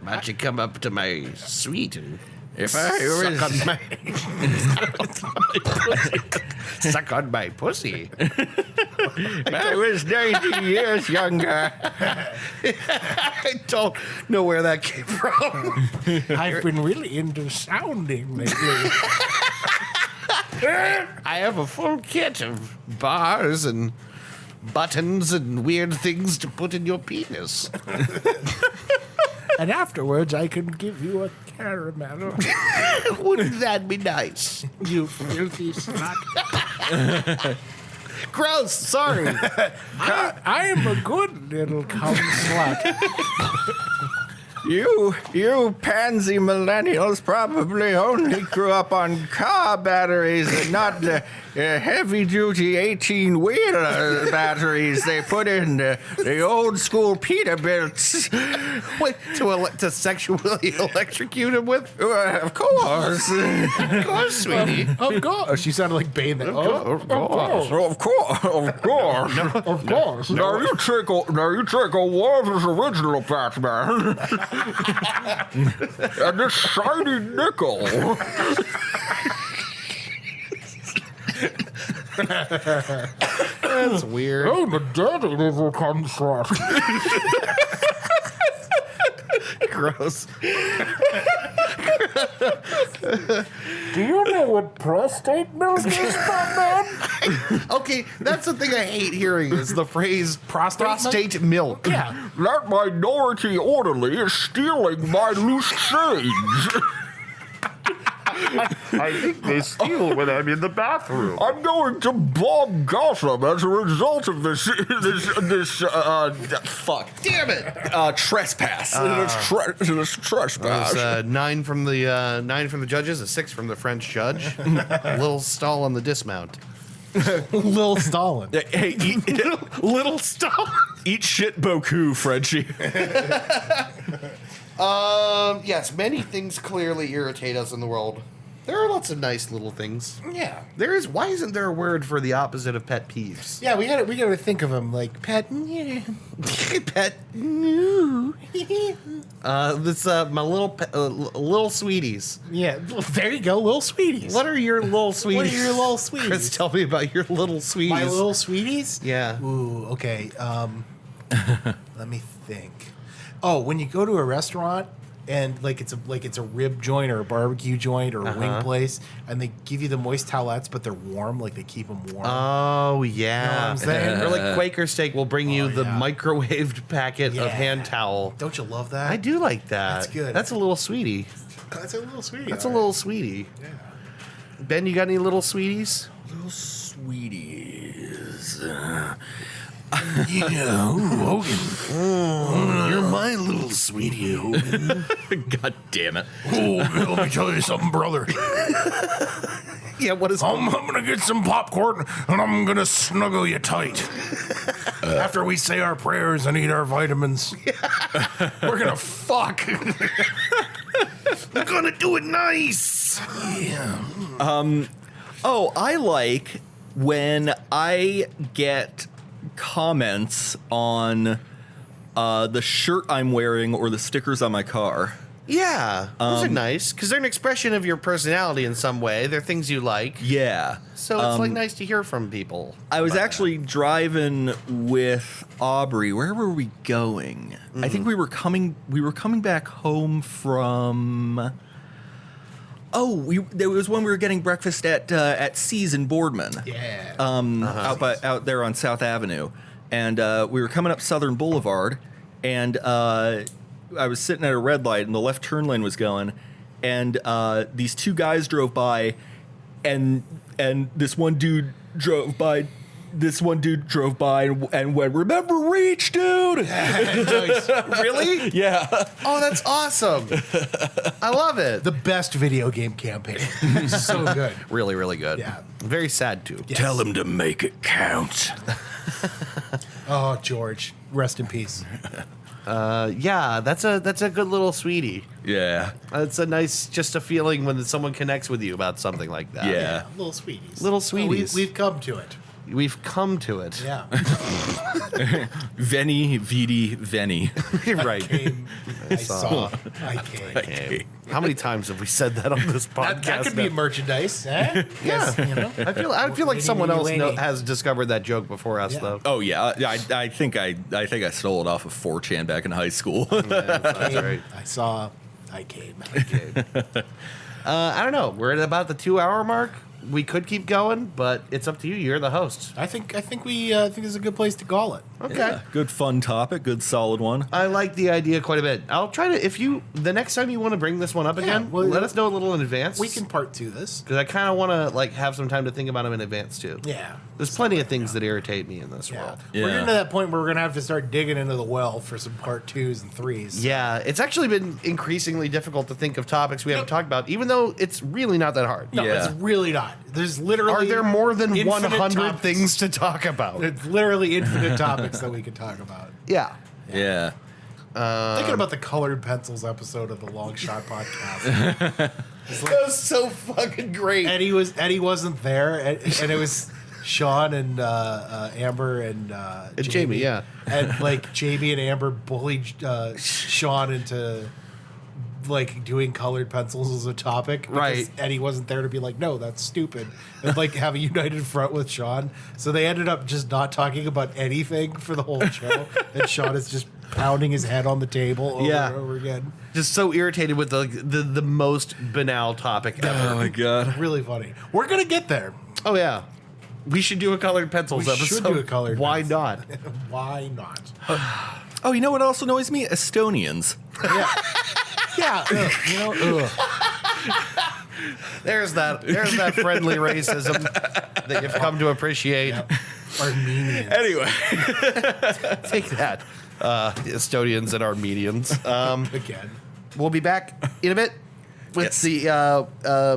Why don't you come up to my suite and If I was suck on my pussy. I was 90 years younger. I don't know where that came from. I've been really into sounding lately. I have a full kit of bars and buttons and weird things to put in your penis. And afterwards, I can give you a caramel. Wouldn't that be nice? You filthy slut. Gross. Sorry. I am a good little cum slut. You pansy millennials probably only grew up on car batteries and not the heavy-duty 18-wheeler batteries they put in the old-school Peterbilts. Wait, to sexually electrocute him with? Of course. Of course, sweetie. Of course. She sounded like Bane. Of course. Of course. Of course. Of course. Now you take a Warner's original Batman. And this shiny nickel. That's weird. I'm a dirty little cum slut. Gross. Do you know what prostate milk is, Batman? Okay, that's the thing I hate hearing is the phrase prostate milk. Yeah. That minority orderly is stealing my loose change. I think they steal when I'm in the bathroom. I'm going to bomb Gotham as a result of this fuck. Damn it. Trespass. This trespass. There's 9 from the judges, a 6 from the French judge. Little stall on the dismount. Lil Stalin. Hey, Little stall. eat shit Boku, Frenchie. Yes, many things clearly irritate us in the world. There are lots of nice little things. Yeah. There is. Why isn't there a word for the opposite of pet peeves? Yeah, we got to think of him like pet. Pet. This my little sweeties. Yeah, there you go, little sweeties. What are your little sweeties? What are your little sweeties? Chris, tell me about your little sweeties. My little sweeties? Yeah. Ooh, okay. Let me think. Oh, when you go to a restaurant and like it's a rib joint or a barbecue joint or a wing place, and they give you the moist towelettes, but they're warm, like they keep them warm. Oh yeah, You know what I'm saying? or like Quaker Steak will bring you the yeah. microwaved packet Yeah. of hand towel. Don't you love that? I do like that. That's good. That's a little sweetie. That's a little sweetie. That's a all little sweetie. right. Yeah. Ben, you got any little sweeties? Little sweeties. You're my little sweetie, Hogan. God damn it. Oh, let me tell you something, brother. Yeah, what is I'm gonna get some popcorn and I'm gonna snuggle you tight. After we say our prayers and eat our vitamins, we're gonna fuck. We're gonna do it nice. Oh, I like when I get comments on the shirt I'm wearing or the stickers on my car. Yeah, those are nice because they're an expression of your personality in some way. They're things you like, Yeah. so it's like nice to hear from people. I was actually driving with Aubrey. Where were we going? I think we were coming back home from. Oh, there was when we were getting breakfast at C's in Boardman. Yeah. Out there on South Avenue, and we were coming up Southern Boulevard, and I was sitting at a red light, and the left turn lane was going, and these two guys drove by, and this one dude drove by. And went, "Remember Reach, dude?" Really? Yeah. Oh, that's awesome. I love it. The best video game campaign. So good. Really, really good. Yeah. Very sad too. Yes. Tell him to make it count. Oh, George, rest in peace. Yeah, that's a good little sweetie. Yeah. It's a nice, just a feeling when someone connects with you about something like that. Yeah. Little sweeties. Little sweeties. We've come to it. We've come to it. Yeah. Veni, vidi, veni. Right. I saw. I came. Okay. How many times have we said that on this podcast? That could be now? merchandise. Eh? Yes. You know? I feel like someone else Weenie. has discovered that joke before us, Yeah. though. Oh yeah, I think I stole it off of 4chan back in high school. That's right. I saw. I came. I don't know. We're at about the 2-hour mark. We could keep going, but it's up to you. You're the host. I think we think it's a good place to call it. Okay. Yeah, good fun topic, good solid one. I like the idea quite a bit. I'll try to, the next time you want to bring this one up again, well, let us know a little in advance. We can part two this. Because I kind of want to have some time to think about them in advance too. Yeah. There's plenty of things that irritate me in this Yeah. world. We're getting to that point where we're gonna have to start digging into the well for some part 2s and 3s. Yeah, it's actually been increasingly difficult to think of topics we haven't talked about, even though it's really not that hard. No, Yeah. it's really not. There's literally Are there more than infinite 100 topics. things to talk about? There's literally infinite topics that we could talk about. Yeah. Yeah. Thinking about the colored pencils episode of the Long Shot podcast. That was so fucking great. Eddie wasn't there, and it was Sean and Amber and Jamie, yeah. and like Jamie and Amber bullied Sean into like doing colored pencils as a topic, because Right. Eddie wasn't there to be like, no, that's stupid, and like have a united front with Sean. So they ended up just not talking about anything for the whole show, and Sean is just pounding his head on the table over Yeah. and over again. Just so irritated with the most banal topic ever. Oh my god. Really funny. We're gonna get there. Oh, yeah. We should do a colored pencils We episode. should do a colored Why pencil. not? Why not? Oh, you know what also annoys me? Estonians. Yeah. Yeah, you know, There's that friendly racism that you've come to appreciate. Armenians. Anyway. Take that, Estonians and Armenians. Again. We'll be back in a bit with Yes. the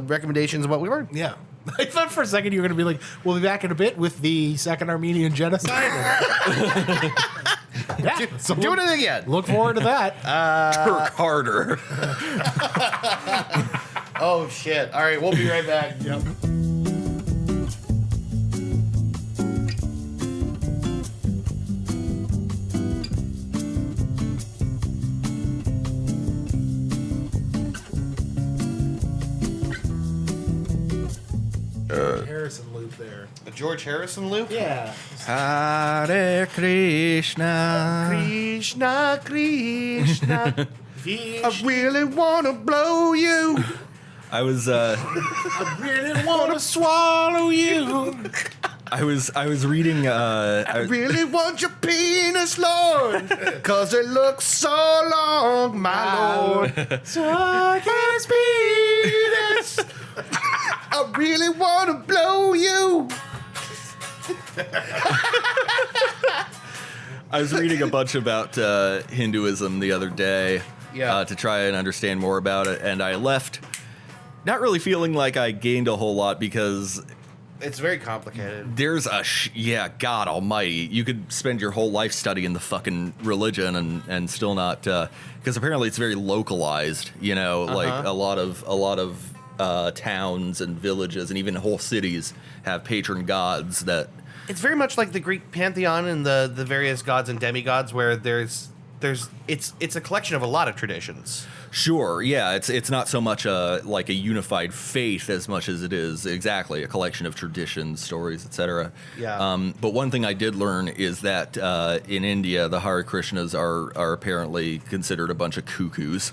recommendations of what we learned. Yeah. I thought for a second you were going to be like, we'll be back in a bit with the Second Armenian Genocide. Yeah, so Doing it again. look forward to that. Turk harder. Oh, shit. All right, we'll be right back. Yep. Harrison loop there. George Harrison loop? Yeah. Hare Krishna. Krishna, Krishna. I I really want to blow you. I was really want to swallow you. I was reading I really want your penis, Lord, cause it looks so long, my Lord. Suck his penis. I really want to blow you. I was reading a bunch about Hinduism the other day to try and understand more about it, and I left not really feeling like I gained a whole lot because It's very complicated. there's God almighty, you could spend your whole life studying the fucking religion and still not, because apparently it's very localized, like a lot of towns and villages and even whole cities have patron gods that. It's very much like the Greek pantheon and the various gods and demigods, where it's a collection of a lot of traditions. Sure, yeah, it's not so much like a unified faith as much as it is exactly a collection of traditions, stories, etc. Yeah. But one thing I did learn is that in India, the Hare Krishnas are apparently considered a bunch of cuckoos.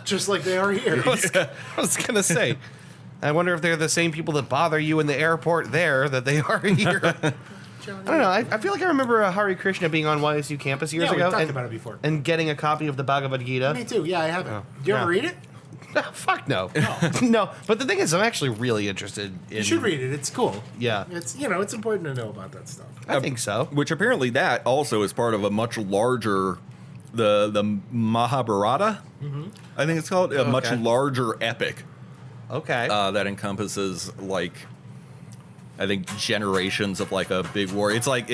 Just like they are here. I was gonna say, I wonder if they're the same people that bother you in the airport there that they are here. I don't know. I feel like I remember Hare Krishna being on YSU campus years Yeah, we ago. talked and, about it before. And getting a copy of the Bhagavad Gita. Me too. Yeah, I have it. Did you Yeah. ever read it? Fuck no. No. But the thing is, I'm actually really interested in. You should read it. It's cool. Yeah. It's it's important to know about that stuff. I think so. Which apparently that also is part of a much larger, the Mahabharata, I think it's called, a much Okay. larger epic Okay. that encompasses like, I think generations of like a big war. It's like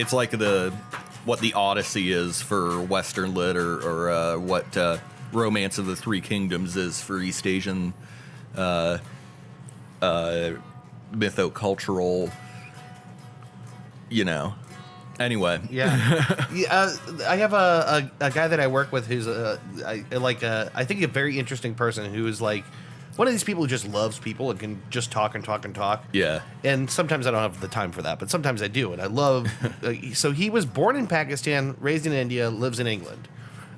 what the Odyssey is for Western lit, or what Romance of the Three Kingdoms is for East Asian mythocultural. Anyway, Yeah, I have a guy that I work with who's I think a very interesting person who is like one of these people who just loves people and can just talk and talk and talk. yeah. And sometimes I don't have the time for that, but sometimes I do, and I love. So he was born in Pakistan, raised in India, lives in England,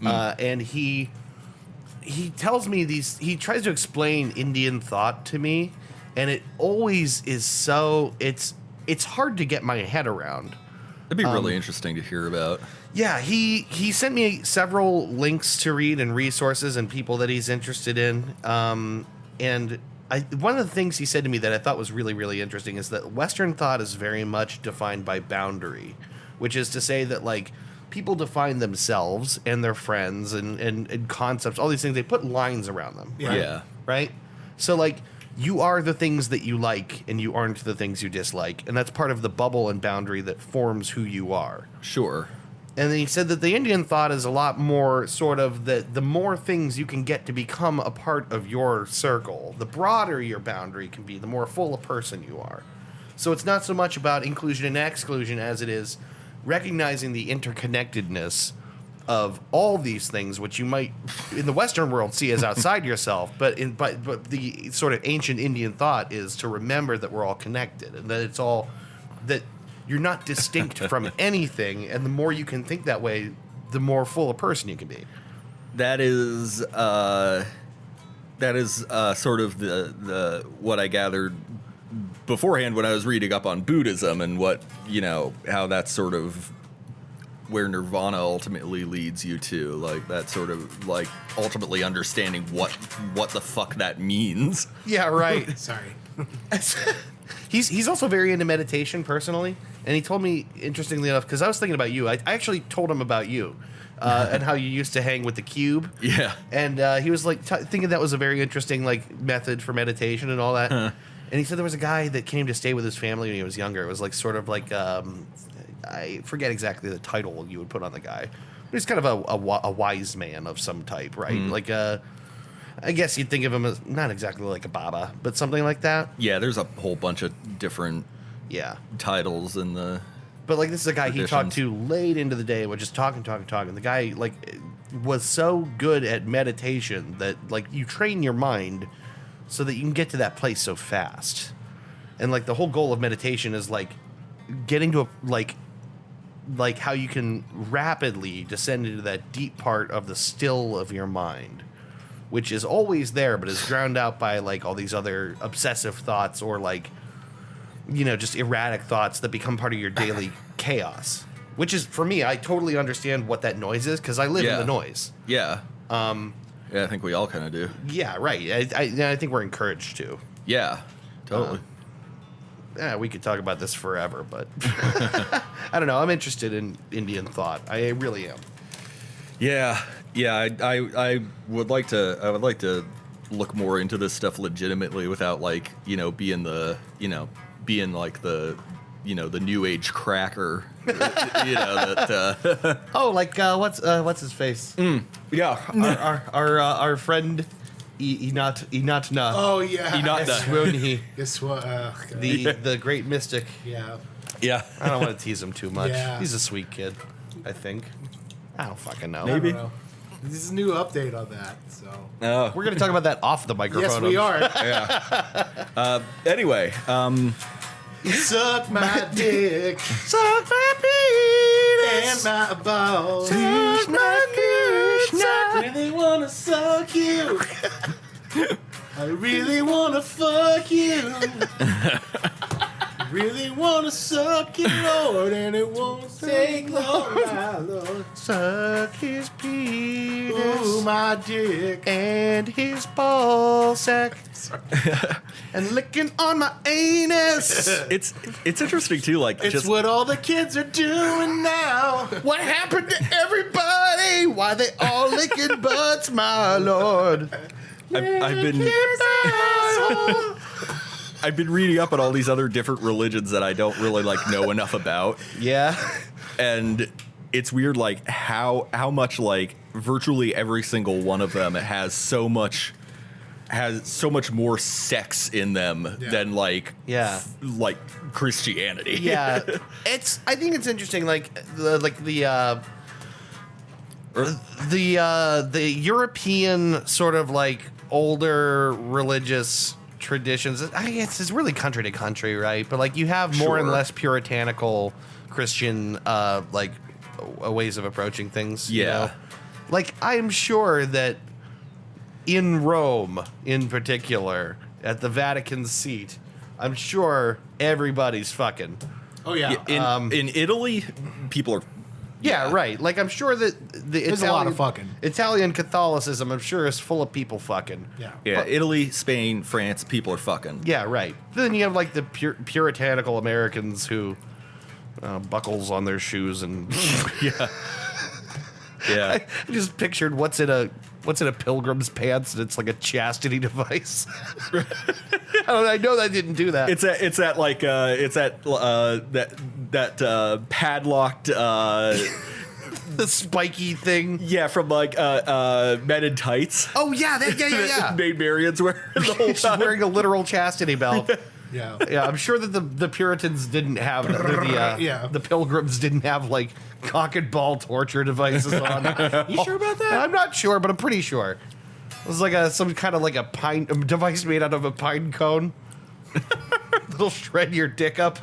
and he tells me these. He tries to explain Indian thought to me, and it always is so. It's hard to get my head around. It'd be really interesting to hear about. Yeah, he sent me several links to read and resources and people that he's interested in. And one of the things he said to me that I thought was really, really interesting is that Western thought is very much defined by boundary, which is to say that, like, people define themselves and their friends and concepts, all these things, they put lines around them. Right? Yeah. Right? So, like, you are the things that you like and you aren't the things you dislike. And that's part of the bubble and boundary that forms who you are. Sure. And then he said that the Indian thought is a lot more sort of that the more things you can get to become a part of your circle, the broader your boundary can be, the more full a person you are. So it's not so much about inclusion and exclusion as it is recognizing the interconnectedness of all these things, which you might in the Western world see as outside yourself, but the sort of ancient Indian thought is to remember that we're all connected and that it's all that you're not distinct from anything, and the more you can think that way, the more full a person you can be. That is sort of the what I gathered beforehand when I was reading up on Buddhism and what how that's sort of where nirvana ultimately leads you to, like that sort of like ultimately understanding what the fuck that means. Yeah, right. Sorry. He's also very into meditation personally, and he told me, interestingly enough, because I was thinking about you. I actually told him about you and how you used to hang with the cube. Yeah. And he was like thinking that was a very interesting like method for meditation and all that. And he said there was a guy that came to stay with his family when he was younger. It was like sort of like I forget exactly the title you would put on the guy. But he's kind of a wise man of some type, right? Like I guess you'd think of him as not exactly like a Baba, but something like that. Yeah, there's a whole bunch of different Yeah. titles in the. But like this is a guy he talked traditions. to late into the day, would just talking. The guy like was so good at meditation that like you train your mind so that you can get to that place so fast. And like the whole goal of meditation is like getting to like how you can rapidly descend into that deep part of the still of your mind, which is always there, but is drowned out by like all these other obsessive thoughts or like, just erratic thoughts that become part of your daily chaos. Which is, for me, I totally understand what that noise is because I live in the noise. Yeah. Yeah, I think we all kind of do. Yeah, right. I think we're encouraged to. Yeah, totally. Yeah, we could talk about this forever, but I don't know. I'm interested in Indian thought. I really am. Yeah. I would like to look more into this stuff legitimately without like being the the new age cracker. Oh, like what's his face? Yeah. Our friend. Inat Na. Oh yeah. Swoni, This one. the great mystic. Yeah. Yeah. I don't want to tease him too much. Yeah. He's a sweet kid, I think. I don't fucking know. Maybe. I don't know. This is a new update on that. So. We're going to talk about that off the microphone. Yes, we are. Yeah. Anyway, Suck my dick Suck my penis. and my balls. Suck my penis. I really wanna suck you. I really wanna fuck you. Really wanna suck you, Lord, and it won't take long, my Lord. Suck his penis. Ooh, my dick. And his ball sack. And licking on my anus. it's interesting too. Like, It's what all the kids are doing now. What happened to everybody? Why they all licking butts, my lord? I've been reading up on all these other different religions that I don't really know enough about. Yeah. And it's weird, like how much like virtually every single one of them has so much more sex in them than like Christianity. Yeah. I think it's interesting, like the European sort of like older religious traditions. I guess it's really country to country, right? But like you have more and less puritanical Christian ways of approaching things. Yeah. Like I'm sure that in Rome, in particular, at the Vatican seat, I'm sure everybody's fucking. Oh yeah. In Italy, people are. Yeah, right. Like I'm sure that There's a lot of fucking. Italian Catholicism, I'm sure, is full of people fucking. Yeah. Yeah, But- Italy, Spain, France, people are fucking. Yeah, right. Then you have like the puritanical Americans who buckles on their shoes and Yeah. Yeah. I just pictured what's in a pilgrim's pants and it's like a chastity device. I know that didn't do that. It's that padlocked the spiky thing. yeah, from like Men in Tights. Oh yeah, yeah. Maid Marian's wearing the whole She's time. wearing a literal chastity belt. Yeah. Yeah, I'm sure that the Puritans didn't have the Pilgrims didn't have like cock and ball torture devices on. You sure about that? I'm not sure, but I'm pretty sure. It was like some kind of like a pine device made out of a pine cone. They'll shred your dick up.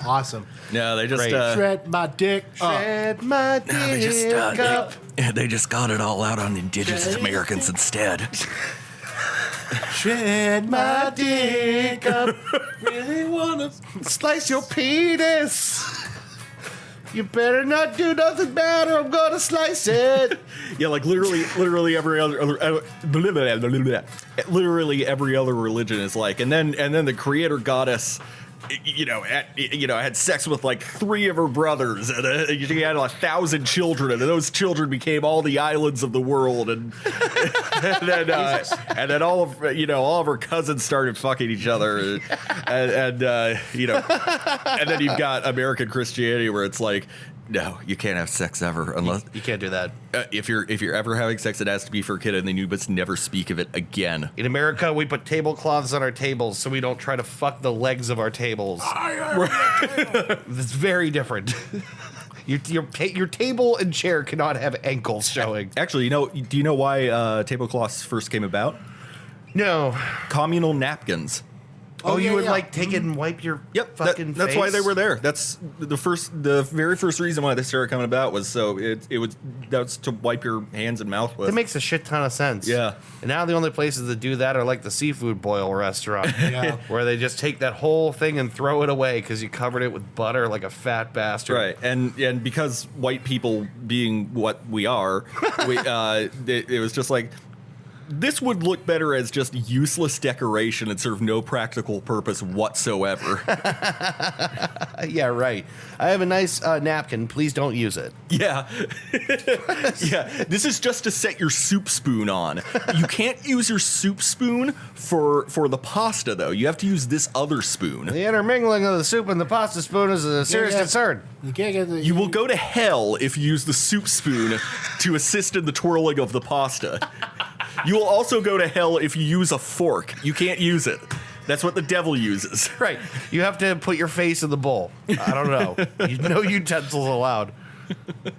Awesome. No, they just Great. Shred my dick. Shred my dick up. they just got it all out on Indigenous Americans instead. Shred my dick up. Really wanna Slice your penis. You better not do nothing bad or I'm gonna slice it. Yeah, like literally every other literally every other religion is like, and then the creator goddess, had sex with like 3 of her brothers, and she had 1,000 children, and those children became all the islands of the world, and then all of her cousins started fucking each other, and then you've got American Christianity where it's like, no, you can't have sex ever unless You can't do that. if you're ever having sex, it has to be for a kid, and then you must never speak of it again. In America, we put tablecloths on our tables so we don't try to fuck the legs of our tables. It's very different. Your table and chair cannot have ankles showing. Actually, do you know why tablecloths first came about? No. Communal napkins. Oh, you yeah, would yeah. like take it and wipe your Yep, fucking that's face? why they were there. That's the very first reason why they started coming about was so that's to wipe your hands and mouth with. That makes a shit ton of sense. Yeah. And now the only places that do that are like the seafood boil restaurant. Yeah. Where they just take that whole thing and throw it away because you covered it with butter like a fat bastard. Right, and because white people being what we are, it was just like, this would look better as just useless decoration and serve no practical purpose whatsoever. Yeah, right. I have a nice napkin. Please don't use it. Yeah. Yeah, this is just to set your soup spoon on. You can't use your soup spoon for the pasta, though. You have to use this other spoon. The intermingling of the soup and the pasta spoon is a serious concern. You can't get the. You will go to hell if you use the soup spoon to assist in the twirling of the pasta. You will also go to hell if you use a fork. You can't use it. That's what the devil uses. Right. You have to put your face in the bowl. I don't know. No utensils allowed.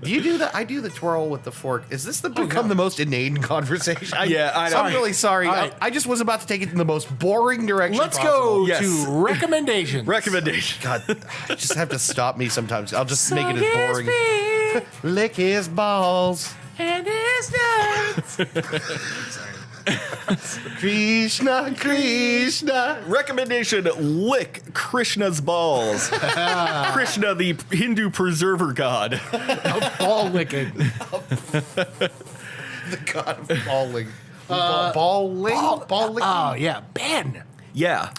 Do you do that? I do the twirl with the fork. Is this become the most inane conversation? Yeah, I know. I'm really sorry. All right. I just was about to take it in the most boring direction Let's possible. go Yes. to recommendations. Recommendation. God, you just have to stop me sometimes. I'll just make it as boring. Lick his balls. And his nuts. Krishna, Krishna. Recommendation: lick Krishna's balls. Krishna, the Hindu preserver god. Ball licking. The god of balling. Balling? Ball licking? Oh yeah, Ben. Yeah,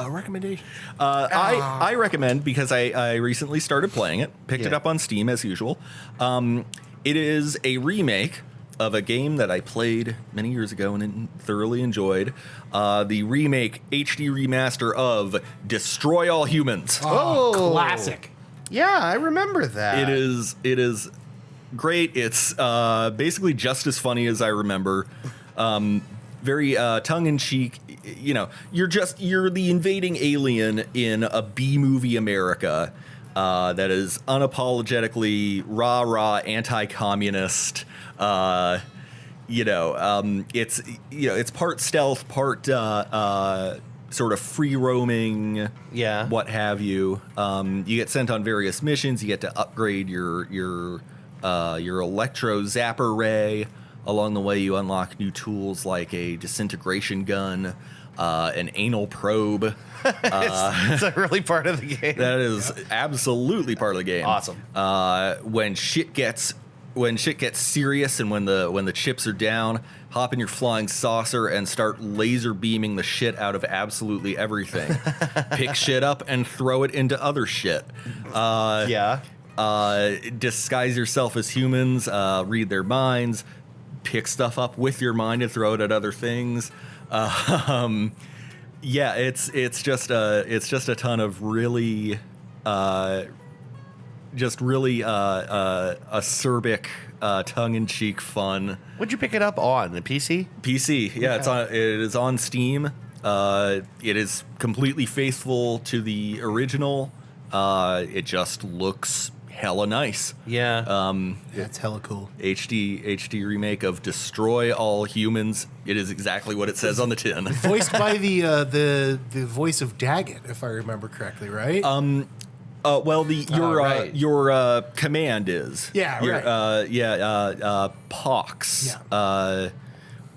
Recommendation. I recommend, because I recently started playing it. Picked it Yeah. up on Steam as usual. It is a remake of a game that I played many years ago and thoroughly enjoyed. The remake HD remaster of Destroy All Humans. Oh, classic. Yeah, I remember that. It is great. It's basically just as funny as I remember. Very tongue in cheek. You know, you're the invading alien in a B movie America that is unapologetically rah anti-communist. It's part stealth, part sort of free roaming, Yeah. what have you. You get sent on various missions. You get to upgrade your electro zapper ray. Along the way, you unlock new tools like a disintegration gun, an anal probe. Is that really part of the game? That is absolutely part of the game. Awesome. When shit gets serious and when the chips are down, hop in your flying saucer and start laser beaming the shit out of absolutely everything. Pick shit up and throw it into other shit. Yeah. Disguise yourself as humans. Read their minds. Pick stuff up with your mind and throw it at other things. Yeah, it's just a ton of really acerbic, tongue-in-cheek fun. What'd you pick it up on? The PC? PC, yeah, it is on Steam. It is completely faithful to the original. It just looks hella nice. Yeah. That's hella cool. HD remake of Destroy All Humans. It is exactly what it says on the tin. Voiced by the voice of Daggett, if I remember correctly, right? Your command is Yeah, Pox. Yeah.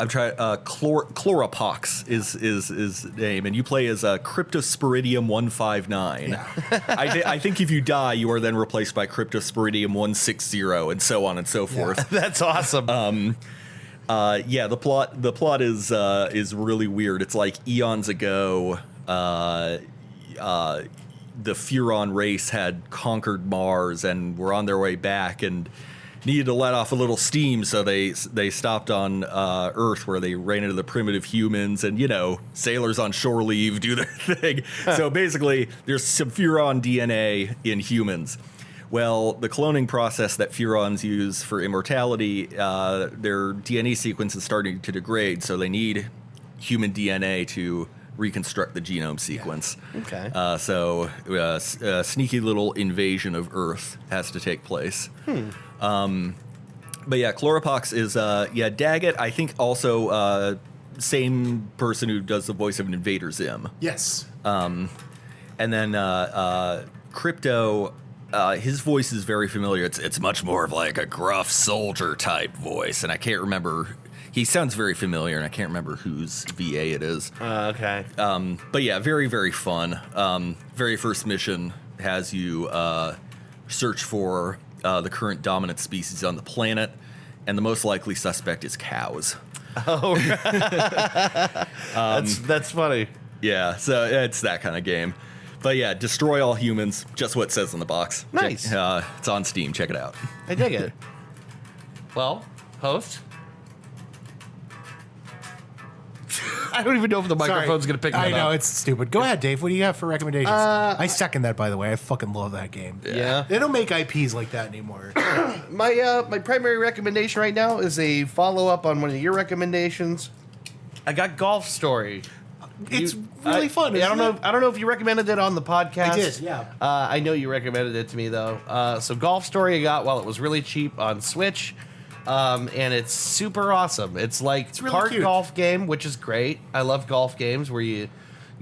I'm trying. Chloropox is his name, and you play as Cryptosporidium 159. Yeah. I think if you die, you are then replaced by Cryptosporidium 160, and so on and so forth. That's awesome. Yeah, the plot is really weird. It's like eons ago, the Furon race had conquered Mars and were on their way back and needed to let off a little steam, so they stopped on Earth, where they ran into the primitive humans, and sailors on shore leave do their thing. So basically, there's some Furon DNA in humans. Well, the cloning process that Furons use for immortality, their DNA sequence is starting to degrade, so they need human DNA to reconstruct the genome sequence. Okay. So a sneaky little invasion of Earth has to take place. But yeah, Chloropox is Daggett. I think also same person who does the voice of Invader Zim. Yes. And then Crypto, his voice is very familiar. It's much more of like a gruff soldier type voice, and I can't remember. He sounds very familiar, and I can't remember whose VA it is. Okay. But yeah, very, very fun. Very first mission has you search for the current dominant species on the planet, and the most likely suspect is cows. Oh, that's funny. Yeah, so it's that kind of game. But yeah, destroy all humans, just what it says on the box. Nice. It's on Steam, check it out. I dig it. Well, host. I don't even know if the microphone's going to pick that I know, up. it's stupid. Go ahead, Dave. What do you have for recommendations? I second that, by the way. I fucking love that game. Yeah. They don't make IPs like that anymore. My primary recommendation right now is a follow-up on one of your recommendations. I got Golf Story. It's really fun. I don't isn't know. it? I don't know if you recommended it on the podcast. I did, yeah. I know you recommended it to me though. So Golf Story I got while it was really cheap on Switch, and it's super awesome. It's like really part cute. golf game, which is great. I love golf games where you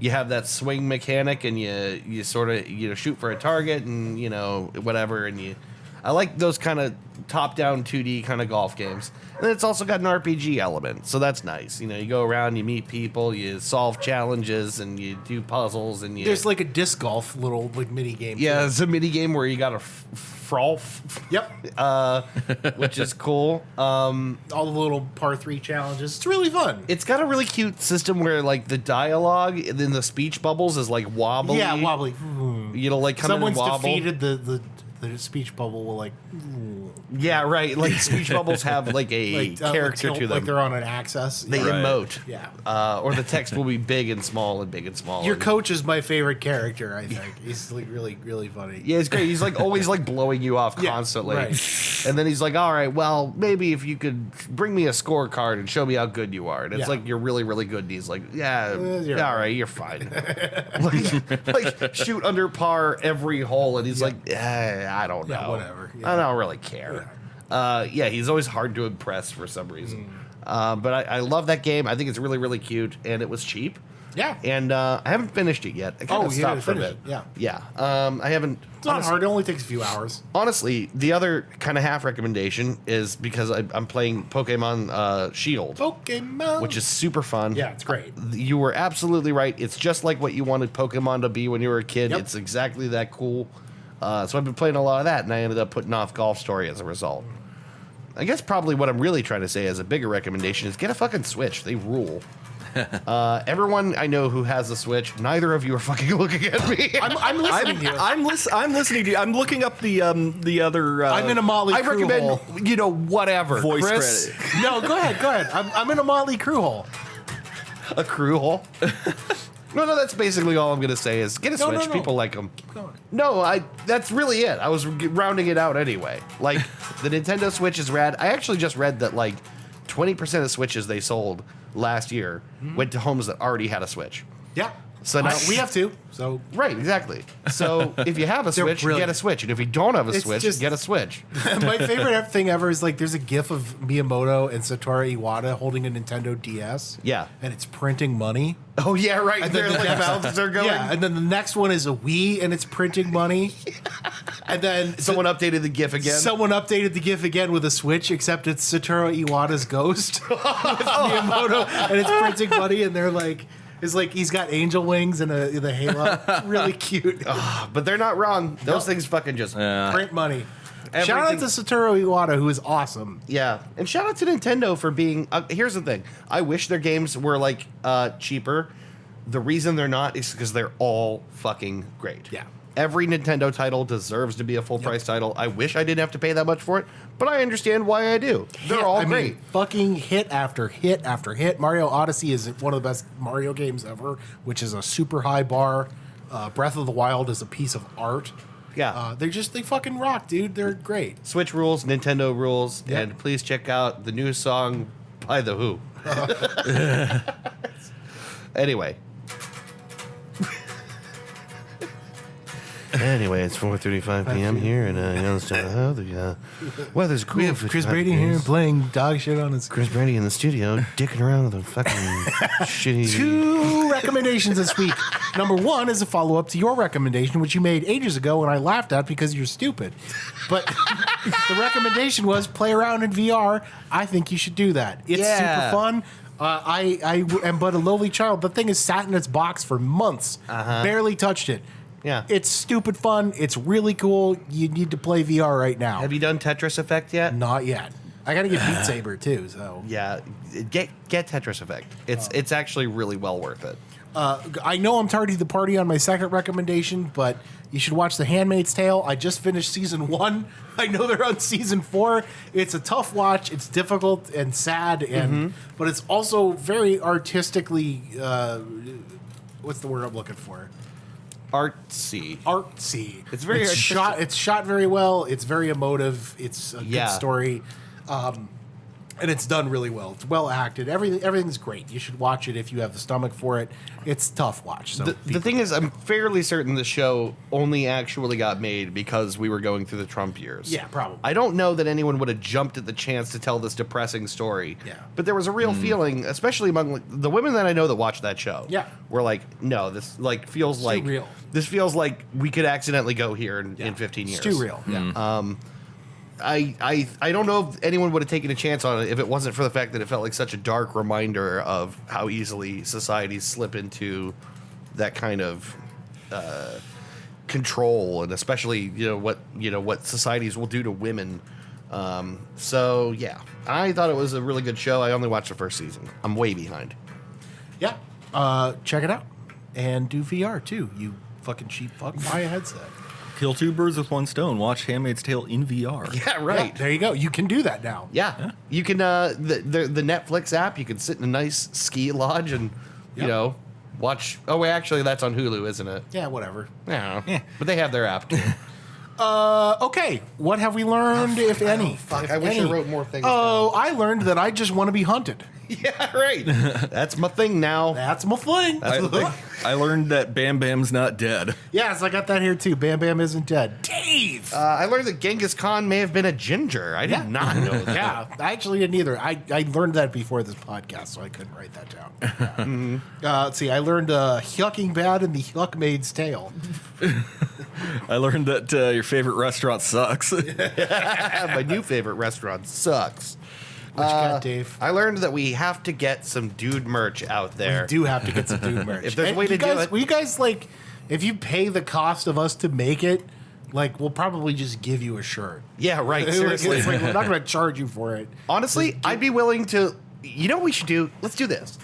have that swing mechanic and you sort of shoot for a target and whatever and I like those kind of top-down 2D kind of golf games. And it's also got an RPG element, so that's nice. You go around, you meet people, you solve challenges, and you do puzzles, and There's like a disc golf little mini game. yeah, too. it's a mini game where you got to frolf, Yep. which is cool. All the little par 3 challenges. It's really fun. It's got a really cute system where like the dialogue in the speech bubbles is like wobbly. Yeah, wobbly. Like come Someone's in and wobble. defeated the speech bubble will like Yeah, right. Like speech bubbles have like a character tilt, to them. like they're on an axis. They Right. emote. Yeah. Or the text will be big and small and big and small. Your and- coach is my favorite character, I think. He's like really, really funny. Yeah, it's great. He's like always like blowing you off Yeah, constantly. right. And then he's like, all right, well, maybe if you could bring me a scorecard and show me how good you are. And it's Yeah. like, you're really, really good. And he's like, yeah, you're all right, you're fine. like shoot under par every hole. And he's like, I don't know. Yeah, whatever. I don't really care. Yeah, he's always hard to impress for some reason. But I love that game. I think it's really, really cute. And it was cheap. Yeah. And I haven't finished it yet. I kind of you stopped haven't for a finished bit. it. Yeah. Yeah. I haven't. It's not hard. It only takes a few hours. Honestly, the other kind of half recommendation is because I'm playing Pokemon Shield, Pokemon. which is super fun. Yeah, it's great. You were absolutely right. It's just like what you wanted Pokemon to be when you were a kid. Yep. It's exactly that cool. So I've been playing a lot of that, and I ended up putting off Golf Story as a result. I guess probably what I'm really trying to say as a bigger recommendation is get a fucking Switch. They rule. Everyone I know who has a Switch, neither of you are fucking looking at me. I'm listening to you. I'm listening to you. I'm looking up the other. I'm in a Motley I Crue hole. recommend, whatever. voice Chris, credit. No, go ahead. I'm in a Motley Crue hole. a crew hole. No, that's basically all I'm going to say is get a No, Switch. no. People like them. going. No, that's really it. I was rounding it out anyway. Like, the Nintendo Switch is rad. I actually just read that, like, 20% of Switches they sold last year went to homes that already had a Switch. Yeah. So now we have to. So Right, exactly. So if you have a They're Switch, brilliant. get a Switch. And if you don't have a It's Switch, just- get a Switch. my favorite thing ever is like there's a GIF of Miyamoto and Satoru Iwata holding a Nintendo DS. Yeah. And it's printing money. Oh, yeah, right. And Their then the like, next- mouths are going. Yeah, and then the next one is a Wii and it's printing money. And then Someone updated the GIF again. someone updated the GIF again with a Switch, except it's Satoru Iwata's ghost with Miyamoto, and it's printing money, and they're like, it's like he's got angel wings and the halo. Really cute. But they're not wrong. Those Nope. things fucking just... Print money. Shout out Everything- to Satoru Iwata, who is awesome. Yeah, and shout out to Nintendo for being. Here's the thing: I wish their games were like cheaper. The reason they're not is because they're all fucking great. Yeah. Every Nintendo title deserves to be a full price title. I wish I didn't have to pay that much for it, but I understand why I do. They're all I mean, great. fucking hit after hit after hit. Mario Odyssey is one of the best Mario games ever, which is a super high bar. Breath of the Wild is a piece of art. Yeah. They fucking rock, dude. They're great. Switch rules, Nintendo rules, Yep. and please check out the new song by The Who. Anyway, it's 4:35 p.m. here, and the weather's cool. We have for Chris 5 Brady degrees. here playing dog shit on his. Chris Brady in the studio, dicking around with a fucking shitty. 2 recommendations this week. Number 1 is a follow up to your recommendation, which you made ages ago, and I laughed at because you're stupid. But the recommendation was play around in VR. I think you should do that. It's super fun. I am but a lowly child. The thing has sat in its box for months. Barely touched it. Yeah. It's stupid fun. It's really cool. You need to play VR right now. Have you done Tetris Effect yet? Not yet. I got to get Beat Saber too. So Yeah, get Tetris Effect. It's actually really well worth it. I know I'm tardy to the party on my second recommendation, but you should watch The Handmaid's Tale. I just finished season 1. I know they're on season 4. It's a tough watch. It's difficult and sad, and but it's also very artistically. What's the word I'm looking for? Artsy. Artsy. It's very artistic. shot. It's shot very well. It's very emotive. It's a good story. And it's done really well. It's well acted. Everything's great. You should watch it if you have the stomach for it. It's a tough watch. So The thing is, I'm fairly certain the show only actually got made because we were going through the Trump years. Yeah, probably. I don't know that anyone would have jumped at the chance to tell this depressing story. Yeah. But there was a real feeling, especially among the women that I know that watched that show. Yeah. Were like, no, this like feels like too real. This feels like we could accidentally go here in 15 years. It's too real. Yeah. I don't know if anyone would have taken a chance on it if it wasn't for the fact that it felt like such a dark reminder of how easily societies slip into that kind of control, and especially what societies will do to women. So yeah, I thought it was a really good show. I only watched the first season. I'm way behind. Yeah. Check it out. And do VR too. You fucking cheap fuck. Buy a headset. Kill 2 birds with 1 stone. Watch Handmaid's Tale in VR. Yeah, right. Yeah, there you go. You can do that now. Yeah. You can the Netflix app. You can sit in a nice ski lodge and watch. Oh, wait, actually, that's on Hulu, isn't it? Yeah, whatever. Yeah, but they have their app too. Okay. What have we learned, if any? fuck, If I wish I any? wrote more things Oh, I learned that I just want to be hunted. Yeah, right. That's my thing now. That's my thing. I learned that Bam Bam's not dead. Yes, I got that here too. Bam Bam isn't dead. Dave. I learned that Genghis Khan may have been a ginger. I did not know that. Yeah, I actually didn't either. I learned that before this podcast, so I couldn't write that down. Let's see. I learned Hyucking bad in the Hyuckmaid's Tale. I learned that your favorite restaurant sucks. My new favorite restaurant sucks. What you got, Dave? I learned that we have to get some dude merch out there. We do have to get some dude merch. If there's a And way you to do guys, it. will you guys like, if you pay the cost of us to make it, like we'll probably just give you a shirt. Yeah, right. Like, Seriously. it's like we're not going to charge you for it. Honestly, I'd be willing to. You know what we should do? Let's do this.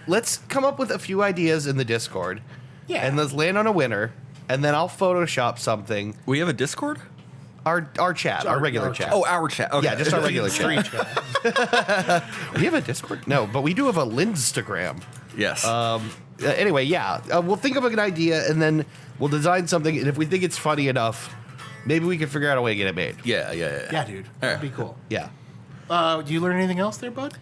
Let's come up with a few ideas in the Discord. Yeah. And let's land on a winner. And then I'll Photoshop something. We have a Discord? Our chat, our regular our chat. Oh, our chat. Okay. Yeah, just our regular chat. We have a Discord? No, but we do have a Lindstagram. Yes. Anyway, yeah. We'll think of a good idea, and then we'll design something. And if we think it's funny enough, maybe we can figure out a way to get it made. yeah. Yeah, dude. That'd be cool. Yeah. Do you learn anything else there, bud?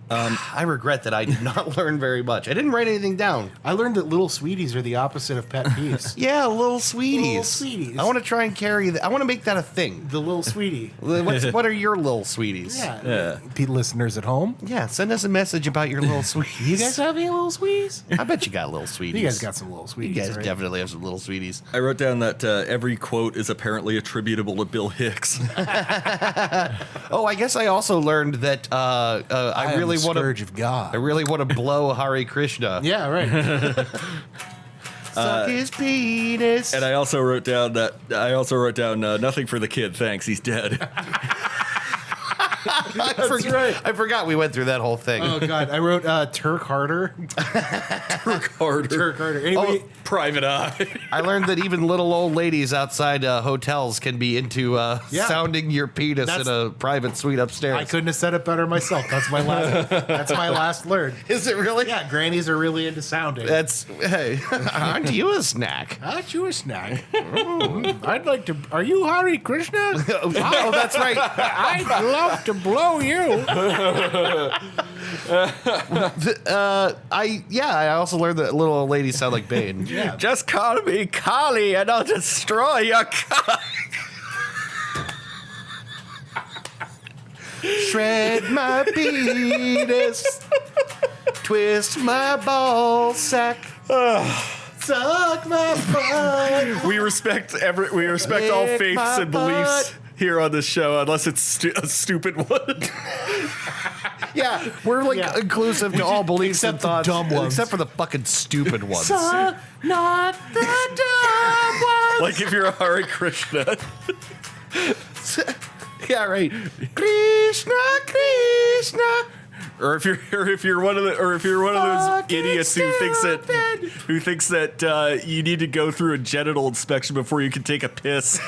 I regret that I did not learn very much. I didn't write anything down. I learned that little sweeties are the opposite of pet peeves. Yeah, little sweeties. Little sweeties. I want to try and carry that. I want to make that a thing. The little sweetie. What are your little sweeties? Yeah. Pete listeners at home. Yeah, send us a message about your little sweeties. You guys have any little sweeties? I bet you got little sweeties. You guys got some little sweeties. You guys right? definitely have some little sweeties. I wrote down that every quote is apparently attributable to Bill Hicks. Oh, I guess I also learned that I really want scourge to. of God. I really want to blow Hare Krishna. Yeah, right. Suck his penis. And I also wrote down nothing for the kid. Thanks, he's dead. I forgot we went through that whole thing. Oh God, I wrote Turk Harder. Turk Harder. Turk Harder. Anybody? Private Eye. I learned that even little old ladies outside hotels can be into sounding your penis in a private suite upstairs. I couldn't have said it better myself. That's my last. That's my last learn. Is it really? Yeah, grannies are really into sounding. That's hey. Aren't you a snack? Aren't you a snack? I'd like to. Are you Hare Krishna? Oh, that's right. I'd love to blow you. I also learned that little old ladies sound like Bane. Yeah. Just call me Kali and I'll destroy your cock. Shred my penis, twist my ball sack, suck my butt. We respect all Lick faiths my and beliefs butt. here on this show, unless it's a stupid one. Yeah, we're like inclusive to all beliefs and except the thoughts, dumb ones. except for the fucking stupid ones. Not the dumb one. Like if you're a Hare Krishna. Yeah, right. Krishna, Krishna. Or if you're one of those Fucking idiots who thinks that you need to go through a genital inspection before you can take a piss.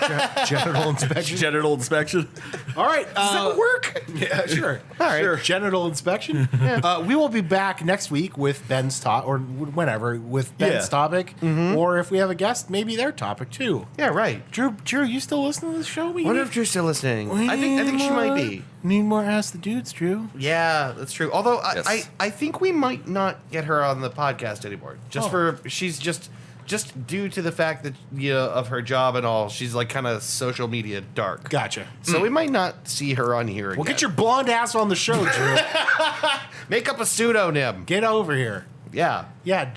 Genital inspection. Genital inspection. All right. Does that work? Yeah, sure. All right. Sure. Genital inspection. We will be back next week with Ben's topic, or whenever, with Ben's topic. Or if we have a guest, maybe their topic too. Yeah, right. Drew, you still listening to the show? Wonder if Drew's still listening. I think she might be. Need more Ask the Dudes, Drew. Yeah, that's true. Although Yes. I think we might not get her on the podcast anymore. She's just due to the fact that of her job and all, she's like kind of social media dark. Gotcha. So we might not see her on here again. Well, get your blonde ass on the show, Drew. Make up a pseudonym. Get over here. Yeah. Yeah,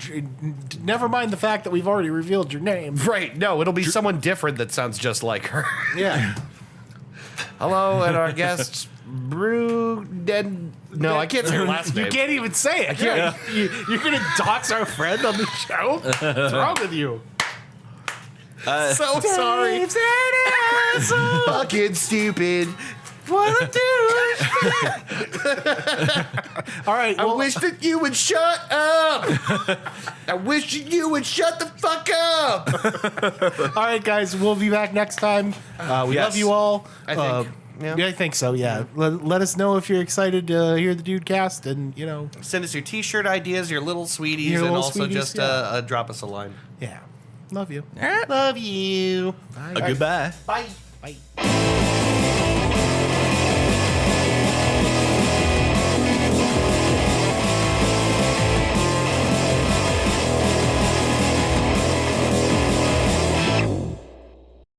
never mind the fact that we've already revealed your name. Right. No, it'll be someone different that sounds just like her. Yeah. Hello, and our guest, Brew Dead. No, I can't say her last name. You can't even say it. Yeah. You're going to dox our friend on the show? What's wrong with you? So sorry. Fucking stupid. What a douche. All right. I wish that you would shut up. I wish you would shut the fuck up. All right, guys. We'll be back next time. We Yes. love you all. I think. Yeah, I think so. Yeah. Let us know if you're excited to hear the Dude Cast, and Send us your t-shirt ideas, your little sweeties, Your and little also sweeties, just yeah. drop us a line. yeah. Love you. Love you. Goodbye. Bye. Bye.